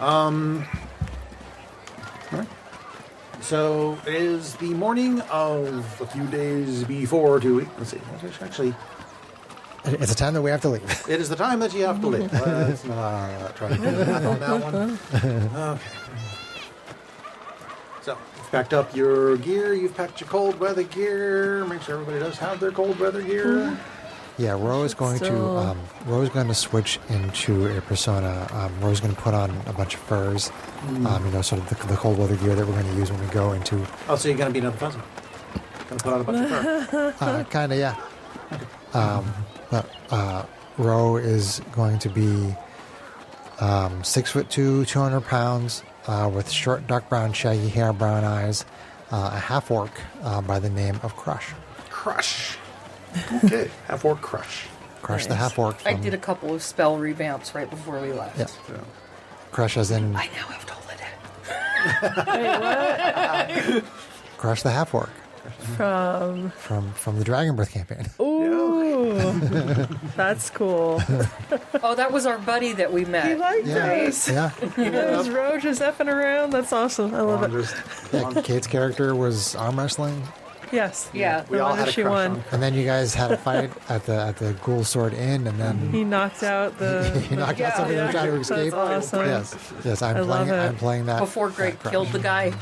Speaker 2: Alright. So it is the morning of a few days before 2 weeks. Let's see. Actually,
Speaker 1: It's a time that we have to leave.
Speaker 2: it is the time that you have to leave. Let's not try to do the math on that one. Okay. So, you've packed up your gear, you've packed your cold weather gear. Make sure everybody does have their cold weather gear.
Speaker 1: Yeah, Ro is going
Speaker 5: Still-
Speaker 1: to switch into a persona. Ro's going to put on a bunch of furs. Sort of the cold weather gear that we're going to use when we go into.
Speaker 2: Oh, so you're going to be another fuzzy. Going to put on a bunch of fur.
Speaker 1: Kind of, yeah. But Ro is going to be 6'2", 200 pounds, with short, dark brown, shaggy hair, brown eyes, a half orc by the name of Crush.
Speaker 2: Crush. Okay, half orc crush.
Speaker 1: Crush the
Speaker 5: Nice.
Speaker 1: half orc.
Speaker 3: I did a couple of spell revamps right before we left.
Speaker 1: Yeah.
Speaker 2: So,
Speaker 1: Crush as in
Speaker 3: I now have Toladin.
Speaker 1: Crush the half orc
Speaker 5: From
Speaker 1: from the Dragonbirth campaign.
Speaker 5: ooh, that's cool.
Speaker 3: Oh, that was our buddy that we
Speaker 5: He
Speaker 3: met.
Speaker 5: liked
Speaker 1: Yeah,
Speaker 5: this.
Speaker 1: yeah.
Speaker 5: There's Ro just effing around. That's awesome. I love it.
Speaker 2: just,
Speaker 1: Yeah, Kate's character was arm wrestling,
Speaker 5: Yes.
Speaker 3: Yeah.
Speaker 2: we
Speaker 5: The
Speaker 2: all
Speaker 5: one
Speaker 2: had
Speaker 5: that
Speaker 2: a
Speaker 5: she
Speaker 2: crush
Speaker 5: won.
Speaker 2: on.
Speaker 1: and then you guys had a fight at the Ghoul Sword Inn, and then
Speaker 5: He knocked out the.
Speaker 1: he knocked out somebody who tried to escape.
Speaker 5: That's awesome.
Speaker 1: Yes, I'm
Speaker 5: I love
Speaker 1: playing.
Speaker 5: it.
Speaker 1: I'm playing that
Speaker 3: Before Greg
Speaker 1: that Crush.
Speaker 3: killed the guy.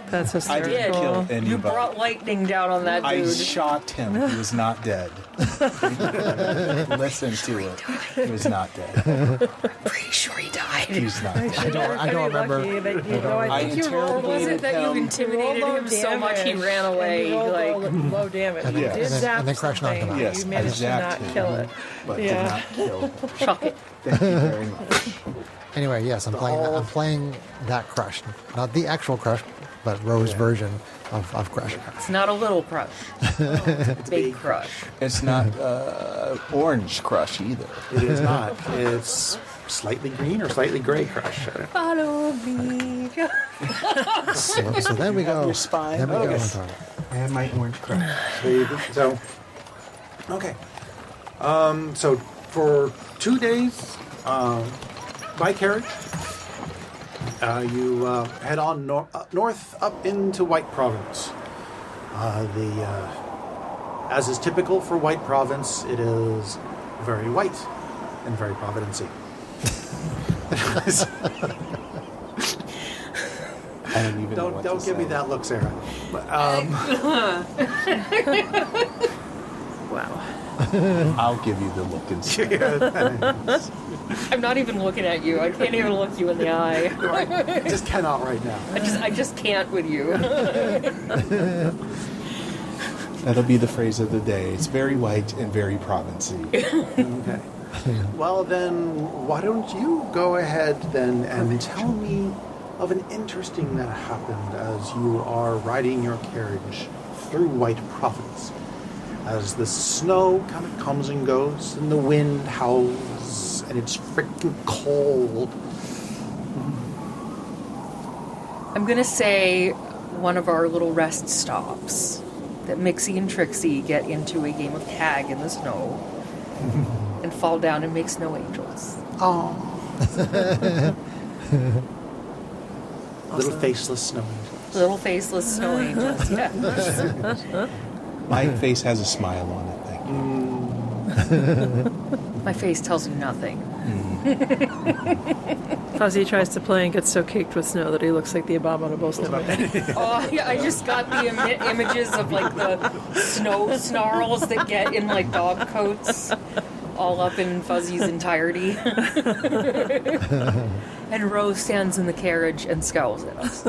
Speaker 5: That's
Speaker 4: I didn't
Speaker 5: hysterical.
Speaker 4: kill
Speaker 3: You
Speaker 4: anybody.
Speaker 3: brought lightning down on that
Speaker 4: I
Speaker 3: dude.
Speaker 4: shot him. He was not dead. Listen to it. He was not dead.
Speaker 3: Pretty sure he died.
Speaker 4: He's not dead.
Speaker 1: I don't remember.
Speaker 5: Lucky that you know, I think you
Speaker 3: Or
Speaker 5: rolled.
Speaker 3: was it that you
Speaker 4: him.
Speaker 3: intimidated
Speaker 5: low
Speaker 3: him so much he
Speaker 5: damage,
Speaker 3: ran away?
Speaker 5: and you rolled
Speaker 3: Like,
Speaker 5: low damage.
Speaker 1: And
Speaker 5: You
Speaker 1: then-
Speaker 5: did
Speaker 1: and then-
Speaker 5: zap
Speaker 1: and then Crush knocked him
Speaker 5: something.
Speaker 1: out.
Speaker 4: Yes,
Speaker 5: You managed to
Speaker 4: I
Speaker 5: not
Speaker 4: zapped him,
Speaker 5: kill it.
Speaker 4: but
Speaker 5: Yeah.
Speaker 4: did not kill him.
Speaker 3: chuck it.
Speaker 4: Thank you very much.
Speaker 1: Anyway, yes, I'm playing that Crush, not the actual Crush, but Ro's version of Crush.
Speaker 3: It's not a little crush. It's big crush.
Speaker 4: It's not orange crush either.
Speaker 2: It is not. It's slightly green or slightly gray crush.
Speaker 3: Follow me.
Speaker 1: So then we go.
Speaker 4: your spine.
Speaker 1: Then we go
Speaker 2: Okay.
Speaker 1: into it.
Speaker 4: I have my orange crush.
Speaker 2: So, okay. So for 2 days, by carriage, you head on north up into White Province. As is typical for White Province, it is very white and very providency.
Speaker 4: I don't even know what
Speaker 2: Don't
Speaker 4: to
Speaker 2: give me
Speaker 4: say.
Speaker 2: that look, Sarah. But,
Speaker 5: Wow.
Speaker 4: I'll give you the look and say.
Speaker 3: I'm not even looking at you. I can't even look you in the eye.
Speaker 2: I just cannot right now.
Speaker 3: I just can't with you.
Speaker 4: That'll be the phrase of the day. It's very white and very provincy.
Speaker 2: Okay. Well, then, why don't you go ahead then and tell me of an interesting that happened as you are riding your carriage through White Province. As the snow kind of comes and goes, and the wind howls, and it's freaking cold.
Speaker 3: I'm gonna say one of our little rest stops. That Mixie and Trixie get into a game of tag in the snow and fall down and make snow angels.
Speaker 2: Oh. Little faceless snow angels.
Speaker 3: Little faceless snow angels. Yeah.
Speaker 4: My face has a smile on it, thank you.
Speaker 3: My face tells you nothing.
Speaker 5: Fuzzy tries to play and gets so caked with snow that he looks like the abominable snowman.
Speaker 3: Oh, yeah, I just got the images of like the snow snarls that get in like dog coats, all up in Fuzzy's entirety. And Rose stands in the carriage and scowls at us.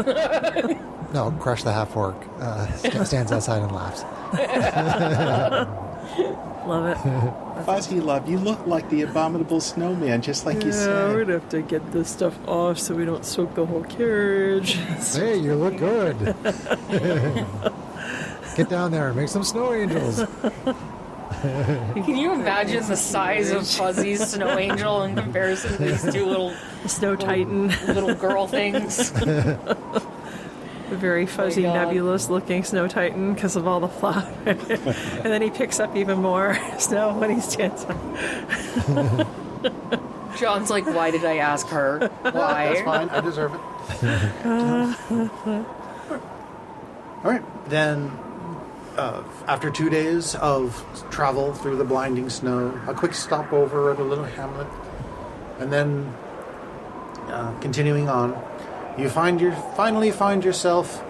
Speaker 1: No, Crush the half orc stands outside and laughs.
Speaker 5: Love it.
Speaker 4: Fuzzy love, you look like the abominable snowman, just like you
Speaker 5: Yeah,
Speaker 4: said.
Speaker 5: we'd have to get this stuff off so we don't soak the whole carriage.
Speaker 1: Hey, you look good. Get down there and make some snow angels.
Speaker 3: Can you imagine the size of Fuzzy's snow angel in comparison to these two little
Speaker 5: Snow Titan,
Speaker 3: little girl things?
Speaker 5: a very fuzzy,
Speaker 3: God.
Speaker 5: nebulous looking Snow Titan because of all the fluff. And then he picks up even more snow when he stands up.
Speaker 3: John's like, why did I ask her? Why?
Speaker 2: That's fine. I deserve it. All right. Then, after 2 days of travel through the blinding snow, a quick stopover at a little hamlet, and then continuing on, you finally find yourself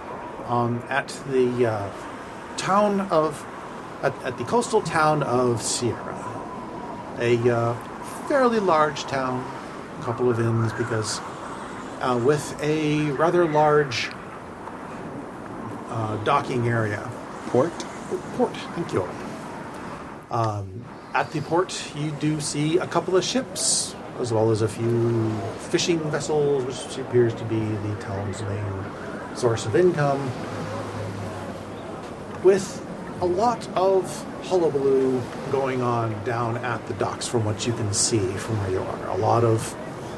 Speaker 2: at the at the coastal town of Sierra, a fairly large town, a couple of inns because with a rather large docking area.
Speaker 4: Port?
Speaker 2: Port, thank you. At the port, you do see a couple of ships, as well as a few fishing vessels, which appears to be the town's main source of income, with a lot of hullabaloo going on down at the docks from what you can see from where you are. A lot of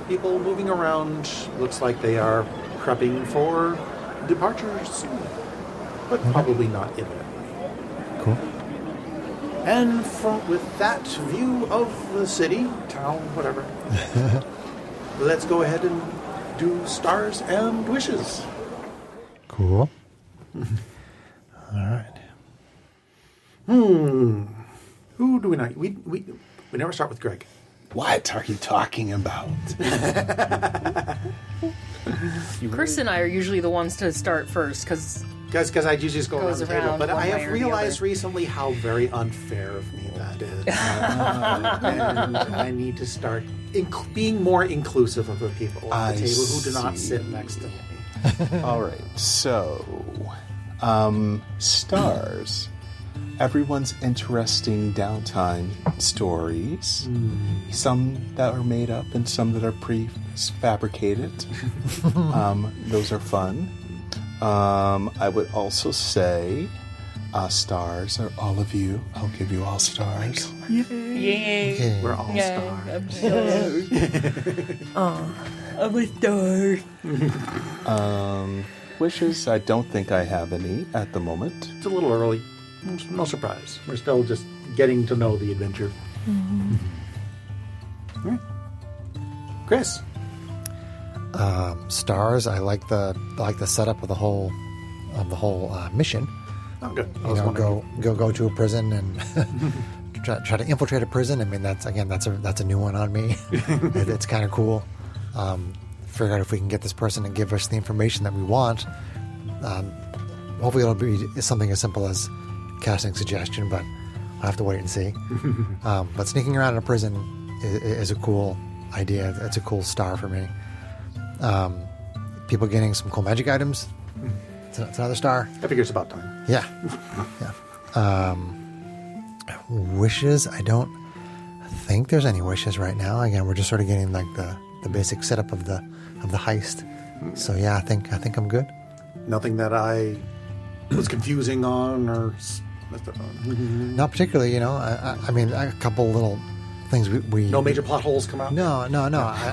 Speaker 2: people moving around. Looks like they are prepping for departure soon, but probably not imminently.
Speaker 1: Cool.
Speaker 2: And with that view of the city, town, whatever, let's go ahead and do stars and wishes.
Speaker 1: Cool. All right.
Speaker 2: Who do we not? We never start with Greg.
Speaker 4: What are you talking about?
Speaker 3: Chris and I are usually the ones to start first because
Speaker 2: Because I usually just go around
Speaker 3: Goes
Speaker 2: the table.
Speaker 3: around
Speaker 2: But
Speaker 3: one
Speaker 2: I
Speaker 3: way
Speaker 2: have
Speaker 3: or the
Speaker 2: realized
Speaker 3: other.
Speaker 2: recently how very unfair of me that is. And I need to start being more inclusive of the people at the
Speaker 4: I
Speaker 2: table who do not
Speaker 4: see.
Speaker 2: sit next to me.
Speaker 4: All right, so stars. Everyone's interesting downtime stories. Some that are made up and some that are prefabricated. Those are fun. I would also say stars are all of you. I'll give you all stars.
Speaker 3: yay.
Speaker 1: Yeah.
Speaker 2: We're all stars.
Speaker 3: I'm a star.
Speaker 4: Wishes, I don't think I have any at the moment.
Speaker 2: It's a little early. No surprise. We're still just getting to know the adventure. All right. Chris.
Speaker 1: Stars. I like the setup of the whole mission.
Speaker 2: Oh, good. I
Speaker 1: You
Speaker 2: was
Speaker 1: know,
Speaker 2: wondering.
Speaker 1: go to a prison and try to infiltrate a prison. I mean, that's a new one on me. It's kind of cool. Figure out if we can get this person to give us the information that we want. Hopefully, it'll be something as simple as casting suggestion, but I'll have to wait and see. But sneaking around in a prison is a cool idea. It's a cool star for me. People getting some cool magic items. It's another star.
Speaker 2: I figure it's about time.
Speaker 1: Yeah. Wishes. I don't think there's any wishes right now. Again, we're just sort of getting like the basic setup of the heist. So yeah, I think I'm good.
Speaker 2: Nothing that I was confusing on or messed up on.
Speaker 1: Not particularly, you know. I mean, a couple little things we
Speaker 2: No major plot holes come out?
Speaker 1: No. I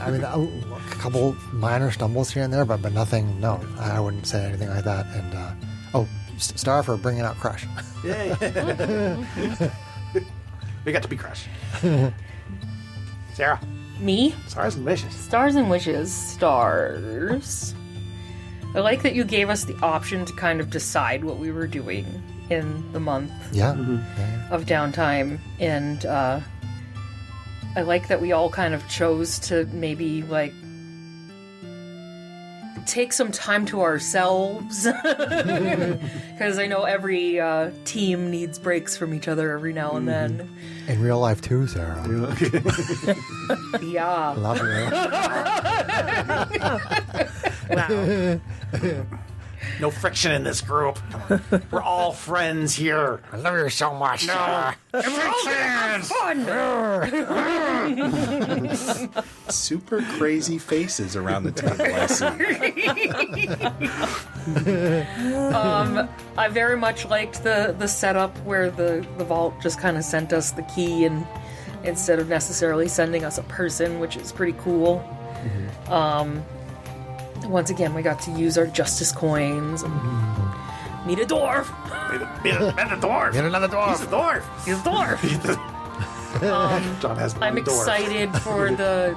Speaker 1: mean, a couple minor stumbles here and there, but nothing. No, I wouldn't say anything like that. And star for bringing out Crush.
Speaker 2: Yay. We got to be Crush. Sarah.
Speaker 3: Me?
Speaker 2: Stars and wishes.
Speaker 3: Stars and wishes. Stars. I like that you gave us the option to kind of decide what we were doing in the month
Speaker 1: Yeah.
Speaker 3: of downtime, and I like that we all kind of chose to maybe like take some time to ourselves, because I know every team needs breaks from each other every now and then.
Speaker 1: In real life too, Sarah.
Speaker 3: Yeah.
Speaker 1: Love you.
Speaker 5: Wow.
Speaker 2: No friction in this group. We're all friends here.
Speaker 1: I love you so much. No.
Speaker 4: Super crazy faces around the table, I see.
Speaker 3: I very much liked the setup where the vault just kind of sent us the key, and instead of necessarily sending us a person, which is pretty cool. Once again, we got to use our justice coins and meet a dwarf.
Speaker 2: Meet a dwarf.
Speaker 1: Get another dwarf.
Speaker 2: He's a dwarf.
Speaker 3: He's a dwarf.
Speaker 2: John has
Speaker 3: I'm
Speaker 2: one dwarf.
Speaker 3: excited for the.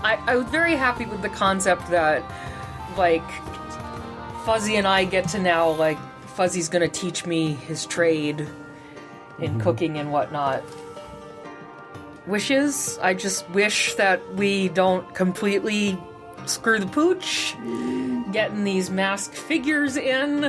Speaker 3: I was very happy with the concept that, like, Fuzzy and I get to now, like, Fuzzy's gonna teach me his trade in cooking and whatnot. Wishes? I just wish that we don't completely screw the pooch getting these masked figures in.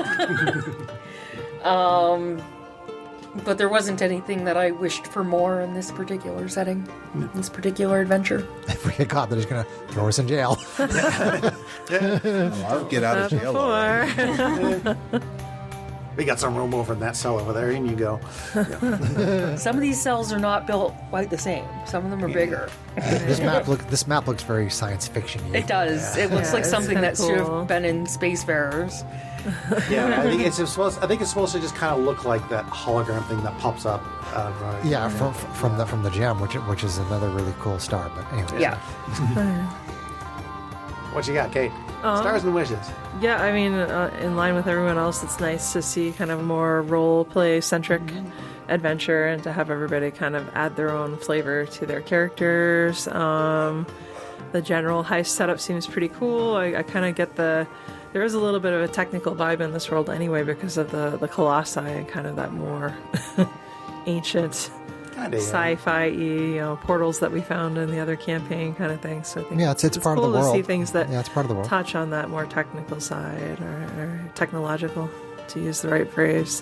Speaker 3: But there wasn't anything that I wished for more in this particular setting, this particular adventure.
Speaker 1: If we get caught, they're just gonna throw us in jail.
Speaker 4: I'll get out of jail already.
Speaker 2: We got some room over in that cell over there, and you go.
Speaker 3: Some of these cells are not built quite the same. Some of them are bigger.
Speaker 1: This map looks very science fiction.
Speaker 3: It does. It looks
Speaker 5: Yeah,
Speaker 3: like
Speaker 5: it's
Speaker 3: something
Speaker 5: kinda
Speaker 3: that should
Speaker 5: cool.
Speaker 3: have been in Spacefarers.
Speaker 2: Yeah, I think it's supposed to just kind of look like that hologram thing that pops up.
Speaker 1: Yeah, from the gem, which is another really cool star. But anyway,
Speaker 3: Yeah.
Speaker 2: What you got, Kate? Stars and wishes.
Speaker 5: Yeah, I mean, in line with everyone else, it's nice to see kind of more role play centric adventure and to have everybody kind of add their own flavor to their characters. The general heist setup seems pretty cool. I kind of get there is a little bit of a technical vibe in this world anyway because of the colossi and kind of that more ancient
Speaker 2: Kinda,
Speaker 5: sci-fi portals that we found in the other campaign kind of thing. So I think
Speaker 1: Yeah, it's part of
Speaker 5: cool
Speaker 1: the world.
Speaker 5: to see things that
Speaker 1: Yeah, it's part of the world.
Speaker 5: touch on that more technical side or technological, to use the right phrase.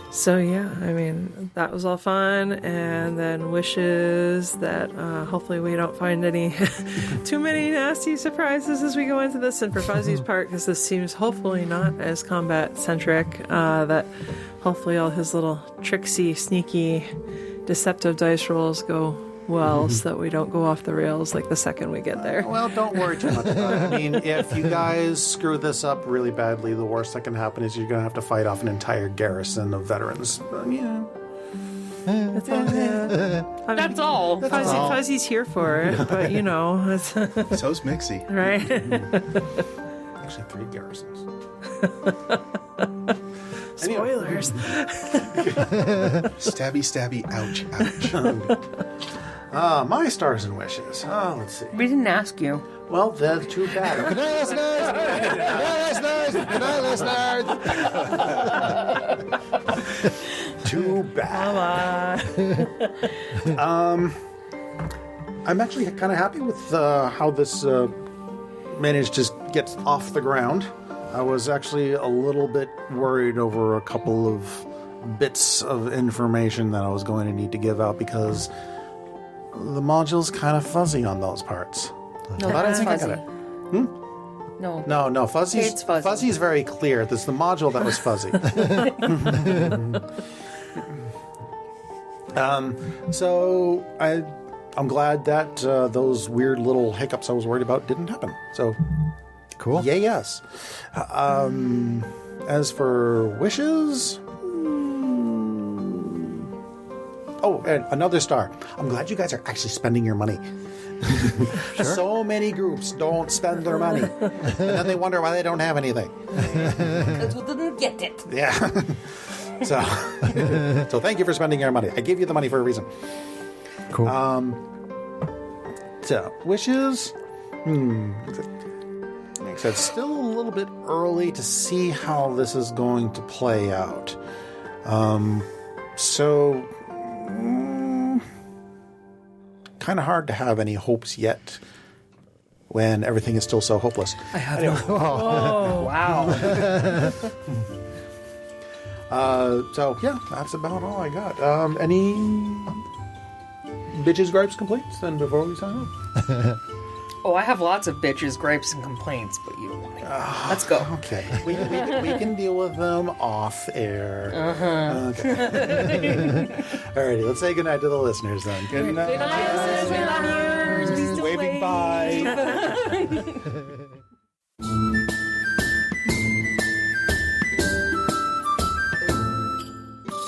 Speaker 5: So yeah, I mean, that was all fun. And then wishes that hopefully we don't find any too many nasty surprises as we go into this. And for Fuzzy's part, because this seems hopefully not as combat centric, that hopefully all his little tricksy, sneaky, deceptive dice rolls go well so that we don't go off the rails like the second we get there.
Speaker 2: Well, don't worry too much about it. I mean, if you guys screw this up really badly, the worst that can happen is you're going to have to fight off an entire garrison of veterans. But, yeah.
Speaker 5: That's all. Yeah. I mean,
Speaker 3: That's all.
Speaker 5: Fuzzy's here for it, but it's
Speaker 4: So's Mixie.
Speaker 5: right.
Speaker 2: Actually, 3 garrisons.
Speaker 5: Spoilers.
Speaker 4: Stabby, stabby, ouch, ouch.
Speaker 2: My stars and wishes. Let's see.
Speaker 3: We didn't ask you.
Speaker 2: Well, that's too bad.
Speaker 1: Good night, listeners. Good night, listeners.
Speaker 2: Too bad. I'm actually kind of happy with how this managed to get off the ground. I was actually a little bit worried over a couple of bits of information that I was going to need to give out because the module's kind of fuzzy on those parts.
Speaker 3: No,
Speaker 2: But I
Speaker 3: that's
Speaker 2: think I
Speaker 3: fuzzy.
Speaker 2: got it.
Speaker 3: No.
Speaker 2: No, fuzzy's
Speaker 3: It's fuzzy.
Speaker 2: Fuzzy's very clear. This is the module that was fuzzy. So I'm glad that those weird little hiccups I was worried about didn't happen. So
Speaker 1: Cool.
Speaker 2: yay, yes. As for wishes, oh, and another star. I'm glad you guys are actually spending your money. So many groups don't spend their money, and then they wonder why they don't have anything.
Speaker 3: Because we didn't get it.
Speaker 2: Yeah. So thank you for spending your money. I gave you the money for a reason.
Speaker 1: Cool.
Speaker 2: So wishes. Like I said, still a little bit early to see how this is going to play out. Kind of hard to have any hopes yet when everything is still so hopeless.
Speaker 3: I have no. Oh, wow.
Speaker 2: So yeah, that's about all I got. Any bitches, gripes, complaints? Then before we sign off.
Speaker 3: Oh, I have lots of bitches, gripes, and complaints, but you don't want to. Let's go.
Speaker 2: Okay, we can deal with them off air. Okay. Alrighty, let's say goodnight to the listeners then. Good night.
Speaker 3: We love you. We still
Speaker 4: Waving
Speaker 3: wave.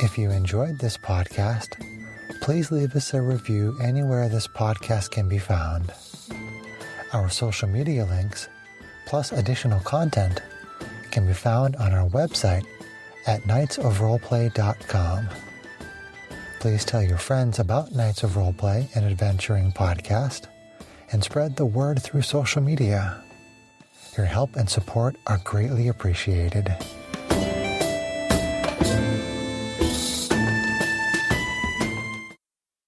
Speaker 1: If you enjoyed this podcast, please leave us a review anywhere this podcast can be found. Our social media links, plus additional content, can be found on our website at knightsofroleplay.com. Please tell your friends about Knights of Roleplay, an adventuring podcast, and spread the word through social media. Your help and support are greatly appreciated.